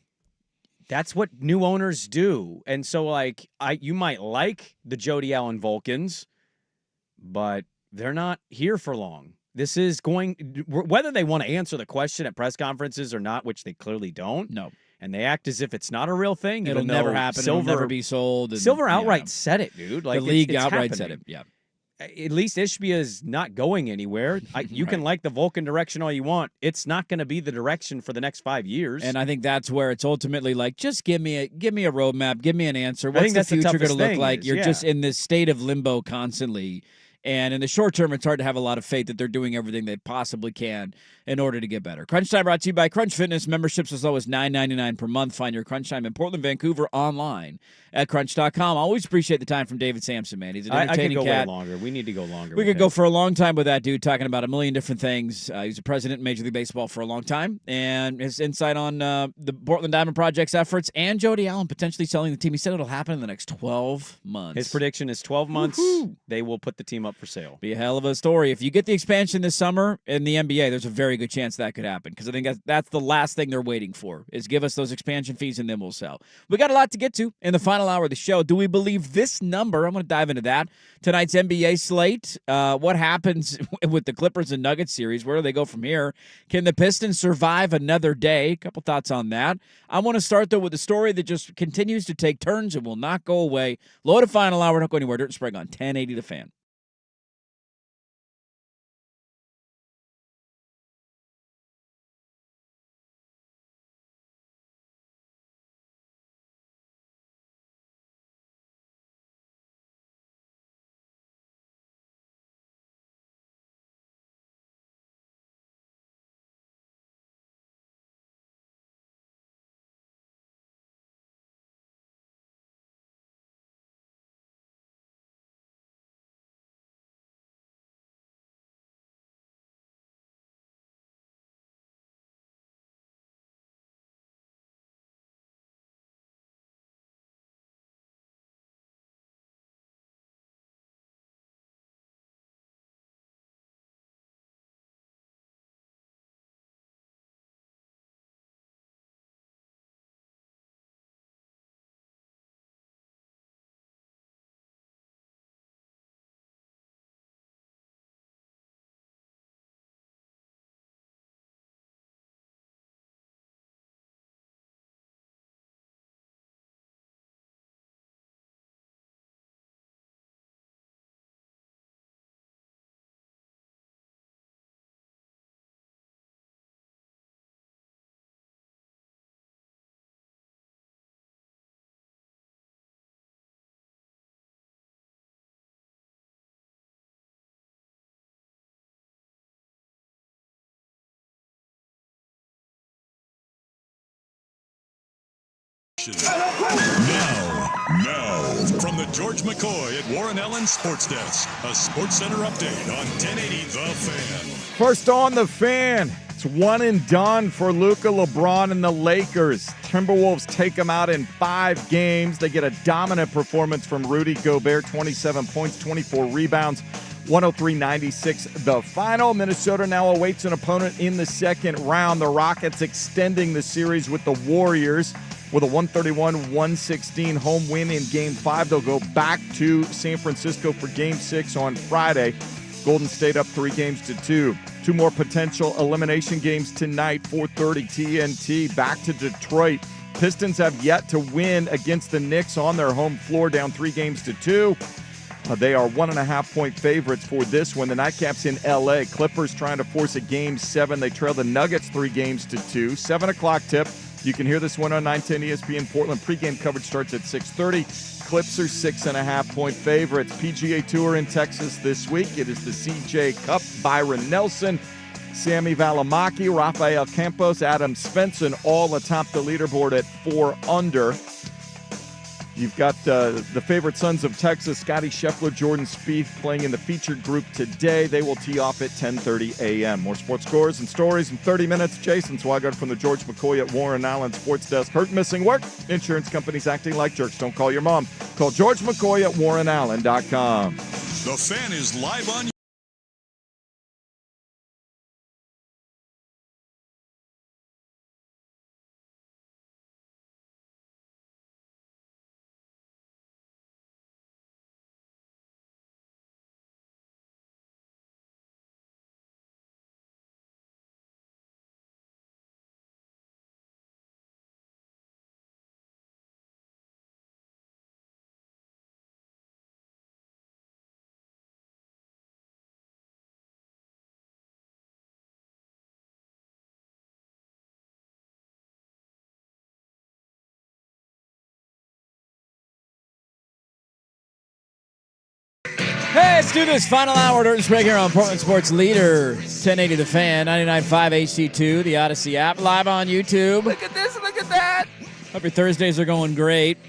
That's what new owners do. And so, like, you might like the Jody Allen Vulcans, but they're not here for long. This is going, whether they want to answer the question at press conferences or not, which they clearly don't. No. And they act as if it's not a real thing. It'll never happen. It'll never be sold. And, Silver outright said it, dude. Like, the league it's outright happening. said it, yeah. At least Ishbia is not going anywhere. You can like the Vulcan direction all you want. It's not going to be the direction for the next 5 years. And I think that's where it's ultimately like, just give me a roadmap, give me an answer. What's the that's the future going to toughest look like? thing You're just in this state of limbo constantly. And in the short term, it's hard to have a lot of faith that they're doing everything they possibly can in order to get better. Crunch Time brought to you by Crunch Fitness. Memberships as low as $9.99 per month. Find your Crunch Time in Portland, Vancouver online at crunch.com. Always appreciate the time from David Sampson, man. He's an entertaining I could go cat. way longer. We need to go longer. We could go for a long time with that dude, talking about a million different things. He's a president in Major League Baseball for a long time, and his insight on the Portland Diamond Project's efforts and Jody Allen potentially selling the team. He said it'll happen in the next 12 months. His prediction is 12 months. Woo-hoo. They will put the team up for sale. Be a hell of a story. If you get the expansion this summer in the NBA, there's a very good chance that could happen, because I think that's the last thing they're waiting for, is give us those expansion fees and then we'll sell. We got a lot to get to in the final hour of the show. Do we believe this number? I'm going to dive into that. Tonight's NBA slate. What happens with the Clippers and Nuggets series? Where do they go from here? Can the Pistons survive another day? A couple thoughts on that. I want to start, though, with a story that just continues to take turns and will not go away. Loaded final hour. Don't go anywhere. Dirt and Sprague on 1080 The Fan. Now, from the George McCoy at Warren Allen Sports Desk, a Sports Center update on 1080 The Fan. First on The Fan, it's one and done for Luka, LeBron, and the Lakers. Timberwolves take them out in 5 games. They get a dominant performance from Rudy Gobert, 27 points, 24 rebounds, 103-96 the final. Minnesota now awaits an opponent in the second round. The Rockets extending the series with the Warriors with a 131-116 home win in Game 5. They'll go back to San Francisco for Game 6 on Friday. Golden State up 3-2. 2 more potential elimination games tonight, 4:30 TNT. Back to Detroit. Pistons have yet to win against the Knicks on their home floor, down 3-2. They are 1.5-point favorites for this one. The Nightcaps in L.A. Clippers trying to force a Game 7. They trail the Nuggets 3-2. 7 o'clock tip. You can hear this one on 910 ESPN Portland. Pre-game coverage starts at 6:30. Clips are 6.5-point favorites. PGA Tour in Texas this week. It is the CJ Cup. Byron Nelson, Sammy Valimaki, Rafael Campos, Adam Svensson all atop the leaderboard at 4 under. You've got the favorite sons of Texas, Scotty Scheffler, Jordan Spieth, playing in the featured group today. They will tee off at 10:30 a.m. More sports scores and stories in 30 minutes. Jason Swigert from the George McCoy at Warren Allen Sports Desk. Hurt, missing work? Insurance companies acting like jerks. Don't call your mom. Call George McCoy at warrenallen.com. The Fan is live on Hey, let's do this final hour. Dirt and Sprague here on Portland Sports Leader, 1080 The Fan, 99.5 AC2, the Odyssey app, live on YouTube. Look at this, look at that. Hope your Thursdays are going great.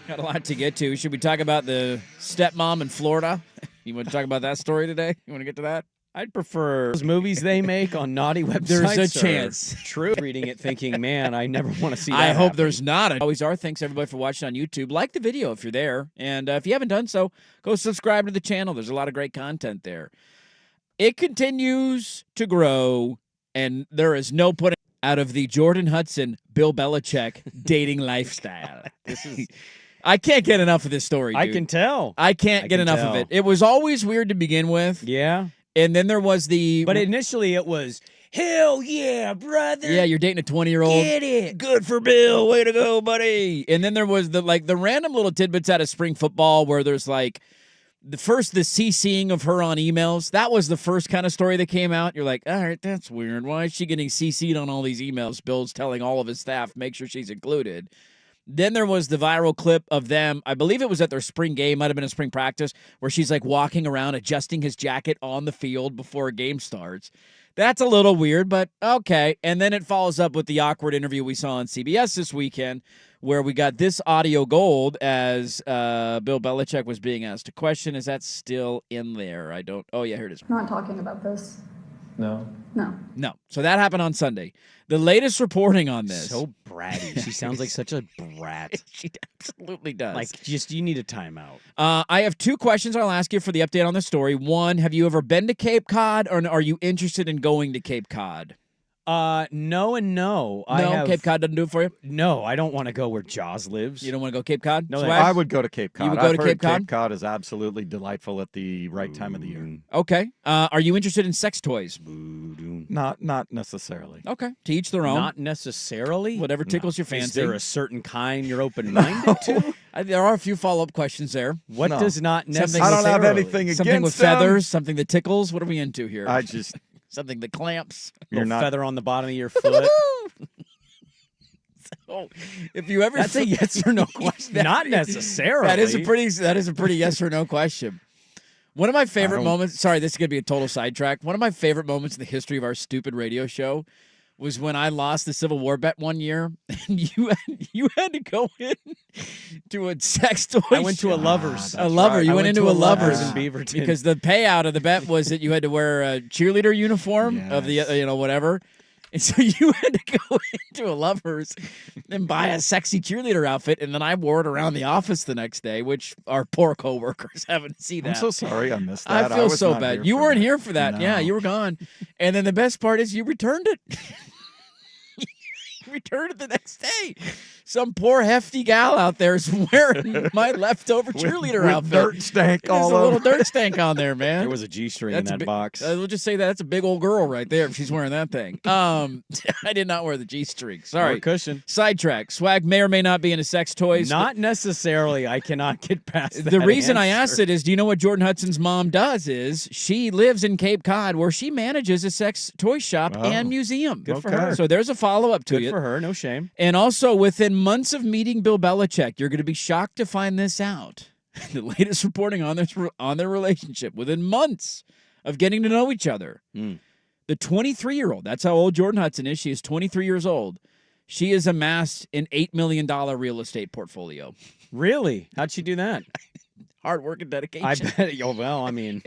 Got a lot to get to. Should we talk about the stepmom in Florida? You want to talk about that story today? You want to get to that? I'd prefer those movies they make on naughty websites. There's a chance. True. Reading it thinking, man, I never want to see that I hope happen. there's not. It always are. Thanks, everybody, for watching on YouTube. Like the video if you're there. And if you haven't done so, go subscribe to the channel. There's a lot of great content there. It continues to grow, and there is no putting out of the Jordan Hudson, Bill Belichick dating lifestyle. I can't get enough of this story, dude. I can tell. I can't get enough of it. It was always weird to begin with. Yeah. And then there was the... But initially it was, hell yeah, brother. Yeah, you're dating a 20-year-old. Get it. Good for Bill. Way to go, buddy. And then there was the random little tidbits out of spring football where there's like the CCing of her on emails. That was the first kind of story that came out. You're like, all right, that's weird. Why is she getting CC'd on all these emails? Bill's telling all of his staff, make sure she's included. Then there was the viral clip of them, I believe it was at their spring game, might have been a spring practice, where she's like walking around adjusting his jacket on the field before a game starts. That's a little weird, but okay. And then it follows up with the awkward interview we saw on CBS this weekend, where we got this audio gold as Bill Belichick was being asked a question. Is that still in there? Oh, yeah, here it is. I'm not talking about this. No. No. So that happened on Sunday. The latest reporting on this. So bratty. She sounds like such a brat. She absolutely does. Like, you need a timeout. I have two questions I'll ask you for the update on the story. One, have you ever been to Cape Cod, or are you interested in going to Cape Cod? No and no. Cape Cod doesn't do it for you? No, I don't want to go where Jaws lives. You don't want to go Cape Cod? No, Swag? I would go to Cape Cod. You would go to Cape Cod? Cape Cod is absolutely delightful at the right time of the year. Okay. Are you interested in sex toys? Not necessarily. Okay. To each their own. Not necessarily. Whatever tickles your fancy. Is there a certain kind you're open-minded to? There are a few follow-up questions there. What does not necessarily? I don't have anything against something with them. feathers, something that tickles. What are we into here? I just... Something that clamps. Feather on the bottom of your foot. So, if you ever... That's a yes or no question. Not necessarily. That is a pretty yes or no question. One of my favorite moments... Sorry, this is going to be a total sidetrack. One of my favorite moments in the history of our stupid radio show was when I lost the Civil War bet one year, and you had to go in to a sex toy I went to a Lover's. A Lover. Right. You went into a Lover's in Beaverton. because the payout of the bet was that you had to wear a cheerleader uniform of the whatever. And so you had to go into a Lover's and buy a sexy cheerleader outfit, and then I wore it around the office the next day, which our poor coworkers haven't seen that. I'm so sorry I missed that. I feel was so not bad. here You for weren't that. here for that. No. Yeah, you were gone. And then the best part is you returned it. Returned it the next day. Some poor hefty gal out there is wearing my leftover cheerleader with outfit. dirt stank There's all a little over. dirt stank on there, man. There was a G-string in that box. We'll just say that's a big old girl right there if she's wearing that thing. I did not wear the G-string. Sorry. Or cushion. Sidetrack. Swag may or may not be into sex toys. Not necessarily. I cannot get past that. The reason I answer. asked it is, do you know what Jordan Hudson's mom does is she lives in Cape Cod where she manages a sex toy shop and museum. Good for her. So there's a follow-up to Good it. for her. No shame. And also, within months of meeting Bill Belichick, you're going to be shocked to find this out. The latest reporting on their relationship within months of getting to know each other. The 23-year-old, that's how old Jordan Hudson is. She is 23 years old. She has amassed an $8 million real estate portfolio. Really? How'd she do that? Hard work and dedication. I bet. Well, I mean,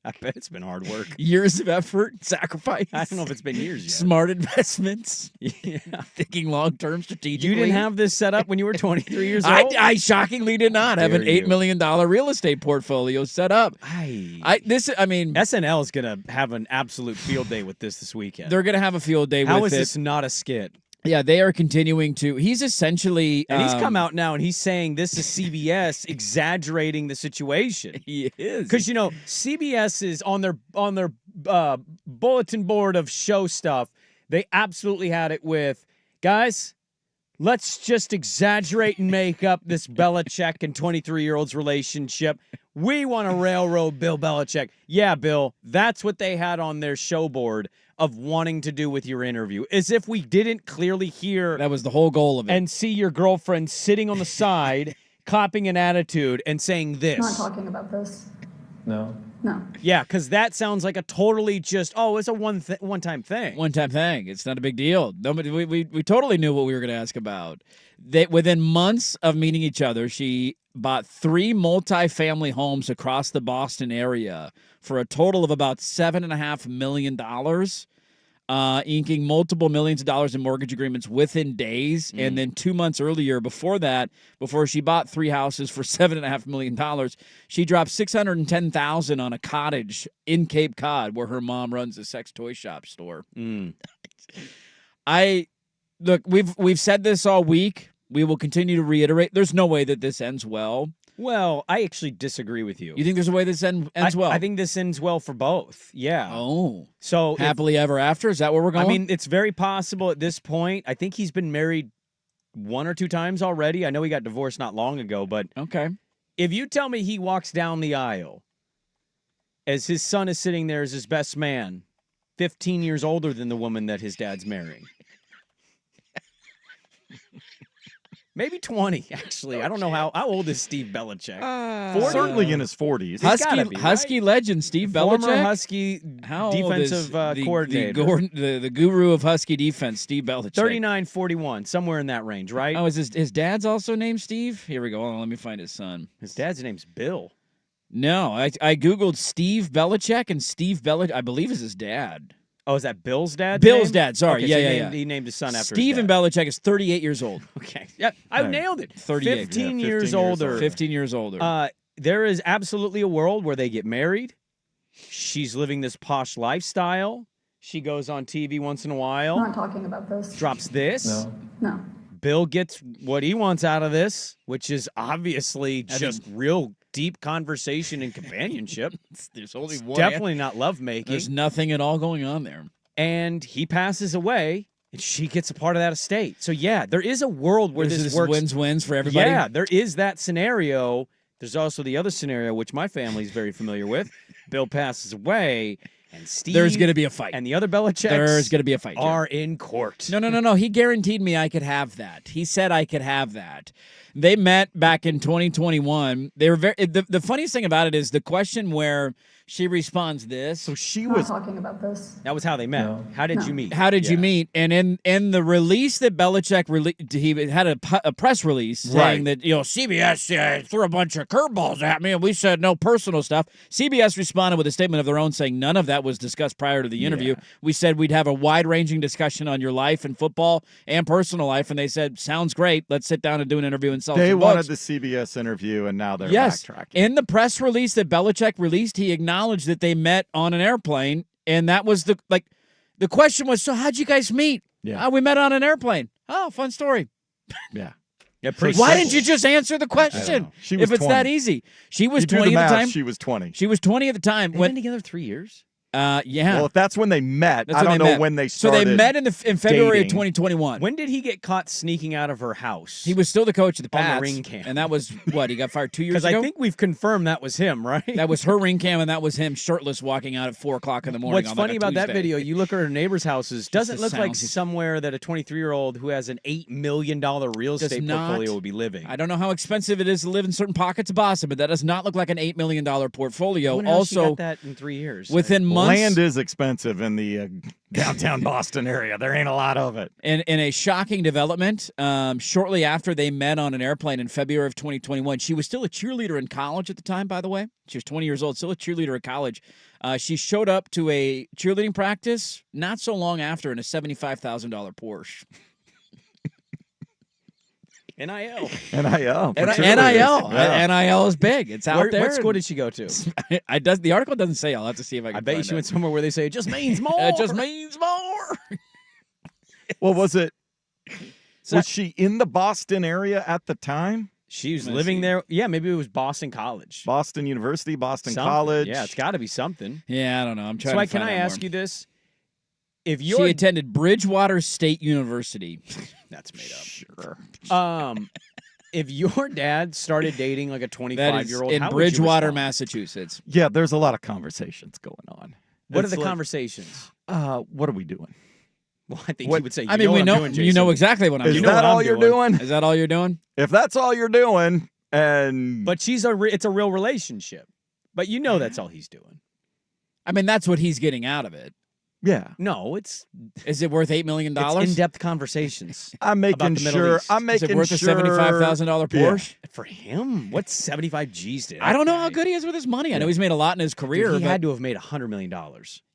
I bet it's been hard work. Years of effort, sacrifice. I don't know if it's been years yet. Smart investments. Yeah. Thinking long-term strategically. You didn't have this set up when you were 23 years old? I shockingly did not have an $8 million real estate portfolio set up. SNL is going to have an absolute field day with this weekend. They're going to have a field day with it. How is this not a skit? Yeah, they are continuing to. He's essentially. And he's come out now and he's saying this is CBS exaggerating the situation. He is. Because, CBS is on their bulletin board of show stuff. They absolutely had it with, guys, let's just exaggerate and make up this Belichick and 23-year-old's relationship. We want to railroad Bill Belichick. Yeah, Bill, that's what they had on their show board of wanting to do with your interview. As if we didn't clearly hear. That was the whole goal of it. And see your girlfriend sitting on the side, copping an attitude and saying this. Not talking about this. No. No. Yeah, because that sounds like a totally just, it's a one-time thing. One-time thing. It's not a big deal. Nobody. We totally knew what we were going to ask about. Within months of meeting each other, she bought 3 multi-family homes across the Boston area for a total of about $7.5 million, inking multiple millions of dollars in mortgage agreements within days. And then 2 months earlier, before she bought 3 houses for $7.5 million, she dropped $610,000 on a cottage in Cape Cod where her mom runs a sex toy shop store. Look, we've said this all week. We will continue to reiterate. There's no way that this ends well. Well, I actually disagree with you. You think there's a way this ends well? I think this ends well for both. Yeah. Oh. So happily ever after? Is that where we're going? I mean, it's very possible at this point. I think he's been married 1 or 2 times already. I know he got divorced not long ago, but okay. If you tell me he walks down the aisle as his son is sitting there as his best man, 15 years older than the woman that his dad's marrying. Maybe 20, actually. I don't know how old is Steve Belichick? 40? Certainly in his 40s. Husky legend Steve Belichick. Former Husky defensive coordinator. The guru of Husky defense, Steve Belichick. 39-41, somewhere in that range, right? Oh, is his dad's also named Steve? Here we go. Hold on, let me find his son. His dad's name's Bill. No, I Googled Steve Belichick, and Steve Belichick, I believe, is his dad. Oh, is that Bill's dad? Bill's dad, sorry. Okay, yeah. He named his son after Steven his dad. Belichick is 38 years old. Okay. Yeah, I nailed it. 38. 15 years older. 15 years older. There is absolutely a world where they get married. She's living this posh lifestyle. She goes on TV once in a while. Not talking about this. Drops this. No. Bill gets what he wants out of this, which is obviously just real deep conversation and companionship. There's only it's one. Definitely not lovemaking. There's nothing at all going on there. And he passes away, and she gets a part of that estate. So, yeah, there is a world where this works. Wins-wins for everybody. Yeah, there is that scenario. There's also the other scenario, which my family is very familiar with. Bill passes away, and Steve. There's going to be a fight. And the other Belichicks. There's going to be a fight. Are in court. No. He guaranteed me I could have that. He said I could have that. They met back in 2021. They were the funniest thing about it is the question where she responds this. So she Not was talking about this. That was how they met. No. How did you meet? How did you meet? And in the release that Belichick he had a press release saying that CBS threw a bunch of curveballs at me, and we said no personal stuff. CBS responded with a statement of their own saying none of that was discussed prior to the interview. Yeah. We said we'd have a wide-ranging discussion on your life and football and personal life, and they said sounds great. Let's sit down and do an interview and sell. They some wanted books. the CBS interview, and now they're backtracking. In the press release that Belichick released, he acknowledged that they met on an airplane, and that was the question was, so how'd you guys meet? Yeah. We met on an airplane. Oh, fun story. Yeah. Why didn't you just answer the question? She was if it's 20. that easy. She was You do 20 the at the math, time. She was 20. She was 20 at the time. They've been together 3 years? Yeah. Well, if that's when they met, That's I when don't they know met. when they So started. they met in February of dating. 2021. When did he get caught sneaking out of her house? He was still the coach of the On the Pats. ring cam. And that was, what, he got fired 2 years ago? Because I think we've confirmed that was him, right? That was her ring cam, and that was him shirtless walking out at 4 o'clock in the morning. What's on funny like a about that Tuesday. video, you look at her neighbors' houses, doesn't the look like sound. somewhere that a 23-year-old who has an $8 million real Does estate not. portfolio would be living. I don't know how expensive it is to live in certain pockets of Boston, but that does not look like an $8 million portfolio. When else you Also, got that in 3 years? within months, Land is expensive in the downtown Boston area. There ain't a lot of it. in a shocking development, shortly after they met on an airplane in February of 2021, she was still a cheerleader in college at the time, by the way. She was 20 years old, still a cheerleader at college. She showed up to a cheerleading practice not so long after in a $75,000 Porsche. NIL. NIL. NIL is big. It's out there. What school did she go to? The article doesn't say. I'll have to see if I can I bet find she out. went somewhere where they say it just means more. It just means more. Well, was it? Was she in the Boston area at the time? She was living there. Yeah, maybe it was Boston College. Boston University, Boston Something. College. Yeah, it's got to be something. Yeah, I don't know. I'm trying So to can find I out ask more. you this? If She you're attended Bridgewater State University. That's made up. Sure. If your dad started dating like a That is 25-year-old, in how would you Bridgewater, respond? Massachusetts. Yeah, there's a lot of conversations going on. What are It's the like, conversations? What are we doing? Well, I think What- you would say. I mean, we what know I'm doing, you know Jason. exactly what I'm Is doing. that all you're doing? Is that all you're doing? If that's all you're doing, But it's a real relationship. But you know that's all he's doing. I mean, that's what he's getting out of it. Yeah. No, Is it worth $8 million? It's in-depth conversations. I'm making about the Middle sure. East. I'm making Is it worth sure. a $75,000 Porsche? For him? What's 75 G's to that I don't know guy? how good he is with his money. I know he's made a lot in his career. Dude, he but had to have made $100 million.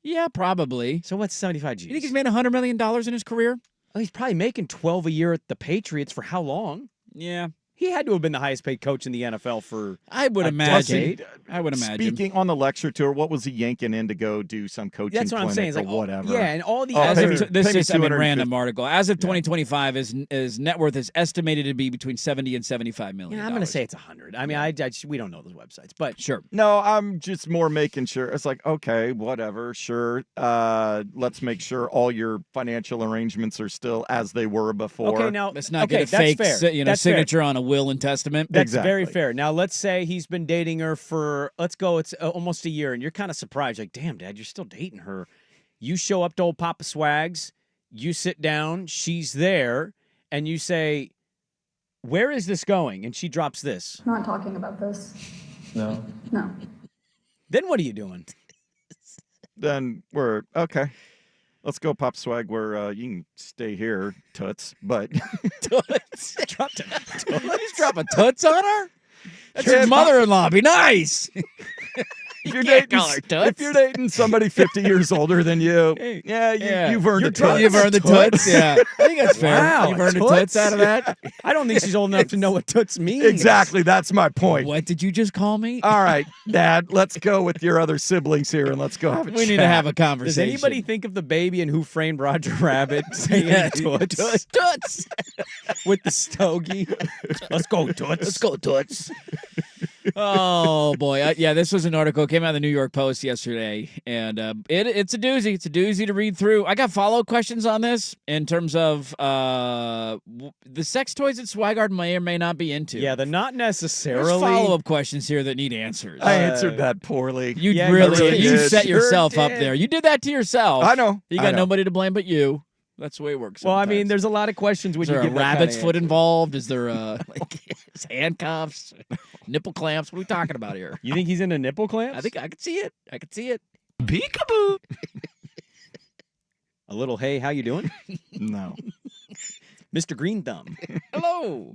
Yeah, probably. So what's 75 G's? You think he's made $100 million in his career? Oh, he's probably making 12 a year at the Patriots for how long? Yeah. He had to have been the highest paid coach in the NFL for I would a imagine. decade. I would imagine. Speaking on the lecture tour, what was he yanking in to go do some coaching That's what I'm saying. clinic It's or like, whatever? Yeah, and all the this is a $250. random article. As of 2025, his net worth is estimated to be between 70 and 75 million. I'm going to say it's 100. I mean, we don't know those websites, but sure. No, I'm just more making sure. It's like, okay, whatever, sure. Let's make sure all your financial arrangements are still as they were before. Okay, now let's not get a fake signature on a will and testament. That's very fair. Now, let's say he's been dating her for, it's almost a year, and you're kind of surprised. Like, damn, Dad, you're still dating her. You show up to old Papa Swags, you sit down, she's there, and you say, where is this going? And she drops this. I'm not talking about this. No. No. Then what are you doing? Then we're okay. Let's go, Pop Swag. Where you can stay here, toots. But toots. Just drop a toots on her. That's your mother-in-law. Be nice. If you're dating somebody 50 years older than you, you've earned a toots. You've earned the toots. Yeah, I think that's fair. Wow, You've earned a toots out of that. I don't think she's old enough to know what toots means. Exactly. That's my point. What did you just call me? All right, Dad. Let's go with your other siblings here and let's go have a chat. We need to have a conversation. Does anybody think of the baby in Who Framed Roger Rabbit saying toots? Toots. With the stogie. Let's go, toots. Let's go, toots. Oh boy, this was an article came out of the New York Post yesterday, and it's a doozy. It's a doozy to read through. I got follow-up questions on this in terms of the sex toys that Swigard may or may not be into. Yeah, the not necessarily. There's follow-up questions here that need answers. I answered that poorly. You really you did. set yourself up there. You did that to yourself. I know. You got nobody to blame but you. That's the way it works. Well, sometimes. I mean, there's a lot of questions when Is you there get a that rabbit's kind of foot answer. involved? Is there handcuffs, nipple clamps? What are we talking about here? You think he's into nipple clamps? I think I could see it. I could see it. Peekaboo. A little, hey, how you doing? No. Mr. Green Thumb. Hello.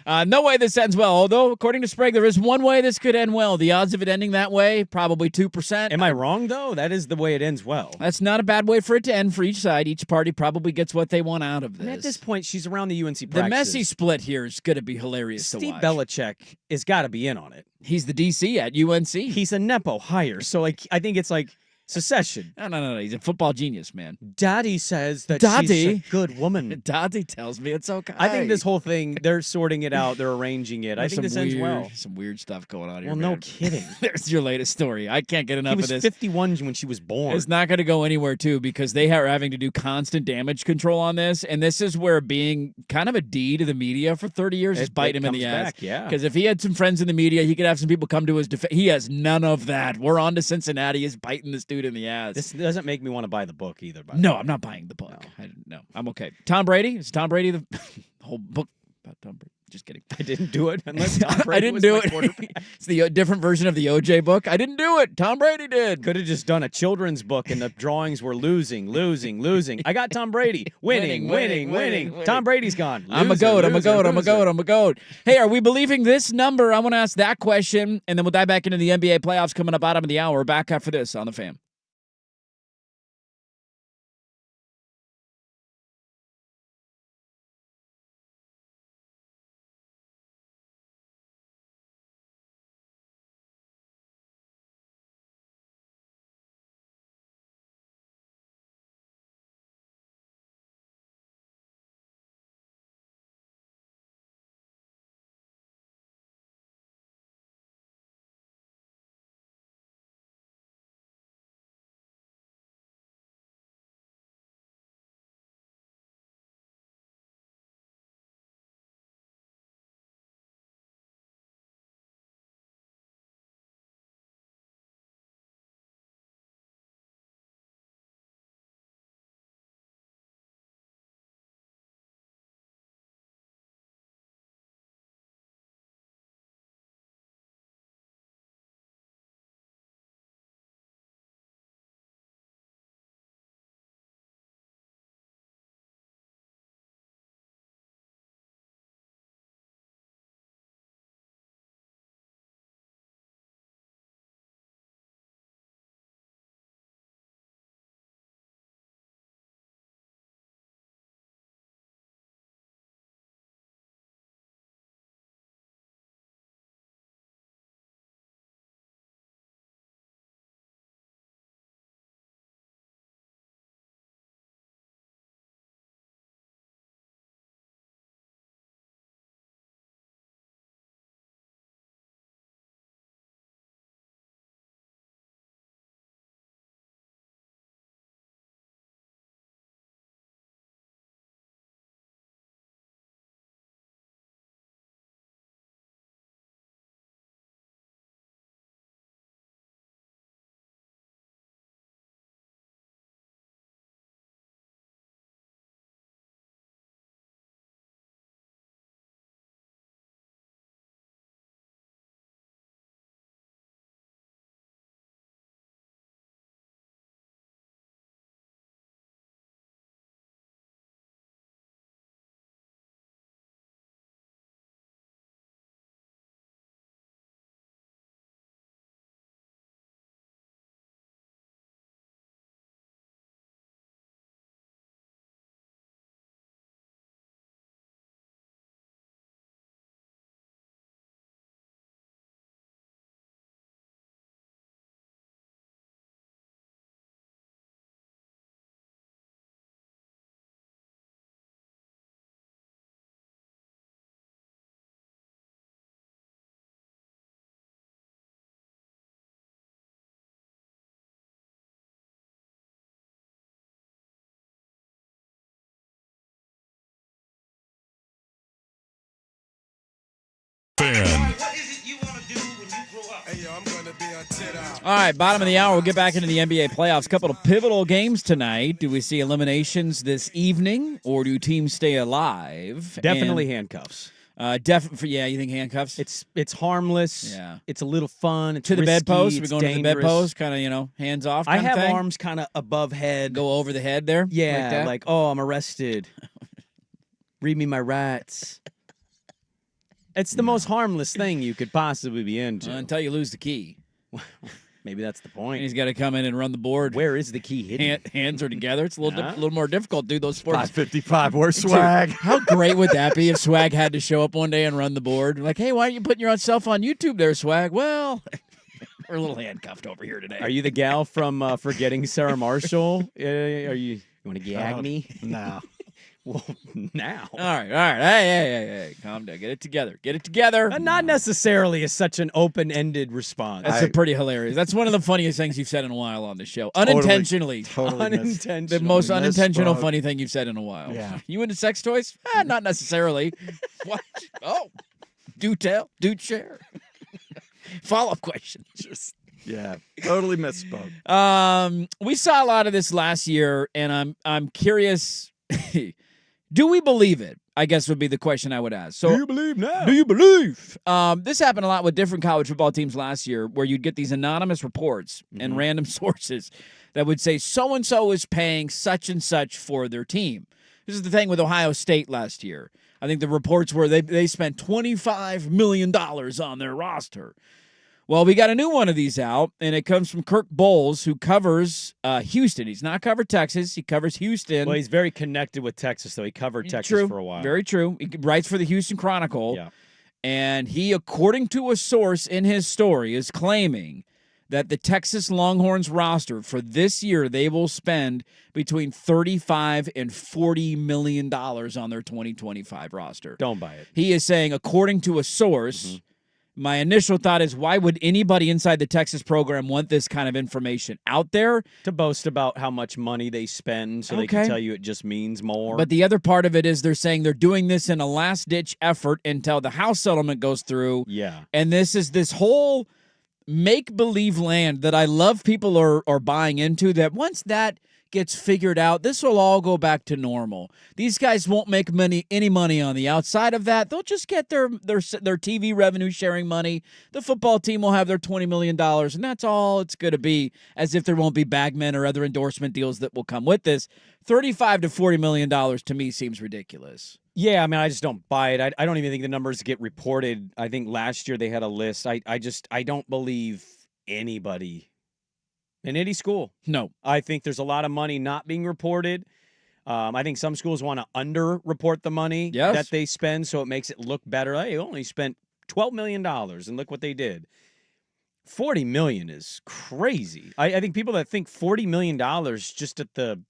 No way this ends well. Although, according to Sprague, there is one way this could end well. The odds of it ending that way, probably 2%. Am I wrong, though? That is the way it ends well. That's not a bad way for it to end for each side. Each party probably gets what they want out of this. And at this point, she's around the UNC practices. The messy split here is going to be hilarious to Steve watch. Belichick has got to be in on it. He's the DC at UNC. He's a Nepo hire. So, I think it's like secession. No. He's a football genius, man. Daddy says that Daddy. she's a good woman. Daddy tells me it's okay. I think this whole thing, they're sorting it out. They're arranging it. I think this ends well. Some weird stuff going on here. Well, no man. kidding. There's your latest story. I can't get enough He was of this. 51 when she was born. It's not going to go anywhere, too, because they are having to do constant damage control on this. And this is where being kind of a D to the media for 30 years is biting him in the ass. Back, yeah. Because if he had some friends in the media, he could have some people come to his defense. He has none of that. We're on to Cincinnati. He's biting this dude in the ass. This doesn't make me want to buy the book either. No, I'm not buying the book. No, I'm okay. Tom Brady? Is Tom Brady the whole book about Tom Brady? Just kidding. I didn't do it unless Tom Brady I didn't was do my it. quarterback. It's the different version of the OJ book. I didn't do it. Tom Brady did. Could have just done a children's book and the drawings were losing. I got Tom Brady. Winning. Tom Brady's gone. I'm a goat. Hey, are we believing this number? I want to ask that question, and then we'll dive back into the NBA playoffs coming up bottom of the hour. Back after this on The Fan. All right, bottom of the hour. We'll get back into the NBA playoffs. A couple of pivotal games tonight. Do we see eliminations this evening, or do teams stay alive? Definitely handcuffs. Yeah, you think handcuffs? It's harmless. Yeah. It's a little fun. It's to the risky, bedpost. We're it's going dangerous. to the bedpost, kind of, hands off. I have thing. arms kind of above head. Go over the head there? Yeah, like oh, I'm arrested. Read me my rights. It's the most harmless thing you could possibly be into. Until you lose the key. Maybe that's the point. And he's got to come in and run the board. Where is the key hidden? Hands are together. It's a little more difficult to do those sports. 555. Where's Swag? How great would that be if Swag had to show up one day and run the board? Like, hey, why aren't you putting yourself on YouTube there, Swag? Well, we're a little handcuffed over here today. Are you the gal from Forgetting Sarah Marshall? You want to gag me? No. Well, now. All right. Hey, calm down. Get it together. Not necessarily as such an open-ended response. That's pretty hilarious. That's one of the funniest things you've said in a while on the show. Unintentionally. Totally The most unintentional misspoke. funny thing you've said in a while. Yeah. You into sex toys? Not necessarily. What? Oh. Do tell. Do share. Follow-up question. Yeah, totally misspoke. We saw a lot of this last year, and I'm curious. Do we believe it? I guess would be the question I would ask. So, do you believe now? Do you believe? This happened a lot with different college football teams last year, where you'd get these anonymous reports and random sources that would say so-and-so is paying such and such for their team. This is the thing with Ohio State last year. I think the reports were they spent $25 million on their roster. Well, we got a new one of these out, and it comes from Kirk Bowles, who covers Houston. He's not covered Texas. He covers Houston. Well, he's very connected with Texas, though. He covered Texas for a while. Very true. He writes for the Houston Chronicle. Yeah. And he, according to a source in his story, is claiming that the Texas Longhorns roster for this year, they will spend between $35 and $40 million on their 2025 roster. Don't buy it. He is saying, according to a source, my initial thought is, why would anybody inside the Texas program want this kind of information out there? To boast about how much money they spend so they can tell you it just means more. But the other part of it is they're saying they're doing this in a last-ditch effort until the House settlement goes through. Yeah. And this is this whole make-believe land that I love people are buying into, that once that gets figured out, this will all go back to normal. These guys won't make any money on the outside of that. They'll just get their TV revenue sharing money. The football team will have their $20 million, and that's all it's going to be, as if there won't be bagmen or other endorsement deals that will come with this. $35 to $40 million to me seems ridiculous. Yeah, I mean, I just don't buy it. I don't even think the numbers get reported. I think last year they had a list. I don't believe anybody in any school. No. I think there's a lot of money not being reported. I think some schools want to under-report the money that they spend, so it makes it look better. They only spent $12 million, and look what they did. $40 million is crazy. I think people that think $40 million just at the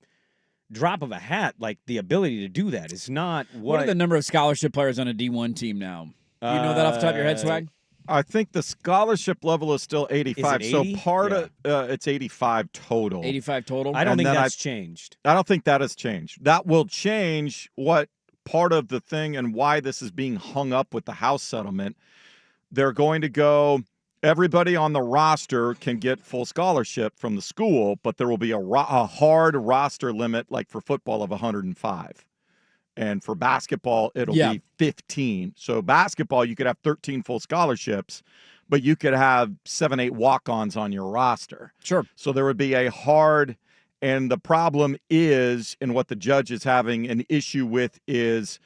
drop of a hat, like the ability to do that, is not What are the number of scholarship players on a D1 team now? Do you know that off the top of your head, Swag? I think the scholarship level is still 85. Is it 80? So part of it's 85 total. 85 total? I don't think that's changed. I don't think that has changed. That will change what part of the thing and why this is being hung up with the House settlement. They're going to go, everybody on the roster can get full scholarship from the school, but there will be a hard roster limit, like for football, of 105. And for basketball, it'll be 15. So basketball, you could have 13 full scholarships, but you could have 7, 8 walk-ons on your roster. Sure. So there would be a hard, and the problem is, and what the judge is having an issue with is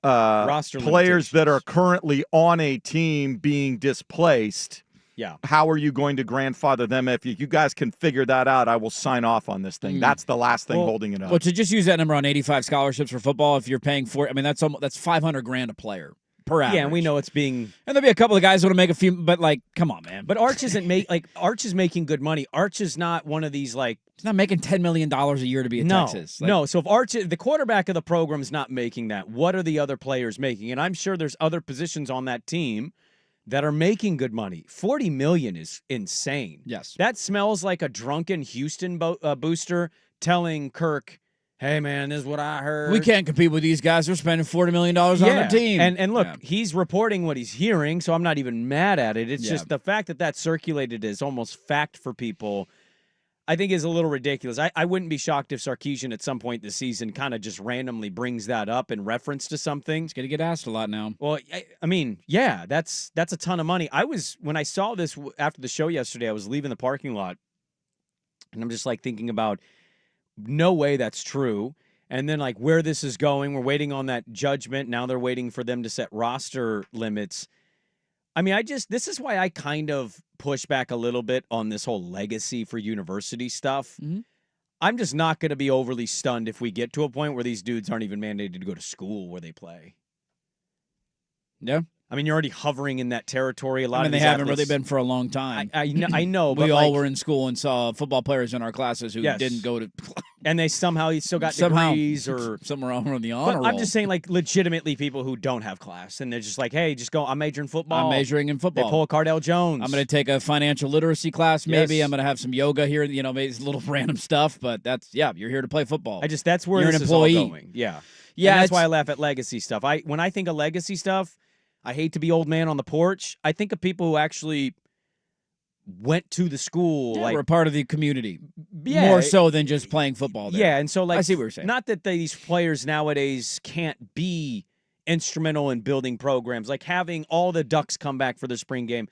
roster players that are currently on a team being displaced. Yeah. How are you going to grandfather them? If you guys can figure that out, I will sign off on this thing. That's the last thing holding it up. Well, to just use that number on 85 scholarships for football, if you're paying for it, I mean, that's $500,000 a player per average. Yeah, and we know it's being. And there'll be a couple of guys that'll make a few, but like, come on, man. But Arch isn't Arch is making good money. Arch is not one of these like. He's not making $10 million a year to be at Texas. No. So if Arch, the quarterback of the program, is not making that, what are the other players making? And I'm sure there's other positions on that team that are making good money. $40 million is insane. Yes. That smells like a drunken Houston booster telling Kirk, hey, man, this is what I heard. We can't compete with these guys. They're spending $40 million on their team. And look, he's reporting what he's hearing, so I'm not even mad at it. It's just the fact that that's circulated as almost fact for people, I think is a little ridiculous. I wouldn't be shocked if Sarkisian at some point this season kind of just randomly brings that up in reference to something. He's going to get asked a lot now. Well, I mean, yeah, that's a ton of money. When I saw this after the show yesterday, I was leaving the parking lot, and I'm just like thinking about, no way that's true. And then like where this is going, we're waiting on that judgment. Now they're waiting for them to set roster limits. I mean, this is why I kind of push back a little bit on this whole legacy for university stuff. Mm-hmm. I'm just not going to be overly stunned if we get to a point where these dudes aren't even mandated to go to school where they play. Yeah. I mean, you're already hovering in that territory. They haven't really been for a long time. I know. We all were in school and saw football players in our classes who didn't go to. And they somehow still got degrees or somewhere on the honor roll. I'm just saying, like, legitimately people who don't have class. And they're just like, hey, just go. I'm majoring in football. I'm majoring in football. They pull a Cardell Jones. I'm going to take a financial literacy class maybe. Yes. I'm going to have some yoga here, maybe it's a little random stuff. But you're here to play football. That's where you're this an employee. Is all going. Yeah. And that's why I laugh at legacy stuff. When I think of legacy stuff, I hate to be old man on the porch. I think of people who actually went to the school. Yeah, we're part of the community. Yeah, more so than just playing football there. Yeah, and so I see what you're saying. Not that these players nowadays can't be instrumental in building programs. Like having all the Ducks come back for the spring game.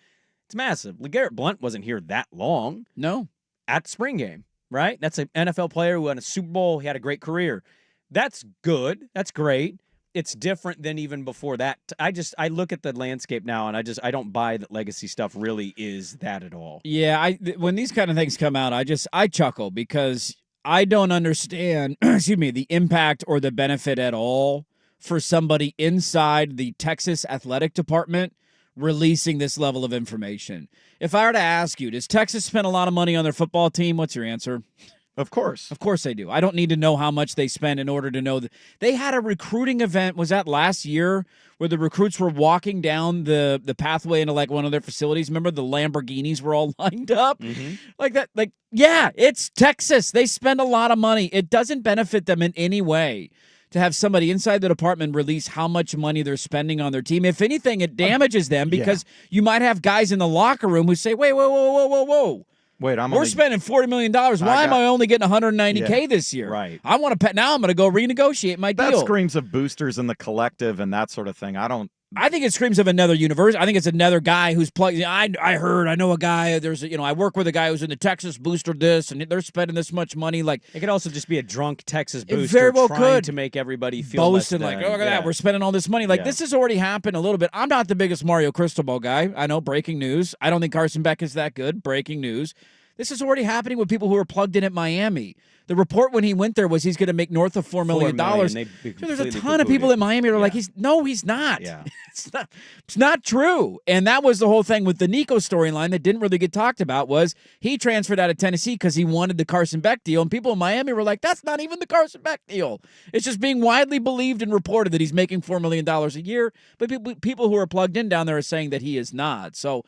It's massive. LeGarrette Blount wasn't here that long. No. At the spring game, right? That's an NFL player who won a Super Bowl. He had a great career. That's good. That's great. It's different than even before that. I look at the landscape now, and I don't buy that legacy stuff really is that at all. Yeah, when these kind of things come out, I chuckle because I don't understand, the impact or the benefit at all for somebody inside the Texas athletic department releasing this level of information. If I were to ask you, does Texas spend a lot of money on their football team? What's your answer? Of course. Of course they do. I don't need to know how much they spend in order to know that. They had a recruiting event, was that last year, where the recruits were walking down the pathway into like one of their facilities. Remember the Lamborghinis were all lined up? Mm-hmm. Like that. Like, yeah, it's Texas. They spend a lot of money. It doesn't benefit them in any way to have somebody inside the department release how much money they're spending on their team. If anything, it damages them because you might have guys in the locker room who say, wait, whoa. Wait, we're spending $40 million. Why am I only getting $190K this year? Right. I want to now I'm going to go renegotiate my deal. That screams of boosters in the collective and that sort of thing. I think it screams of another universe. I think it's another guy who's plugged. I know a guy. I work with a guy who's in the Texas booster this, and they're spending this much money. Like it could also just be a drunk Texas booster very well trying to make everybody feel boasting like, oh, look at that, we're spending all this money. Like this has already happened a little bit. I'm not the biggest Mario Cristobal guy. I know. Breaking news. I don't think Carson Beck is that good. Breaking news. This is already happening with people who are plugged in at Miami. The report when he went there was he's going to make north of $4 million. So there's a ton of people in Miami who are like, he's not. Yeah. It's not true. And that was the whole thing with the Nico storyline that didn't really get talked about was he transferred out of Tennessee because he wanted the Carson Beck deal. And people in Miami were like, that's not even the Carson Beck deal. It's just being widely believed and reported that he's making $4 million a year. But people who are plugged in down there are saying that he is not. So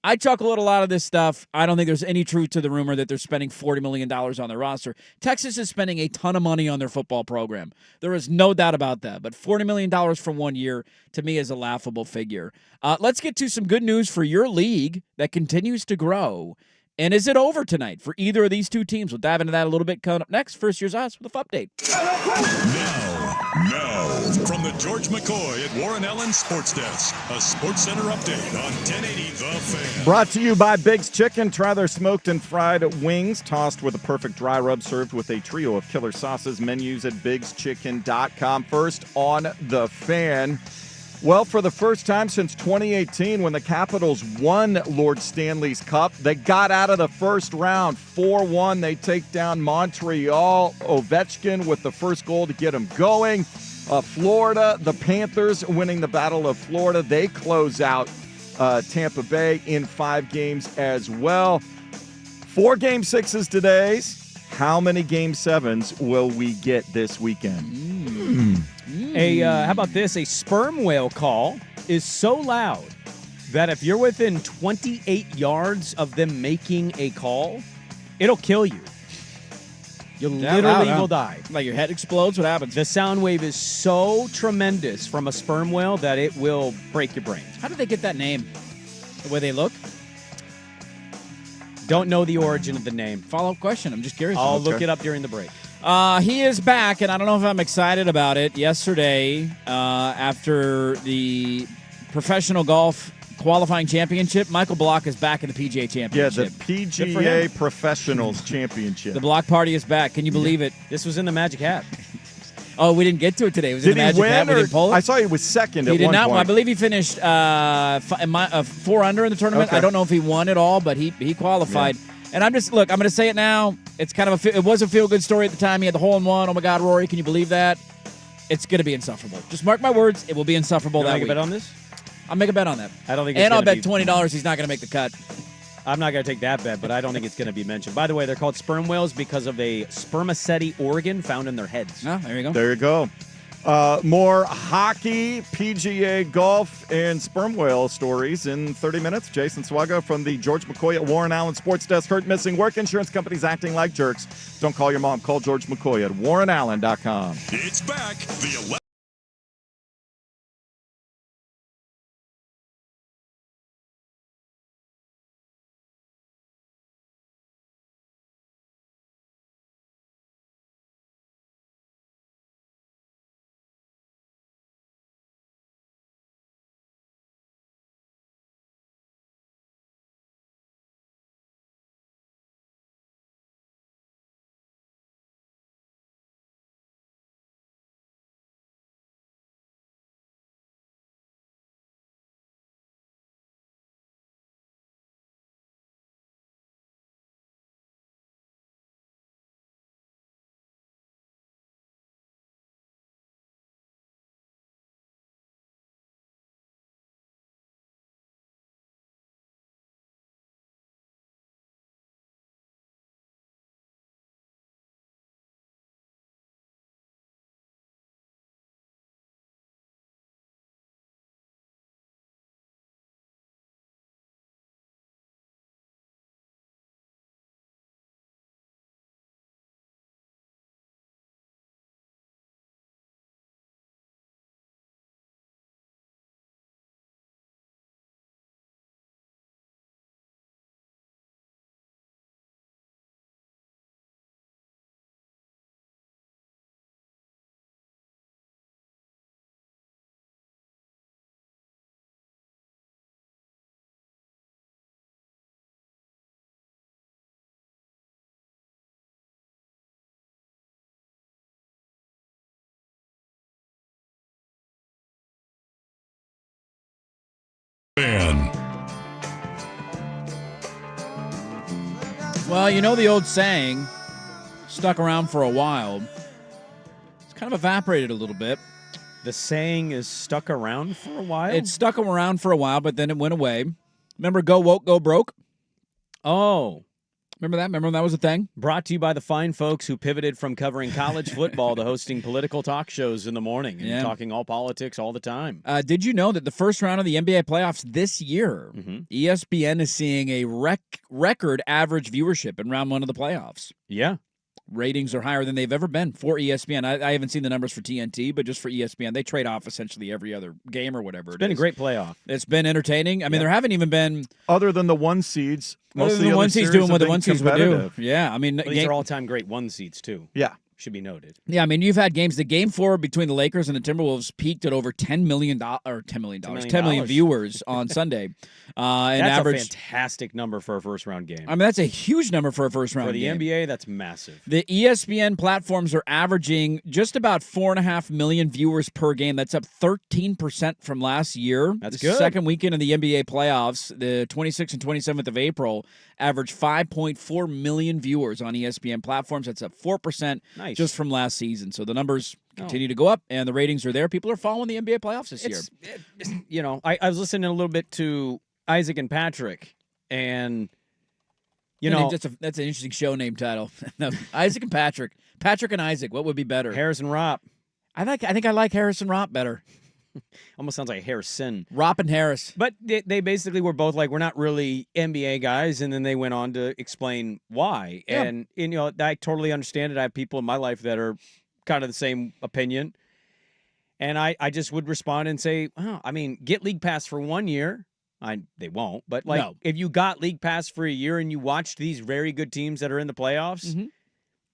I chuckle at a lot of this stuff. I don't think there's any truth to the rumor that they're spending $40 million on their roster. Texas is spending a ton of money on their football program. There is no doubt about that. But $40 million for 1 year, to me, is a laughable figure. Let's get to some good news for your league that continues to grow. And is it over tonight for either of these two teams? We'll dive into that a little bit coming up next. First, here's us with a update. Now, from the George McCoy at Warren Allen Sports Desk, a Sports Center update on 1080 The Fan. Brought to you by Big's Chicken. Try their smoked and fried wings, tossed with a perfect dry rub, served with a trio of killer sauces. Menus at bigschicken.com. First on The Fan. Well, for the first time since 2018, when the Capitals won Lord Stanley's Cup, they got out of the first round. 4-1, they take down Montreal. Ovechkin with the first goal to get them going. Florida, the Panthers winning the Battle of Florida. They close out Tampa Bay in 5 games as well. 4 Game 6s today. How many Game 7s will we get this weekend? How about this? A sperm whale call is so loud that if you're within 28 yards of them making a call, it'll kill you. You literally will die. Like your head explodes? What happens? The sound wave is so tremendous from a sperm whale that it will break your brain. How did they get that name? The way they look? Don't know the origin of the name. Follow-up question. I'm just curious. I'll look it up during the break. He is back, and I don't know if I'm excited about it. Yesterday, after the professional golf qualifying championship, Michael Block is back in the PGA Championship. Yeah, the PGA Professionals Championship. The Block party is back. Can you believe it? This was in the Magic Hat. Oh, we didn't get to it today. It was in the Magic Hat. We didn't pull it. I saw he was second He at did one not. point. I believe he finished 4 under in the tournament. Okay. I don't know if he won it all, but he qualified. Yeah. And I'm going to say it now. It's kind of it was a feel-good story at the time. He had the hole-in-one. Oh, my God, Rory, can you believe that? It's going to be insufferable. Just mark my words. It will be insufferable that week. Make a bet on this? I'll make a bet on that. I don't think. And I'll bet $20 he's not going to make the cut. I'm not going to take that bet, but I don't think it's going to be mentioned. By the way, they're called sperm whales because of a spermaceti organ found in their heads. Oh, there you go. There you go. More hockey, PGA golf, and sperm whale stories in 30 minutes. Jason Swaga from the George McCoy at Warren Allen Sports Desk. Hurt, missing work, insurance companies acting like jerks. Don't call your mom. Call George McCoy at warrenallen.com. It's back. The Fan. Well, you know the old saying, stuck around for a while. It's kind of evaporated a little bit. The saying is stuck around for a while? It stuck around for a while, but then it went away. Remember Go Woke, Go Broke? Oh. Remember that? Remember when that was a thing? Brought to you by the fine folks who pivoted from covering college football to hosting political talk shows in the morning and talking all politics all the time. Did you know that the first round of the NBA playoffs this year, ESPN is seeing a record average viewership in round one of the playoffs? Yeah. Ratings are higher than they've ever been for ESPN. I haven't seen the numbers for TNT, but just for ESPN, they trade off essentially every other game or whatever. It's been a great playoff. It's been entertaining. I mean, there haven't even been... Other than the one seeds, most of the the one other seeds series doing what have the been one seeds would do. competitive. Yeah, I mean... These are all-time great one seeds, too. Yeah. Should be noted. Yeah, I mean, you've had games. The game 4 between the Lakers and the Timberwolves peaked at over $10 million viewers on Sunday. That's average, a fantastic number for a first-round game. I mean, that's a huge number for a first-round game. For the NBA, that's massive. The ESPN platforms are averaging just about 4.5 million viewers per game. That's up 13% from last year. That's the good. Second weekend of the NBA playoffs, the 26th and 27th of April, averaged 5.4 million viewers on ESPN platforms. That's up 4%. Nice. Just from last season. So the numbers continue to go up, and the ratings are there. People are following the NBA playoffs this year. You know, I was listening a little bit to Isaac and Patrick, and, you know. That's an interesting show name title. No, Isaac and Patrick. Patrick and Isaac. What would be better? Harrison Ropp. I think I like Harrison Ropp better. Almost sounds like Harrison. Ropp and Harris. But they basically were both like, we're not really NBA guys, and then they went on to explain why. Yeah. And I totally understand it. I have people in my life that are kind of the same opinion. And I just would respond and say, get League Pass for 1 year. They won't, but if you got League Pass for a year and you watched these very good teams that are in the playoffs,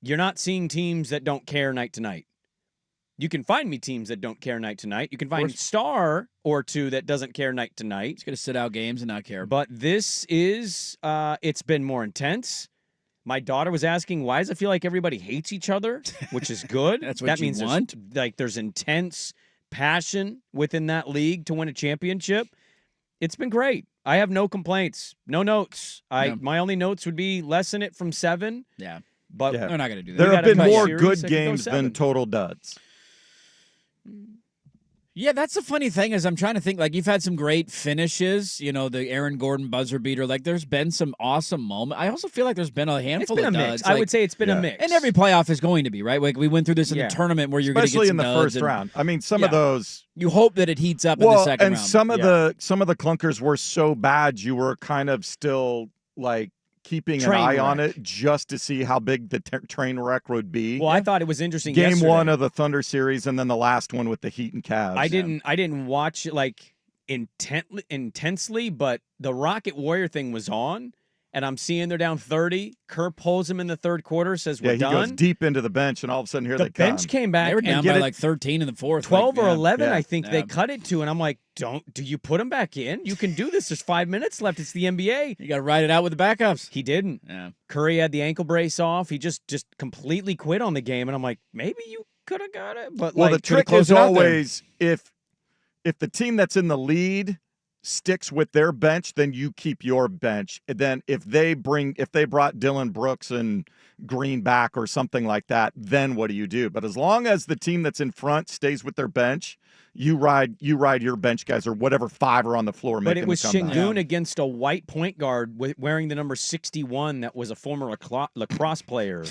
you're not seeing teams that don't care night to night. You can find me teams that don't care night to night. You can find a star or two that doesn't care night to night. It's going to sit out games and not care. But this is, it's been more intense. My daughter was asking, why does it feel like everybody hates each other? Which is good. That's what that you means want. There's intense passion within that league to win a championship. It's been great. I have no complaints, no notes. My only notes would be lessen it from 7. Yeah. But they're not going to do that. There have been more good games than total duds. Yeah, that's the funny thing is I'm trying to think, like, you've had some great finishes, the Aaron Gordon buzzer beater. Like, there's been some awesome moments. I also feel like there's been a handful of duds. I would say it's been a mix. And every playoff is going to be, right? Like, we went through this in the tournament where you're going to get some especially in the first round. I mean, some of those. You hope that it heats up in the second round. And some of the clunkers were so bad you were kind of still, like, keeping an eye on it just to see how big the train wreck would be. Well, I thought it was interesting. Game yesterday. 1 of the Thunder series, and then the last one with the Heat and Cavs. I didn't watch it like intensely, but the Rocket Warrior thing was on, and I'm seeing they're down 30. Kerr pulls him in the third quarter, says we're done. He goes deep into the bench, and all of a sudden here they come. The bench came back. They were down by like 13 in the fourth. 12 or 11, I think they cut it to, and I'm like, do you put him back in? You can do this. There's 5 minutes left. It's the NBA. You got to ride it out with the backups. He didn't. Yeah. Curry had the ankle brace off. He just completely quit on the game, and I'm like, maybe you could have got it. But the trick is always if the team that's in the lead sticks with their bench, then you keep your bench. And then if they brought Dylan Brooks and Green back or something like that, then what do you do? But as long as the team that's in front stays with their bench, you ride your bench guys or whatever 5 are on the floor. But it was Şengün against a white point guard wearing the number 61 that was a former lacrosse player.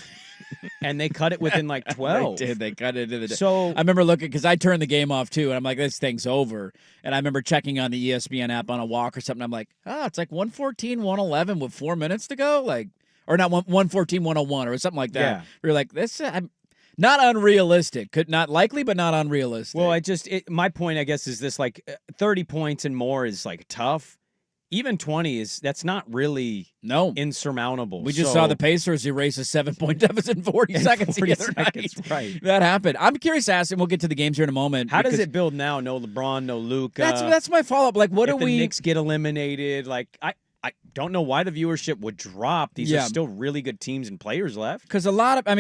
And they cut it within like 12. They did. They cut it into the. So I remember looking because I turned the game off too, and I'm like, this thing's over. And I remember checking on the ESPN app on a walk or something. I'm like, it's like 114, 111 with 4 minutes to go, or not 114, 101 or something like that. Yeah. We're like, this. Not unrealistic. Not likely, but not unrealistic. Well, my point, I guess, is this: like 30 points and more is like tough. Even 20 that's not really insurmountable. We just saw the Pacers erase a 7-point deficit in 40 seconds. 40 seconds, right? That happened. I'm curious to ask, and we'll get to the games here in a moment. How does it build now? No LeBron, no Luka. That's my follow up. Like, what if do we? The Knicks get eliminated? Like, I don't know why the viewership would drop. These are still really good teams and players left. Because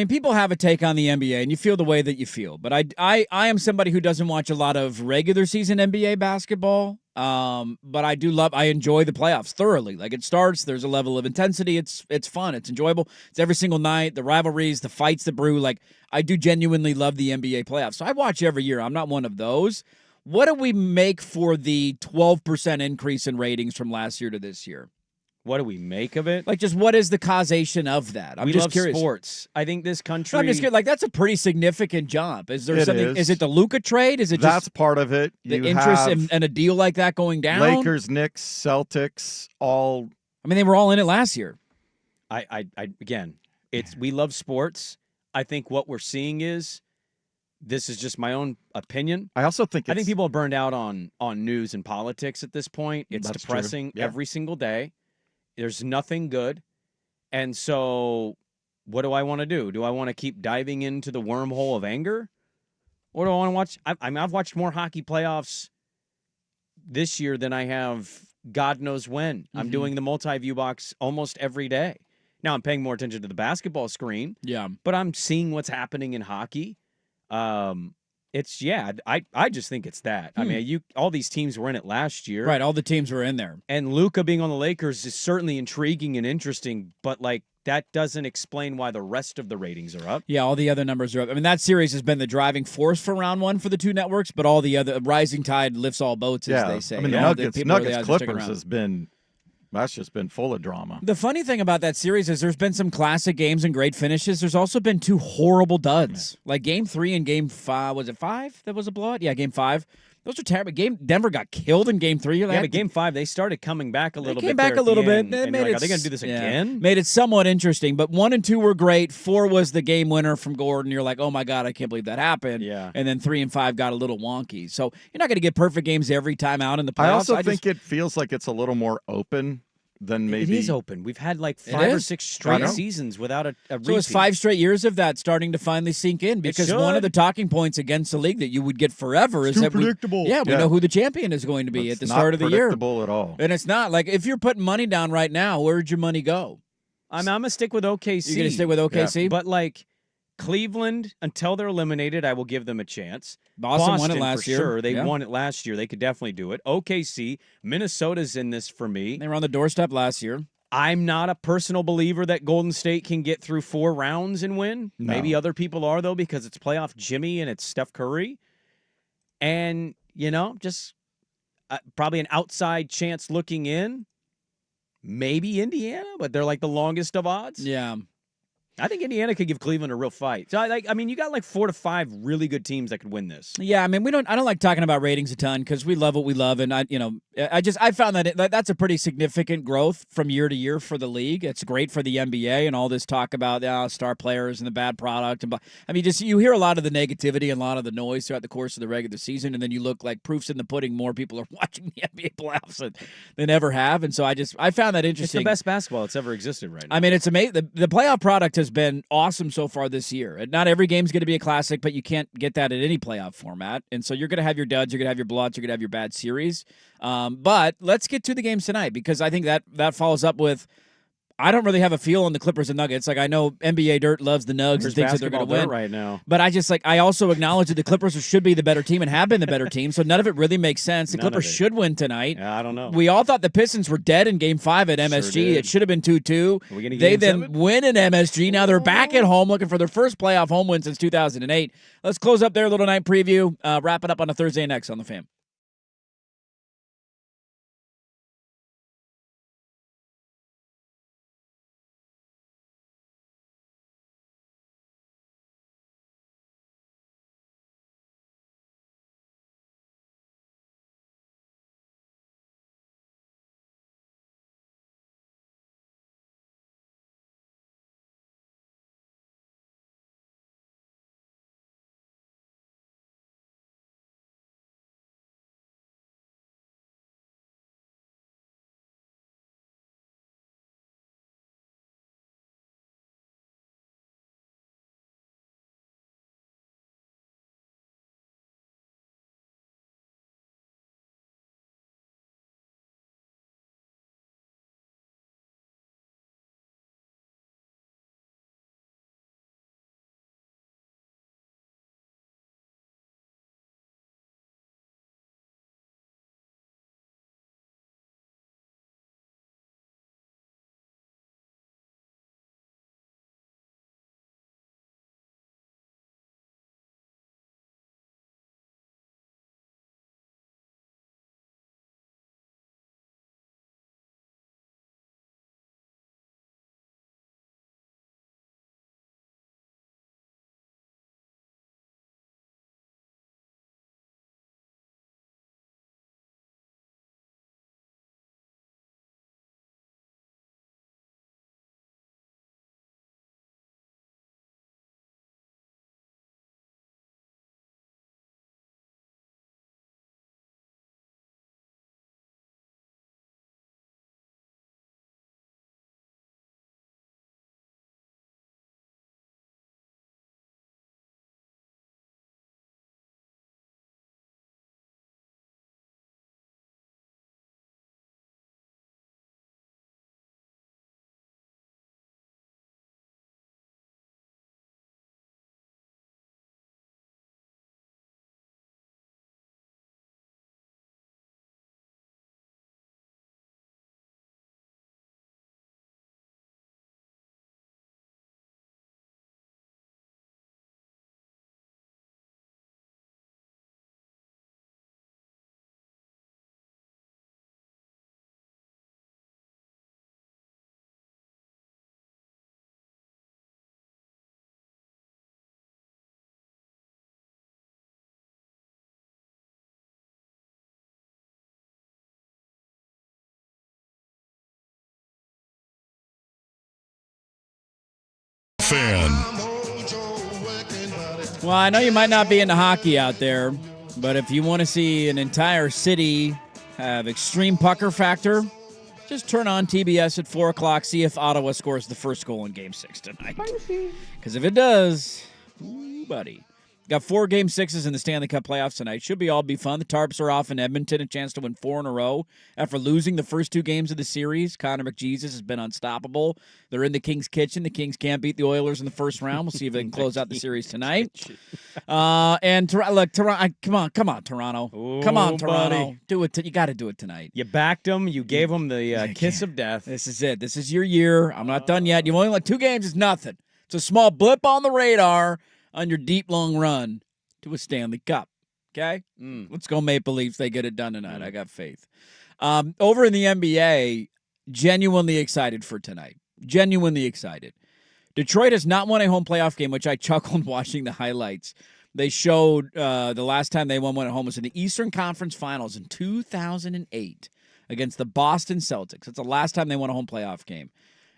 people have a take on the NBA, and you feel the way that you feel. But I am somebody who doesn't watch a lot of regular season NBA basketball. But I enjoy the playoffs thoroughly. Like, it starts, there's a level of intensity. It's fun. It's enjoyable. It's every single night. The rivalries, the fights that brew. Like, I do genuinely love the NBA playoffs. So I watch every year. I'm not one of those. What do we make for the 12% increase in ratings from last year to this year? What do we make of it? Like, just what is the causation of that? We just love curious. Sports. I think this country. I'm just curious. Like, that's a pretty significant jump. Is there it something? Is it the Luka trade? Is it that's just part of it? The interest in a deal like that going down? Lakers, Knicks, Celtics, all. I mean, they were all in it last year. Again, we love sports. I think what we're seeing is. This is just my own opinion. I also think people are burned out on news and politics at this point. It's That's depressing true. Yeah. every single day. There's nothing good. And so what do I want to do? Do I want to keep diving into the wormhole of anger? Or do I want to watch? I've watched more hockey playoffs this year than I have God knows when. I'm doing the multi-view box almost every day. Now I'm paying more attention to the basketball screen. Yeah. But I'm seeing what's happening in hockey. I just think it's that. I mean, all these teams were in it last year. Right, all the teams were in there. And Luka being on the Lakers is certainly intriguing and interesting, but like that doesn't explain why the rest of the ratings are up. Yeah, all the other numbers are up. I mean, that series has been the driving force for round one for the two networks, but all the other rising tide lifts all boats, as they say. I mean, the Nuggets Clippers has been that's just been full of drama. The funny thing about that series is there's been some classic games and great finishes. There's also been 2 horrible duds. Like Game 3 and Game 5. Was it 5 that was a blowout? Yeah, Game 5. Those are terrible. Denver got killed in Game 3. Yeah, but Game 5, they started coming back a little bit. They came back a little bit. And you're like, are they going to do this again? Made it somewhat interesting, but 1 and 2 were great. 4 was the game winner from Gordon. You're like, oh my God, I can't believe that happened. Yeah. And then 3 and 5 got a little wonky. So you're not going to get perfect games every time out in the playoffs. I also think it feels like it's a little more open than maybe. It is open. We've had like 5 or 6 straight seasons without a repeat. So it's 5 straight years of that starting to finally sink in, because one of the talking points against the league that you would get forever is that predictable. We know who the champion is going to be at the start of the year. It's not predictable at all. And it's not. Like, if you're putting money down right now, where'd your money go? I'm going to stick with OKC. You're going to stick with OKC? Yeah. But like Cleveland, until they're eliminated, I will give them a chance. Boston won it last year. Sure, they won it last year. They could definitely do it. OKC, Minnesota's in this for me. They were on the doorstep last year. I'm not a personal believer that Golden State can get through 4 rounds and win. No. Maybe other people are, though, because it's playoff Jimmy and it's Steph Curry. And, just probably an outside chance looking in. Maybe Indiana, but they're like the longest of odds. Yeah. I think Indiana could give Cleveland a real fight. So you got like 4 to 5 really good teams that could win this. Yeah, I mean, I don't like talking about ratings a ton because we love what we love, and I found that's a pretty significant growth from year to year for the league. It's great for the NBA and all this talk about star players and the bad product, and you hear a lot of the negativity and a lot of the noise throughout the course of the regular season, and then you look like proofs in the pudding. More people are watching the NBA playoffs than ever have, and so I found that interesting. It's the best basketball that's ever existed right now. I mean, it's amazing. The playoff product has been awesome so far this year. Not every game's going to be a classic, but you can't get that in any playoff format. And so you're going to have your duds, you're going to have your blowouts, you're going to have your bad series. But let's get to the games tonight, because I think that follows up with, I don't really have a feel on the Clippers and Nuggets. Like, I know NBA Dirt loves the Nugs and thinks that they're going to win right now. But I also acknowledge that the Clippers should be the better team and have been the better team. So none of it really makes sense. The Clippers should win tonight. Yeah, I don't know. We all thought the Pistons were dead in Game 5 at MSG. It should have been 2-2. They then win in MSG. Now they're back at home looking for their first playoff home win since 2008. Let's close up their little night preview. Wrap it up on a Thursday next on The Fan. Well, I know you might not be into hockey out there, but if you want to see an entire city have extreme pucker factor, just turn on TBS at 4 o'clock, see if Ottawa scores the first goal in Game 6 tonight. Because if it does, ooh, buddy. Got 4 Game 6s in the Stanley Cup playoffs tonight. Should all be fun. The Tarps are off in Edmonton, a chance to win 4 in a row. After losing the first 2 games of the series, Connor McJesus has been unstoppable. They're in the Kings' kitchen. The Kings can't beat the Oilers in the first round. We'll see if they can close out the series tonight. And look, Toronto, come on, Toronto. Ooh, come on, Toronto. buddy. Do it. You got to do it tonight. You backed them. You gave them the kiss of death. This is it. This is your year. I'm not done yet. You've only like 2 games is nothing. It's a small blip on the radar on your deep, long run to a Stanley Cup. Okay? Let's go Maple Leafs. They get it done tonight. I got faith. Over in the NBA, genuinely excited for tonight. Genuinely excited. Detroit has not won a home playoff game, which I chuckled watching the highlights. They showed the last time they won one at home was in the Eastern Conference Finals in 2008 against the Boston Celtics. That's the last time they won a home playoff game.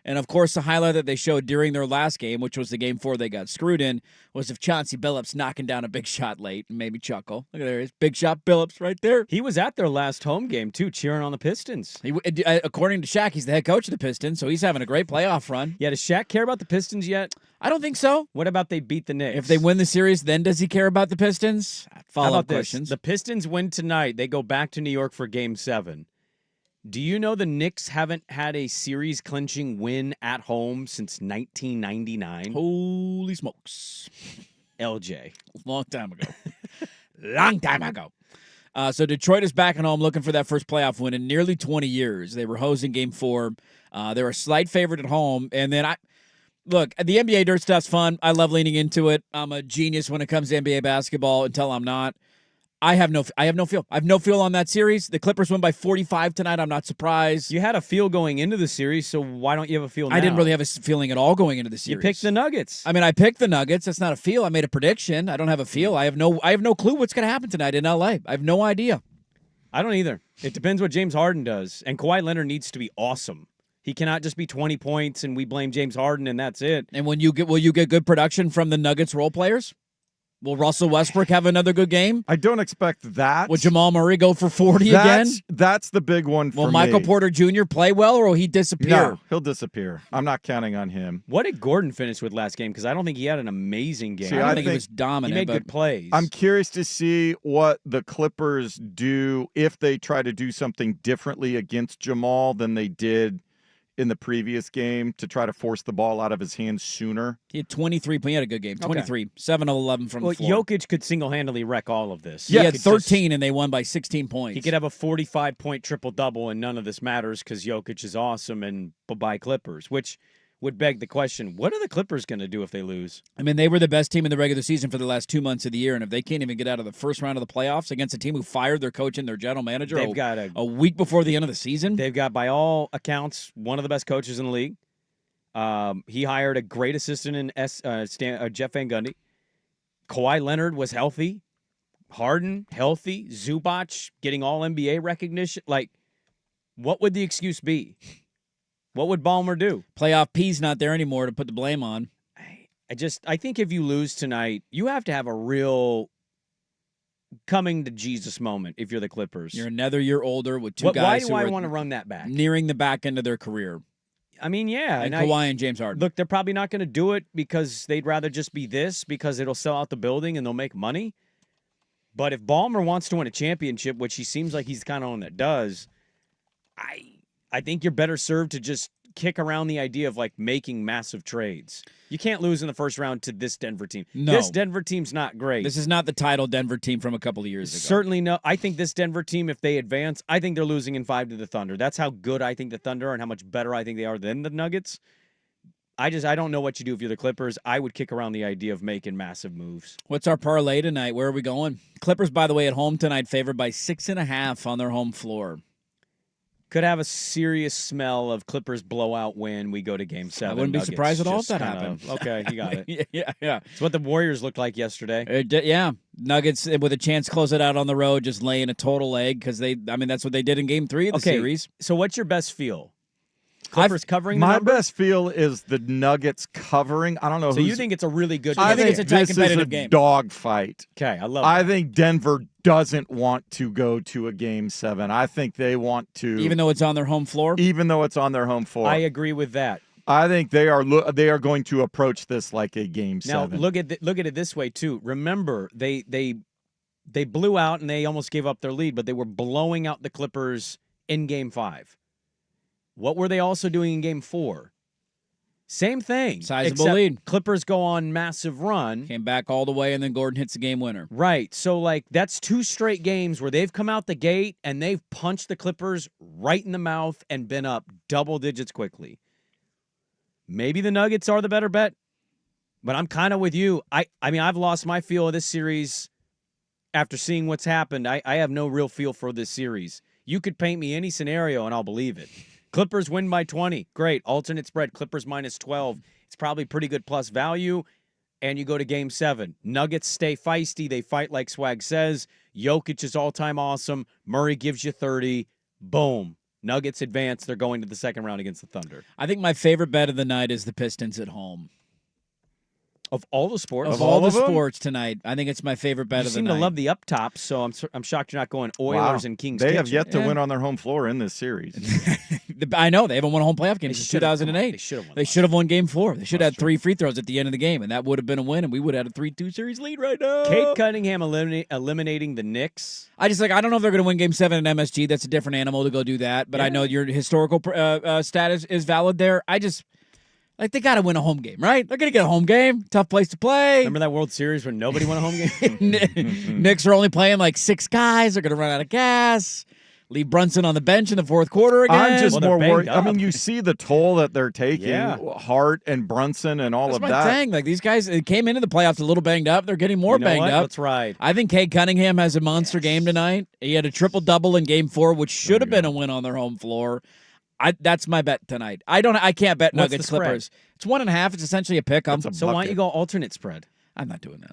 And, of course, the highlight that they showed during their last game, which was the Game 4 they got screwed in, was of Chauncey Billups knocking down a big shot late and made me chuckle. Look at there. Big shot Billups right there. He was at their last home game, too, cheering on the Pistons. According to Shaq, he's the head coach of the Pistons, so he's having a great playoff run. Yeah, does Shaq care about the Pistons yet? I don't think so. What about they beat the Knicks? If they win the series, then does he care about the Pistons? Follow-up questions. The Pistons win tonight. They go back to New York for Game 7. Do you know the Knicks haven't had a series-clinching win at home since 1999? Holy smokes. LJ. Long time ago. Long time ago. So Detroit is back at home looking for that first playoff win in nearly 20 years. They were hosing Game 4. They were a slight favorite at home. And then look, the NBA dirt stuff's fun. I love leaning into it. I'm a genius when it comes to NBA basketball until I'm not. I have no feel. I have no feel on that series. The Clippers win by 45 tonight. I'm not surprised. You had a feel going into the series, so why don't you have a feel now? I didn't really have a feeling at all going into the series. You picked the Nuggets. I mean, I picked the Nuggets. That's not a feel. I made a prediction. I don't have a feel. I have no clue what's going to happen tonight in LA. I have no idea. I don't either. It depends what James Harden does. And Kawhi Leonard needs to be awesome. He cannot just be 20 points and we blame James Harden and that's it. And will you get good production from the Nuggets role players? Will Russell Westbrook have another good game? I don't expect that. Will Jamal Murray go for 40 again? That's the big one for me. Will Michael Porter Jr. play well, or will he disappear? No, he'll disappear. I'm not counting on him. What did Gordon finish with last game? Because I don't think he had an amazing game. I don't think he was dominant. He made good plays. I'm curious to see what the Clippers do if they try to do something differently against Jamal than they did in the previous game to try to force the ball out of his hands sooner. He had 23. He had a good game. 23. 7 of 11 from the floor. Jokic could single-handedly wreck all of this. He had 13, and they won by 16 points. He could have a 45-point triple-double, and none of this matters because Jokic is awesome and bye-bye Clippers, which would beg the question, what are the Clippers going to do if they lose? I mean, they were the best team in the regular season for the last 2 months of the year, and if they can't even get out of the first round of the playoffs against a team who fired their coach and their general manager a week before the end of the season. They've got, by all accounts, one of the best coaches in the league. He hired a great assistant in Jeff Van Gundy. Kawhi Leonard was healthy. Harden, healthy. Zubac getting all NBA recognition. Like, what would the excuse be? What would Ballmer do? Playoff P's not there anymore to put the blame on. I think if you lose tonight, you have to have a real coming to Jesus moment if you're the Clippers. You're another year older with two guys why do I want to run that back? Nearing the back end of their career. I mean, yeah. And Kawhi and James Harden. Look, they're probably not going to do it because they'd rather just be this because it'll sell out the building and they'll make money. But if Ballmer wants to win a championship, which he seems like he's the kind of one that does, I think you're better served to just kick around the idea of like making massive trades. You can't lose in the first round to this Denver team. No. This Denver team's not great. This is not the title Denver team from a couple of years ago. Certainly no. I think this Denver team, if they advance, I think they're losing in 5 to the Thunder. That's how good I think the Thunder are and how much better I think they are than the Nuggets. I don't know what you do if you're the Clippers. I would kick around the idea of making massive moves. What's our parlay tonight? Where are we going? Clippers, by the way, at home tonight, favored by 6.5 on their home floor. Could have a serious smell of Clippers blowout win. We go to Game 7. I wouldn't be surprised at all if that happened. Okay, you got it. Yeah. It's what the Warriors looked like yesterday. Nuggets with a chance to close it out on the road, just laying a total egg because that's what they did in Game 3 of the series. So what's your best feel? Clippers covering the My number? best feel is the Nuggets covering. I don't know. So you think it's a really good game? I think it's a tight competitive this is a game. dog fight. Okay, I love I that. think Denver doesn't want to go to a game 7. I think they want to, Even though it's on their home floor? even though it's on their home floor. I agree with that. I think they are going to approach this like a game Now 7. look at it this way too. Remember, they blew out and they almost gave up their lead, but they were blowing out the Clippers in Game 5. What were they also doing in Game 4? Same thing. Sizable except lead. Clippers go on massive run. Came back all the way, and then Gordon hits the game winner. Right. So, like, that's 2 straight games where they've come out the gate and they've punched the Clippers right in the mouth and been up double digits quickly. Maybe the Nuggets are the better bet, but I'm kind of with you. I mean, I've lost my feel of this series after seeing what's happened. I have no real feel for this series. You could paint me any scenario and I'll believe it. Clippers win by 20. Great. Alternate spread. Clippers minus 12. It's probably pretty good plus value. And you go to Game 7. Nuggets stay feisty. They fight like Swag says. Jokic is all-time awesome. Murray gives you 30. Boom. Nuggets advance. They're going to the second round against the Thunder. I think my favorite bet of the night is the Pistons at home. Of all the sports? Of all the sports tonight, I think it's my favorite bet You of the seem night. to love the up top, so I'm shocked you're not going Oilers and Kings. They have Kitchen. yet to win on their home floor in this series. I know. They haven't won a home playoff game They since should have. 2008. They should have won. They should have won Game 4. They should have had 3 free throws at the end of the game, and that would have been a win, and we would have had a 3-2 series lead right now. Kate Cunningham eliminating the Knicks. I don't know if they're going to win Game 7 in MSG. That's a different animal to go do that, but I know your historical status is valid there. They got to win a home game, right? They're going to get a home game. Tough place to play. Remember that World Series when nobody won a home game? Knicks are only playing like 6 guys. They're going to run out of gas. Leave Brunson on the bench in the fourth quarter again. I'm just more worried. up. I mean, you see the toll that they're taking, Hart and Brunson and all That's of my that. thing. Like, these guys came into the playoffs a little banged up. They're getting more banged up. That's right. I think Cade Cunningham has a monster game tonight. He had a triple-double in Game 4, which should have been a win on their home floor. That's my bet tonight. I can't bet What's Nuggets the spread? Clippers. It's 1.5. It's essentially a pick. So why don't you go alternate spread? I'm not doing that.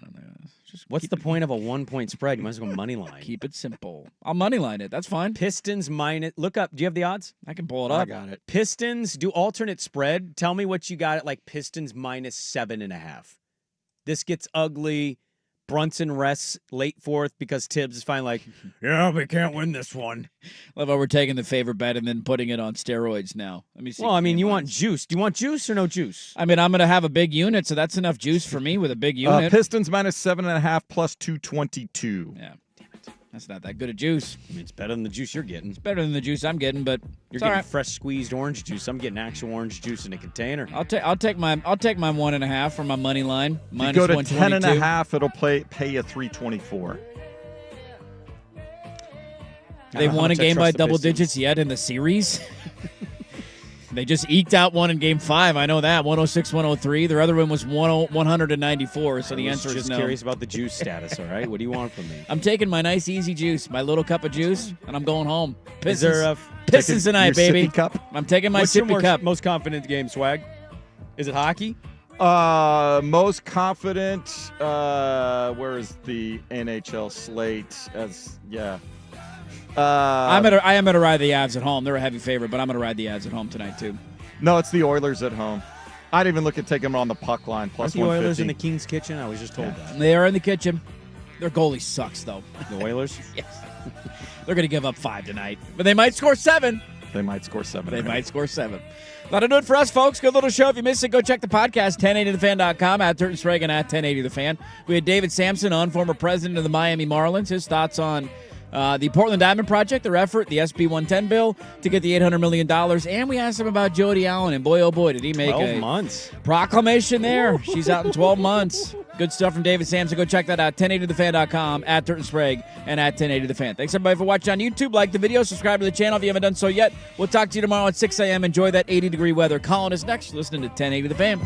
What's the point of a 1-point spread? You might as well go money line. Keep it simple. I'll money line it. That's fine. Pistons minus. Look up. Do you have the odds? I can pull it up. I got it. Pistons do alternate spread. Tell me what you got at like Pistons minus 7.5. This gets ugly. Brunson rests late fourth because Tibbs is finally like, yeah, we can't win this one. Love how we're taking the favorite bet and then putting it on steroids now. Let me see. Well, I mean, you want juice. Do you want juice or no juice? I mean, I'm going to have a big unit, so that's enough juice for me with a big unit. Pistons minus 7.5 plus 222. Yeah. That's not that good a juice. I mean, it's better than the juice you're getting. It's better than the juice I'm getting, but You're getting fresh squeezed orange juice. I'm getting actual orange juice in a container. I'll take my 1.5 for my money line. You go to 122. 10.5, it'll pay you 324. They won a game by double digits yet in the series. They just eked out one in Game 5. I know that, 106-103. Their other one was 194, so the answer is just no. curious about the juice status, all right? What do you want from me? I'm taking my nice, easy juice, my little cup of juice, and I'm going home. Is there a Pistons tonight, your baby. sippy cup? I'm taking my What's your sippy cup. most confident game, Swag? Is it hockey? Most confident. Where is the NHL slate? I am going to ride the Avs at home. They're a heavy favorite, but I'm going to ride the Avs at home tonight, too. No, it's the Oilers at home. I'd even look at taking them on the puck line, plus Aren't the Oilers 150. in the King's kitchen? I was just told that. They are in the kitchen. Their goalie sucks, though. The Oilers? Yes. They're going to give up 5 tonight, but they might score 7. They might score 7. They might score 7. That'll do it for us, folks. Good little show. If you missed it, go check the podcast, 1080thefan.com, at Turton Sprague and at 1080thefan. We had David Sampson on, former president of the Miami Marlins. His thoughts on the Portland Diamond Project, their effort, the SB 110 bill to get the $800 million. And we asked him about Jody Allen, and boy, oh boy, did he make 12 months. Proclamation there. She's out in 12 months. Good stuff from David Sampson. Go check that out, 1080thefan.com, at Turton Sprague, and at 1080thefan. Thanks, everybody, for watching on YouTube. Like the video, subscribe to the channel if you haven't done so yet. We'll talk to you tomorrow at 6 a.m. Enjoy that 80-degree weather. Colin is next. Listening to 1080 The Fan.